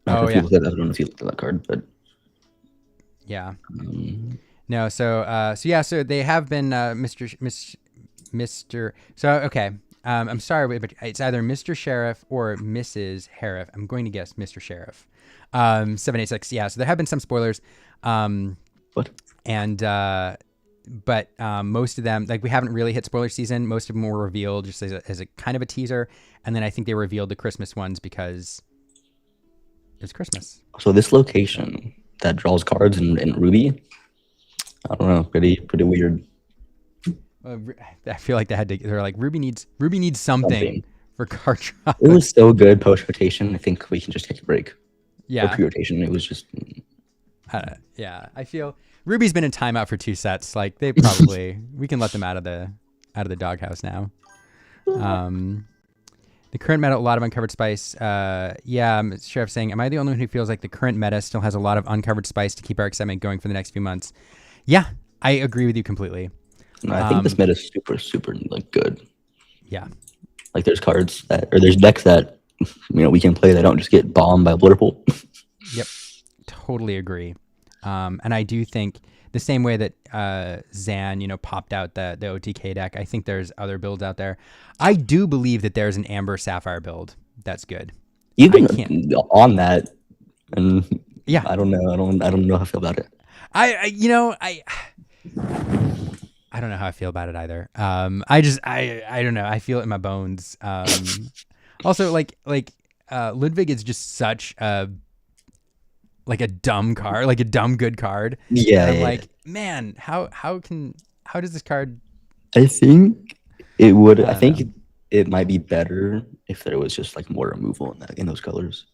I don't know if you looked at that card, but yeah. No, so they have been Mr. So okay. I'm sorry, but it's either Mr. Sheriff or Mrs. Sheriff. I'm going to guess Mr. Sheriff. 786. Yeah. So there have been some spoilers. What? And but most of them, like, we haven't really hit spoiler season. Most of them were revealed just as a kind of a teaser, and then I think they revealed the Christmas ones because it's Christmas. So this location that draws cards in Ruby, I don't know, pretty weird. I feel like they're like, Ruby needs something for card draw. It was so good post rotation. I think we can just take a break. Yeah. Pre rotation, it was just. Yeah, I feel Ruby's been in timeout for 2 sets. Like, they probably we can let them out of the doghouse now. The current meta, a lot of uncovered spice. Yeah, Sheriff saying, am I the only one who feels like the current meta still has a lot of uncovered spice to keep our excitement going for the next few months? Yeah, I agree with you completely. No, I think this meta is super like good. Yeah. Like, there's cards there's decks that we can play that don't just get bombed by Blurple. Yep, totally agree. And I do think the same way that Zan, popped out the OTK deck, I think there's other builds out there. I do believe that there's an Amber Sapphire build that's good. Even on that, and yeah, I don't know. I don't know how I feel about it. I don't know how I feel about it either. I don't know. I feel it in my bones. Also, like Ludwig is just such a dumb card, like a dumb good card. Yeah. And I'm like, man, how does this card? I think it would. I think it might be better if there was just like more removal in those colors.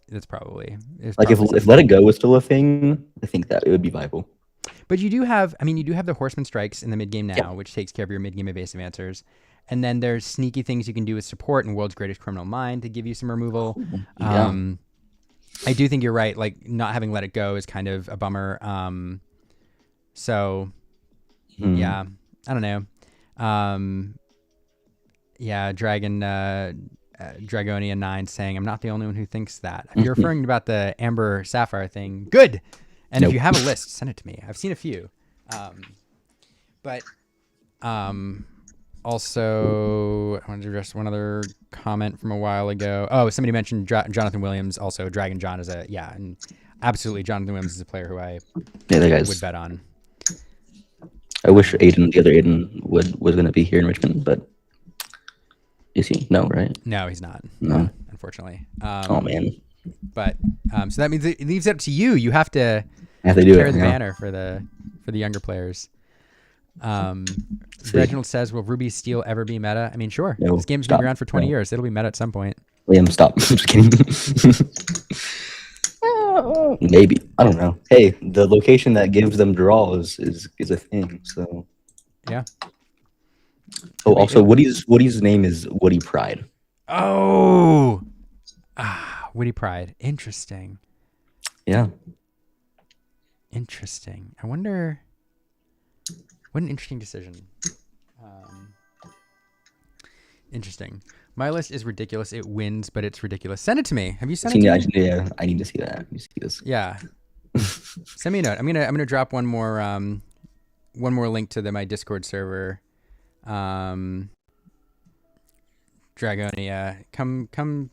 That's probably like if Let It Go was still a thing. I think that it would be viable. But you do have the Horseman Strikes in the mid game now, which takes care of your mid game evasive answers. And then there's sneaky things you can do with support and World's Greatest Criminal Mind to give you some removal. Yeah. I do think you're right. Like, not having Let It Go is kind of a bummer. Yeah, I don't know. Yeah, Dragonian 9 saying, I'm not the only one who thinks that. If you're referring about the Amber Sapphire thing, good. And if you have a list, send it to me. I've seen a few. Also, I wanted to address one other comment from a while ago. Oh, somebody mentioned Jonathan Williams. Also, Dragon John is and absolutely, Jonathan Williams is a player who I would bet on. I wish the other Aiden was going to be here in Richmond, but is he? No, right? No, he's not. No, unfortunately. Oh man. But so that means it leaves it up to you. You have to do carry the banner for the younger players. Reginald says, will Ruby Steel ever be meta? I mean, sure. No, this game's been around for 20 years. It'll be meta at some point. Liam, stop. I'm just kidding. Maybe. I don't know. Hey, the location that gives them draw is a thing, so. Yeah. Oh, also, Woody's name is Woody Pride. Oh, Witty Pride. Interesting. Yeah. Interesting. I wonder. What an interesting decision. Interesting. My list is ridiculous. It wins, but it's ridiculous. Send it to me. Have you sent it to me? Yeah, I need to see that. Let me see this. Yeah. Send me a note. I'm gonna drop one more link to my Discord server. Dragonia, come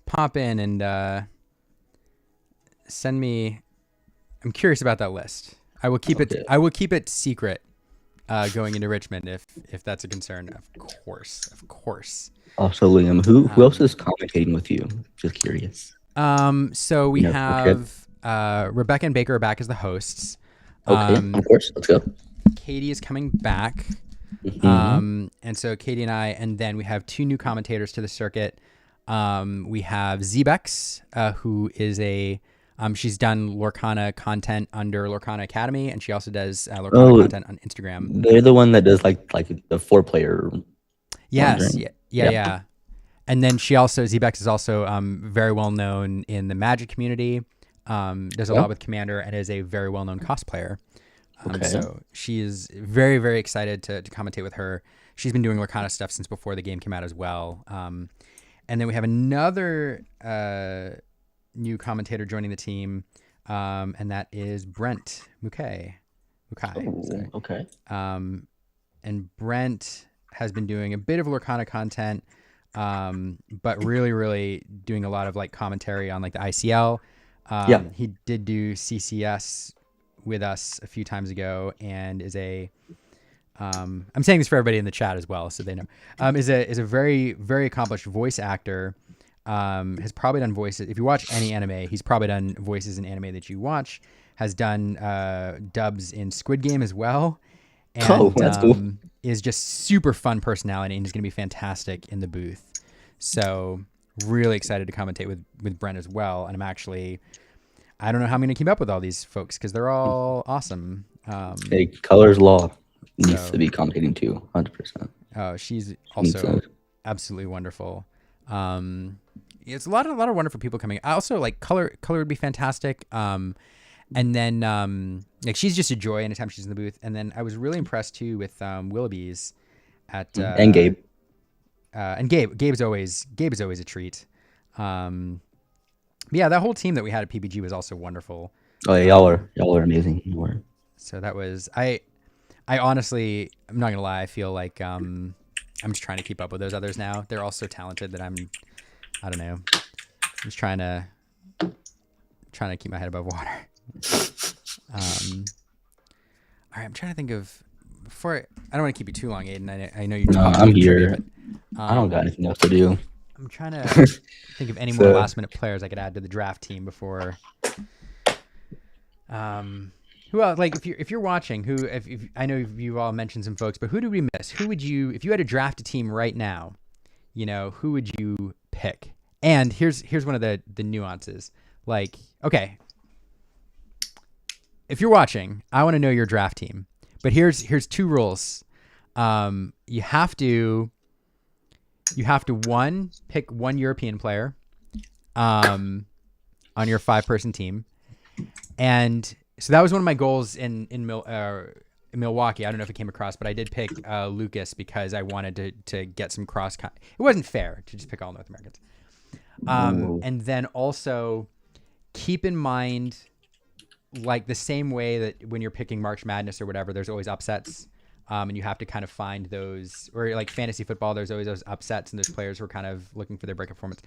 pop in and send me. I'm curious about that list. I will keep it. I will keep it secret going into Richmond if that's a concern. Of course. Also, Liam, who else is commentating with you? Just curious. So we have Rebecca and Baker are back as the hosts. Okay, of course. Let's go. Katie is coming back. Mhm. And so Katie and I, and then we have 2 new commentators to the circuit. We have Zebex, who is she's done Lorcana content under Lorcana Academy, and she also does Lorcana content on Instagram. They're the one that does like the 4-player. Yes, right? yeah. And then Zebex is also very well known in the Magic community. Does a lot with Commander and is a very well known cosplayer. So she is very, very excited to commentate with her. She's been doing Lorcana stuff since before the game came out as well. And then we have another new commentator joining the team, and that is Brent Mukai. Oh, okay. And Brent has been doing a bit of Lorcana content, but really, really doing a lot of like commentary on like the ICL. He did do CCS with us a few times ago, and is I'm saying this for everybody in the chat as well, so they know. Is a very, very accomplished voice actor. Has probably done voices. If you watch any anime, he's probably done voices in anime that you watch. Has done dubs in Squid Game as well. And, that's cool. Is just super fun personality, and is going to be fantastic in the booth. So really excited to commentate with Brent as well. And I don't know how I'm going to keep up with all these folks because they're all awesome. Hey, Colors Law needs to be commentating too, 100%. Oh, she's also absolutely wonderful. It's a lot of wonderful people coming. I also like color would be fantastic. And then like she's just a joy anytime she's in the booth. And then I was really impressed too with Willoughby's at and Gabe. And Gabe's always a treat. Yeah, that whole team that we had at PBG was also wonderful. Oh yeah, y'all are amazing. So that was I honestly, I'm not gonna lie, I feel like I'm just trying to keep up with those others now. They're all so talented that I don't know. I'm just trying to keep my head above water. All right, I'm trying to think of I don't want to keep you too long, Aiden. I know you're talking. I'm here. But, I don't got anything else to do. I'm trying to think of any more last minute players I could add to the draft team before. Who else? Like if you're watching, if I know you've all mentioned some folks, but who did we miss? Who would you, if you had to draft a team right now, who would you pick? And here's one of the nuances. Like, okay, if you're watching, I want to know your draft team. But here's 2 rules. You have to pick one European player on your 5-person team. And so that was one of my goals in Milwaukee. I don't know if it came across, but I did pick Lucas because I wanted to get some it wasn't fair to just pick all North Americans. And then also keep in mind, like the same way that when you're picking March Madness or whatever, there's always upsets. And you have to kind of find those, or like fantasy football, there's always those upsets and there's players who are kind of looking for their breakout performance.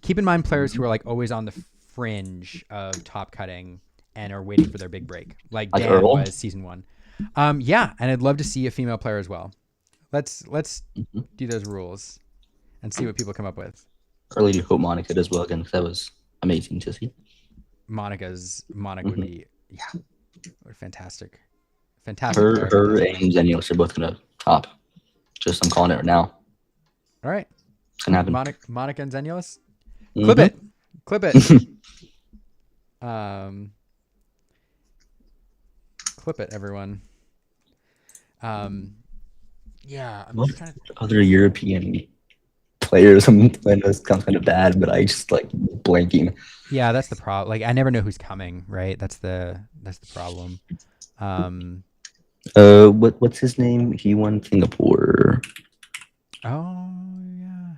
Keep in mind players who are like always on the fringe of top cutting and are waiting for their big break. Like Dan Earl? was season 1. Yeah. And I'd love to see a female player as well. Let's do those rules and see what people come up with. Early to hope Monica does well again, because that was amazing to see. Monica would be, fantastic. Her player. and Zenios are both gonna top. Just I'm calling it right now. All right. It's gonna happen. Monica and Zenios. Mhm. Clip it. Clip it, everyone. Yeah, I'm What just trying to. other European players? I know it sounds kind of bad, but I just like blanking. Yeah, that's the problem. Like, I never know who's coming. Right? That's the problem. Um. What's his name? He won Singapore. Oh yeah.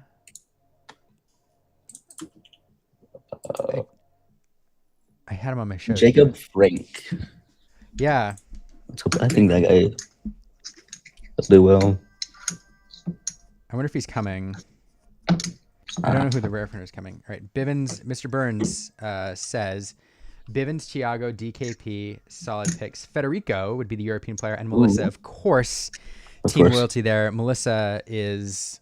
I had him on my show. Jacob Too. Frank. Yeah. I think that guy will do well. I wonder if he's coming. I don't know who the rare printer is coming. All right, Bivens. Mr. Burns says Bivens, Thiago, DKP, solid picks. Federico would be the European player, and Melissa, of course, Of team course. loyalty there. Melissa is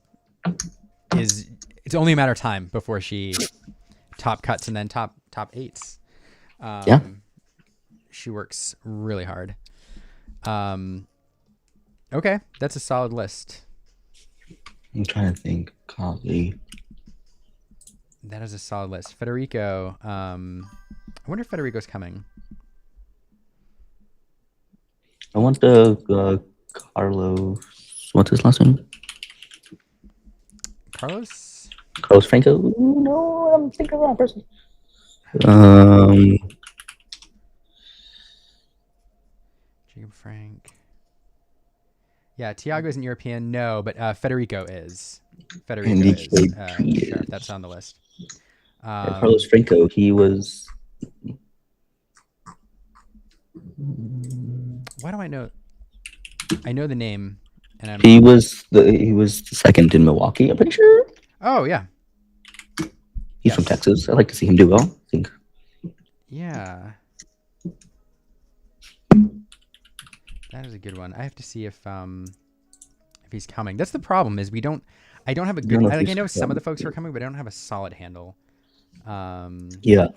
it's only a matter of time before she top cuts and then top eights. Yeah. She works really hard. Okay, that's a solid list. I'm trying to think. Golly. That is a solid list. Federico. I wonder if Federico's coming. I want the Carlos. What's his last name? Carlos? Carlos Franco. No, I'm thinking of the wrong person. Jacob Frank. Yeah, Tiago isn't European. No, but Federico is. Federico And is. DKP Sure, is. that's on the list. Carlos Franco. He was. Why do I know? I know the name, and I'm. He was second in Milwaukee. I'm pretty sure. Oh yeah, He's from Yes. Texas. I'd like to see him do well. I think. yeah. That is a good one. I have to see if he's coming. That's the problem. Is I don't have a good. don't know if Like I he's know some of the coming. folks who are coming, but I don't have a solid handle. Yeah.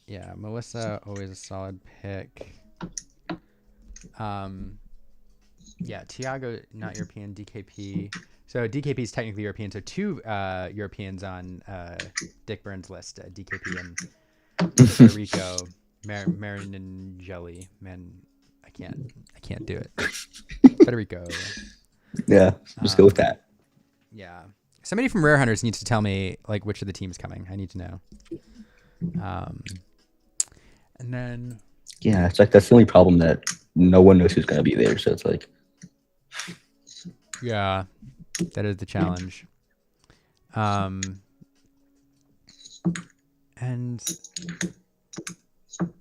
Yeah, Melissa always a solid pick. Yeah, Tiago not European. DKP. So DKP is technically European. So two Europeans on Dick Burns' list: DKP and Federico Marinangeli. Man, I can't do it. Federico. Yeah. Just go with that. Yeah. Somebody from Rare Hunters needs to tell me like which of the teams coming. I need to know. And then Yeah, it's like that's the only problem that no one knows who's gonna be there. So it's like. yeah, that is the challenge. And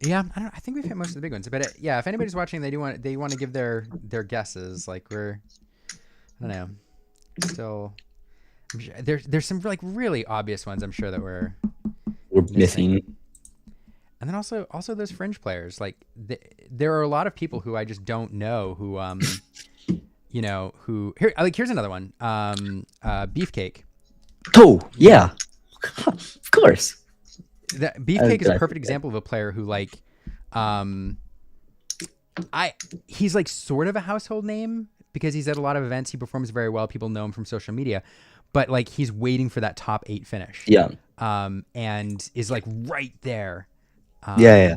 yeah, I think we've hit most of the big ones. But yeah, if anybody's watching, they want to give their guesses. Like I don't know, still. I'm sure, there's some like really obvious ones. I'm sure that we're Missing. And then also those fringe players. Like there are a lot of people who I just don't know who you know who here. Like here's another one. Beefcake. Oh yeah, of course. That Beefcake is a Exactly. perfect example of a player who like he's like sort of a household name because he's at a lot of events. He performs very well. People know him from social media, but like he's waiting for that top 8 finish. Yeah. And is like right there. Yeah.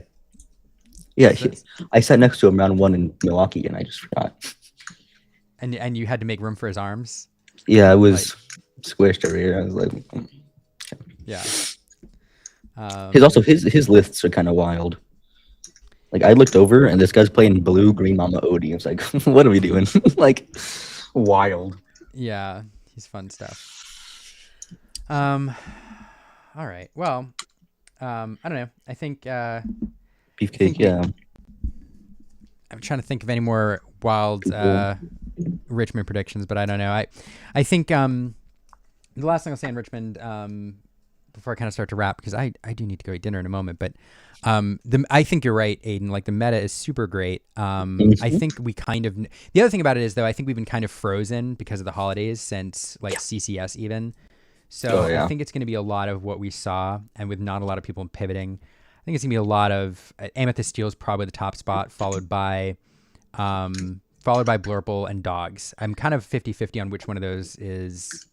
so I sat next to him round 1 in Milwaukee, and I just forgot. And you had to make room for his arms. Yeah, I was squished over here. I was like, Yeah. his lists are kind of wild. Like I looked over, and this guy's playing blue green Mama Odie. I was like, what are we doing? Like, wild. Yeah, he's fun stuff. All right. Well, I don't know. I think Beefcake, yeah. I'm trying to think of any more wild Richmond predictions, but I don't know. I think the last thing I'll say in Richmond before I kind of start to wrap, because I do need to go eat dinner in a moment, but I think you're right, Aiden. Like the meta is super great. I think we kind of the other thing about it is though I think we've been kind of frozen because of the holidays since like CCS even. So I think it's going to be a lot of what we saw, and with not a lot of people pivoting, I think it's going to be a lot of Amethyst Steel is probably the top spot, followed by Blurple and Dogs. I'm kind of 50-50 on which one of those is.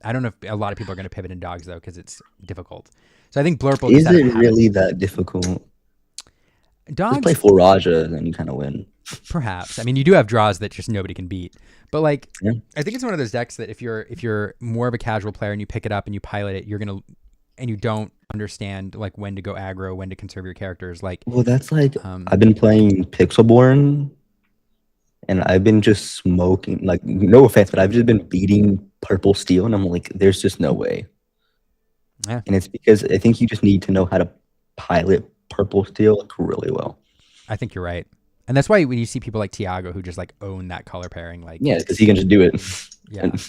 I don't know if a lot of people are going to pivot in Dogs though because it's difficult. So I think Blurple Is it really that difficult? Dogs Just play full Raja, and then you kind of win. Perhaps. I mean, you do have draws that just nobody can beat. But like, Yeah. I think it's one of those decks that if you're more of a casual player and you pick it up and you pilot it, and you don't understand like when to go aggro, when to conserve your characters. Like, Well, that's like Um, I've been playing Pixelborn, and I've been just smoking. Like, no offense, but I've just been beating purple steel, and I'm like, there's just no way. Yeah. And it's because I think you just need to know how to pilot purple steel like, really well. I think you're right. And that's why when you see people like Tiago who just like own that color pairing, like Yeah, because he can just do it. yeah. And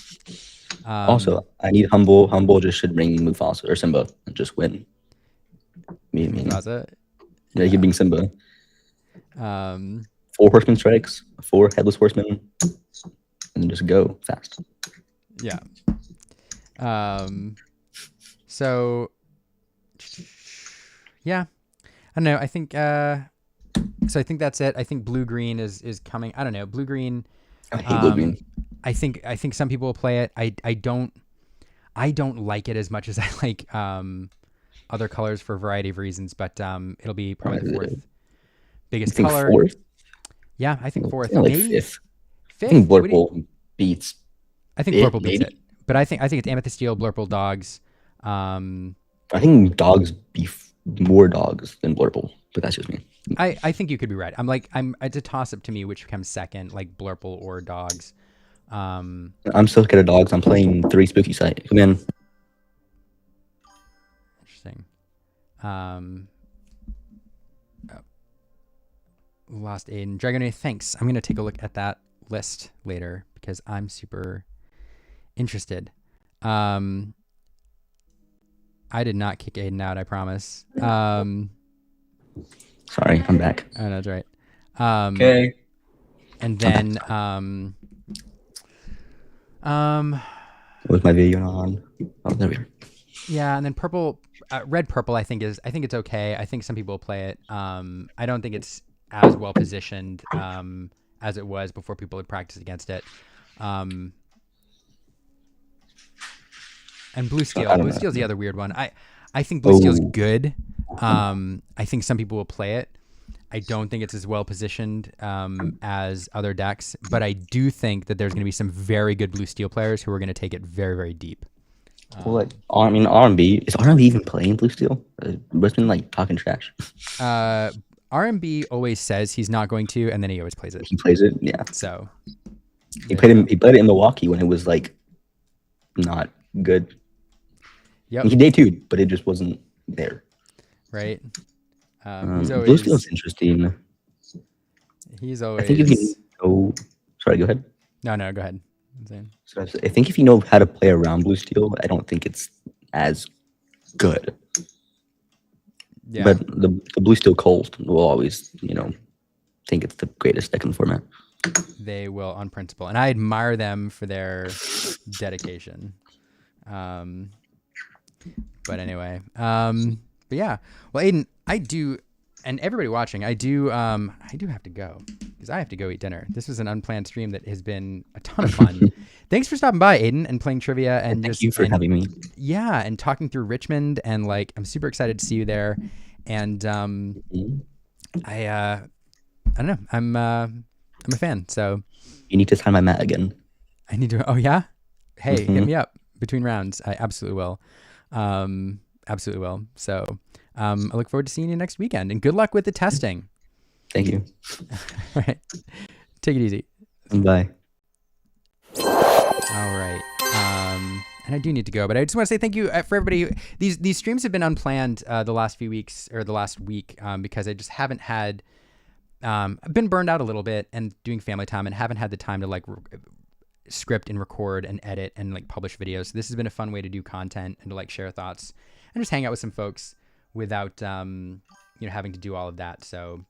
also, I need Humble. Humble just should bring Mufasa or Simba and just win. Mufasa. Yeah, he can bring Simba. Um, 4 horseman strikes, 4 headless horsemen, and just go fast. yeah. So yeah, I don't know. I think so. I think that's it. I think blue green is coming. I don't know. Blue green. I hate blue green. I think some people will play it. I don't like it as much as I like other colors for a variety of reasons. But it'll be probably the 4th biggest I think color. 4th. Yeah, I think 4th. Yeah, like Maybe 5th. I 5th. think What do you- Blurple beats. I think it, Blurple beats maybe. it. But I think it's Amethyst Steel, Blurple, Dogs. I think dogs beat more dogs than Blurple, but that's just me. I think you could be right. It's a toss up to me which comes second, like Blurple or Dogs. I'm still scared of dogs. I'm playing 3 spooky site. Come in. Interesting. Lost Aiden. Dragonair, thanks. I'm gonna take a look at that list later because I'm super interested. I did not kick Aiden out, I promise. Sorry, I'm back. Oh, no, that's right. Okay. And then Was my video on? Oh, there we are. yeah, and then purple, red purple. I think it's okay. I think some people play it. I don't think it's as well positioned as it was before people had practiced against it. And blue steel. I don't Blue know. steel's the other weird one. I think blue steel's Oh. good. I think some people will play it. I don't think it's as well positioned as other decks, but I do think that there's going to be some very good blue steel players who are going to take it very, very deep. Well, like, I mean, R&B. Is R&B even playing blue steel? Richmond like talking trash. RMB always says he's not going to, and then he always plays it. He plays it. Yeah. So He played it in Milwaukee when it was like not good. yep, He debuted, but it just wasn't there. right. He's Blue steel's always interesting. he's I always. think if you know, sorry, go ahead. No, go ahead. I'm saying. So I think if you know how to play around blue steel, I don't think it's as good. Yeah. But the blue steel Colt will always, think it's the greatest deck in the format. They will on principle, and I admire them for their dedication. But anyway, but yeah. Well, Aiden, I do, and everybody watching, I do have to go because I have to go eat dinner. This was an unplanned stream that has been a ton of fun. Thanks for stopping by, Aiden, and playing trivia and Thank just you for having me. yeah, and talking through Richmond, and like I'm super excited to see you there. And I don't know, I'm a fan, so You need to sign my mat again. I need to. Oh yeah, hey, hit Mhm. me up between rounds. I absolutely will. Absolutely will. So I look forward to seeing you next weekend, and good luck with the testing. Thank you. All right, take it easy. Bye. All right. And I do need to go, but I just want to say thank you for everybody. These streams have been unplanned the last few weeks or the last week because I just haven't had. I've been burned out a little bit and doing family time and haven't had the time to like script and record and edit and like publish videos. So this has been a fun way to do content and to like share thoughts and just hang out with some folks without having to do all of that. So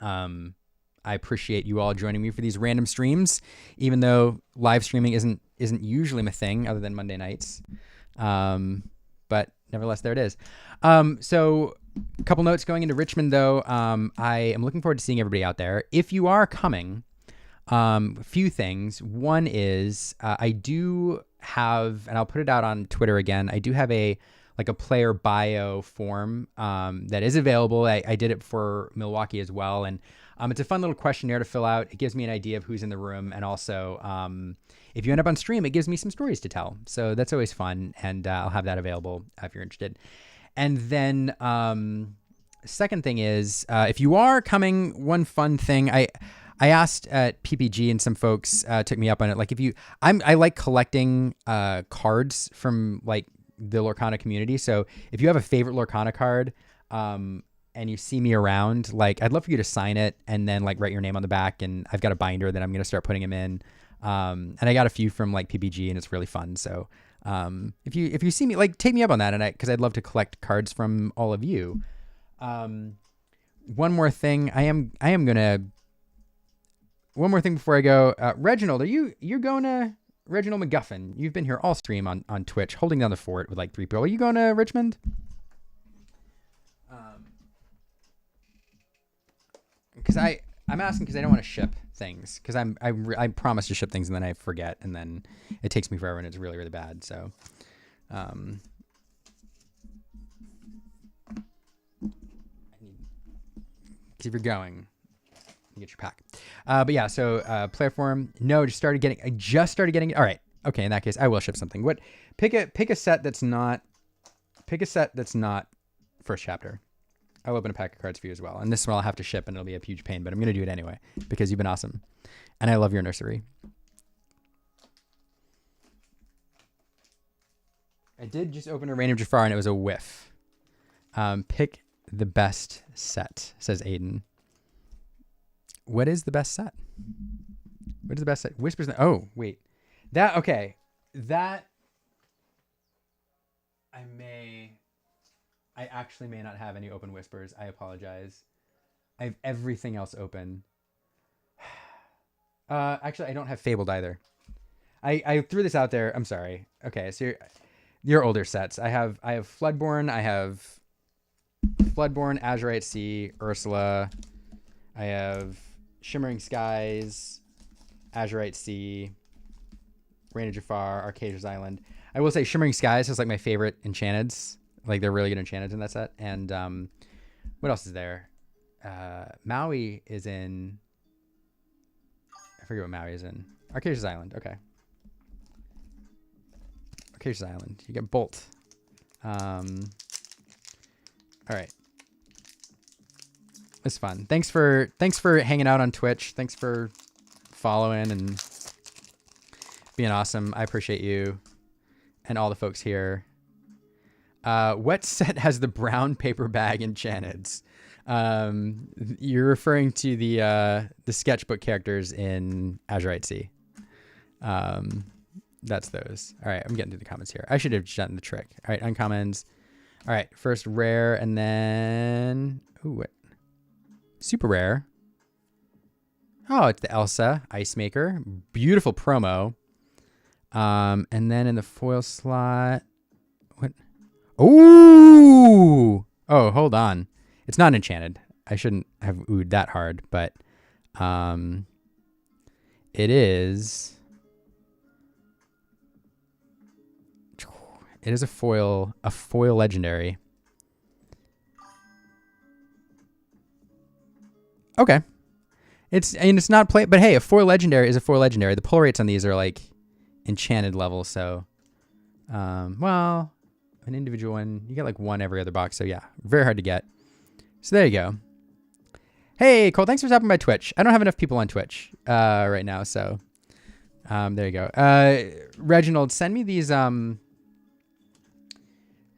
I appreciate you all joining me for these random streams, even though live streaming isn't usually my thing other than Monday nights. But nevertheless, there it is. So a couple notes going into Richmond, though. I am looking forward to seeing everybody out there. If you are coming, a few things. One is I do have, and I'll put it out on Twitter again, I do have a player bio form that is available. I did it for Milwaukee as well, and It's a fun little questionnaire to fill out. It gives me an idea of who's in the room, and also if you end up on stream, it gives me some stories to tell. So that's always fun, and I'll have that available if you're interested. And then second thing is, if you are coming, one fun thing I asked at PPG, and some folks took me up on it. Like, I like collecting cards from like the Lorcana community. So if you have a favorite Lorcana card, and you see me around, like, I'd love for you to sign it and then like write your name on the back. And I've got a binder that I'm going to start putting them in. And I got a few from like PPG, and it's really fun. So if you see me, like, take me up on that, and because I'd love to collect cards from all of you. One more thing, one more thing before I go. Reginald, you're going to Reginald McGuffin? You've been here all stream on Twitch, holding down the fort with like 3 people. Are you going to Richmond? Because I'm asking because I don't want to ship things, because I promise to ship things and then I forget, and then it takes me forever and it's really, really bad. So, because if you're going, you get your pack. But yeah, so player form. No, I just started getting it. All right. Okay. In that case, I will ship something. Pick a set that's not first chapter. I'll open a pack of cards for you as well. And this one I'll have to ship, and it'll be a huge pain, but I'm going to do it anyway because you've been awesome. And I love your nursery. I did just open a Reign of Jafar, and it was a whiff. Pick the best set, says Aiden. What is the best set? What is the best set? Whispers. Oh, wait. Okay. That I actually may not have any open Whispers. I apologize. I have everything else open. Actually, I don't have Fabled either. I threw this out there. I'm sorry. Okay, so your older sets. I have Floodborn. I have Floodborn, Azurite Sea, Ursula. I have Shimmering Skies, Azurite Sea, Reign of Jafar, Arcasia's Island. I will say Shimmering Skies is like my favorite enchanteds. Like, they're really good enchanteds in that set. And what else is there? Maui is in... I forget what Maui is in. Arcasia's Island. Okay. Arcasia's Island. You get Bolt. All right. It's fun. Thanks for hanging out on Twitch. Thanks for following and being awesome. I appreciate you and all the folks here. What set has the brown paper bag enchanteds? You're referring to the sketchbook characters in Azurite Sea. That's those. All right, I'm getting to the comments here. I should have done the trick. All right, uncommons. All right, first rare, and then what? Super rare. Oh, it's the Elsa Ice Maker. Beautiful promo. And then in the foil slot, what? Ooh! Oh, hold on. It's not enchanted. I shouldn't have oohed that hard, but it is. It is a foil legendary. Okay. It's not play, but hey, a foil legendary is a foil legendary. The pull rates on these are like enchanted level, so well, an individual one, you get like one every other box, so yeah, very hard to get. So there you go. Hey, Cole, thanks for stopping by Twitch. I don't have enough people on Twitch right now, so there you go. Reginald, send me these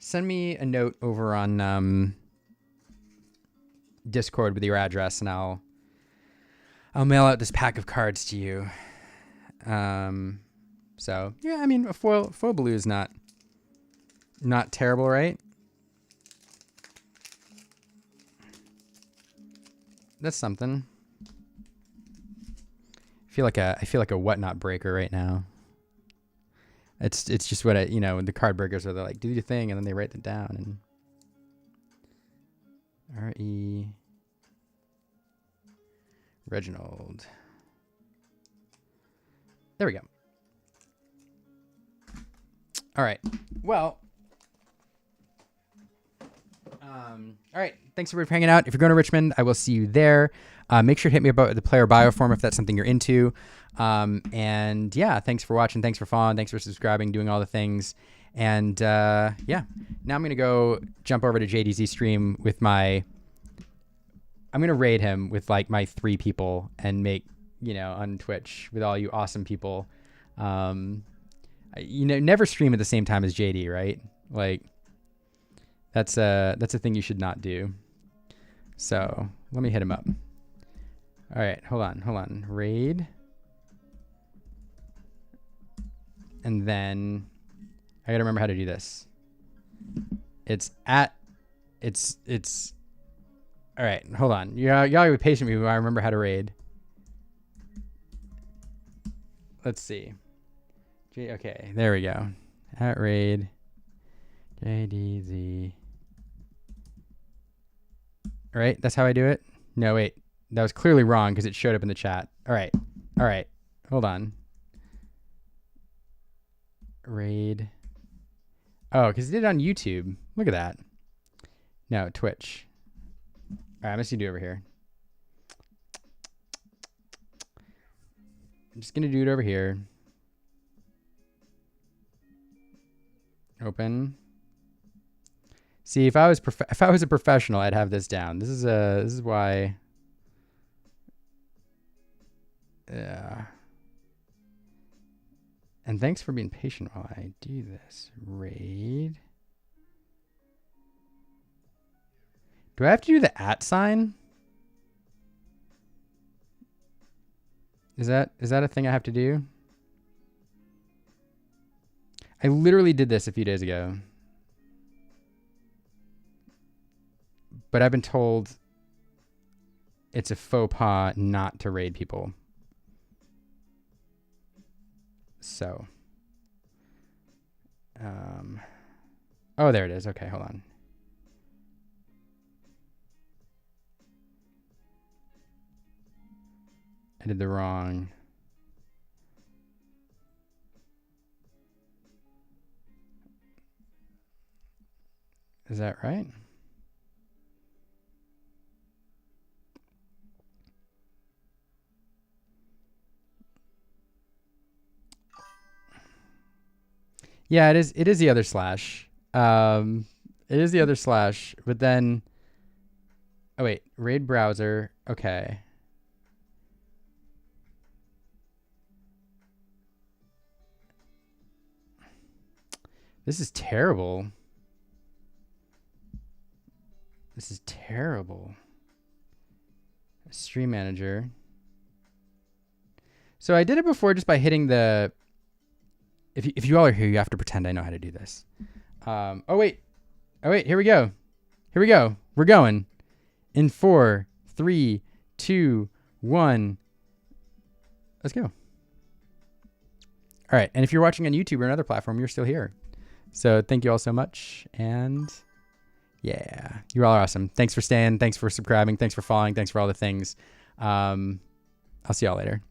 send me a note over on Discord with your address, and I'll mail out this pack of cards to you. So yeah, I mean, a foil blue is not terrible, right? That's something. I feel like a whatnot breaker right now. It's just what the card breakers are. They're like, do your thing, and then they write it down. And R.E. Reginald. There we go. All right. Well, All right. Thanks everybody for hanging out. If you're going to Richmond, I will see you there. Make sure to hit me about the player bioform if that's something you're into. And yeah, thanks for watching. Thanks for following. Thanks for subscribing, doing all the things. And yeah, now I'm going to go jump over to JDZ stream with I'm going to raid him with like my 3 people and make, on Twitch with all you awesome people. Never stream at the same time as JD, right? Like that's a thing you should not do. So let me hit him up. All right, hold on. Raid. And then I gotta remember how to do this. It's all right, hold on. Y'all be patient with me while I remember how to raid. Let's see. Okay, there we go. At raid. JDZ. All right, that's how I do it? No, wait. That was clearly wrong because it showed up in the chat. All right. Hold on. Raid. Oh, because it did it on YouTube. Look at that. No, Twitch. All right, I'm just going to do it over here. I'm just going to do it over here. Open. See, if I was a professional, I'd have this down. This is why. Yeah. And thanks for being patient while I do this. Raid. Do I have to do the @ sign? Is that a thing I have to do? I literally did this a few days ago. But I've been told it's a faux pas not to raid people. So. Oh, there it is. Okay, hold on. I did the wrong. Is that right? Yeah, it is the other slash. It is the other slash, but then oh wait, raid browser. Okay. This is terrible. This is terrible. Stream manager. So I did it before just by hitting the. If you all are here, you have to pretend I know how to do this. Oh wait, here we go. We're going. In 4, 3, 2, 1. Let's go. All right, and if you're watching on YouTube or another platform, you're still here. So thank you all so much, and yeah, you all are awesome. Thanks for staying. Thanks for subscribing. Thanks for following. Thanks for all the things. I'll see y'all later.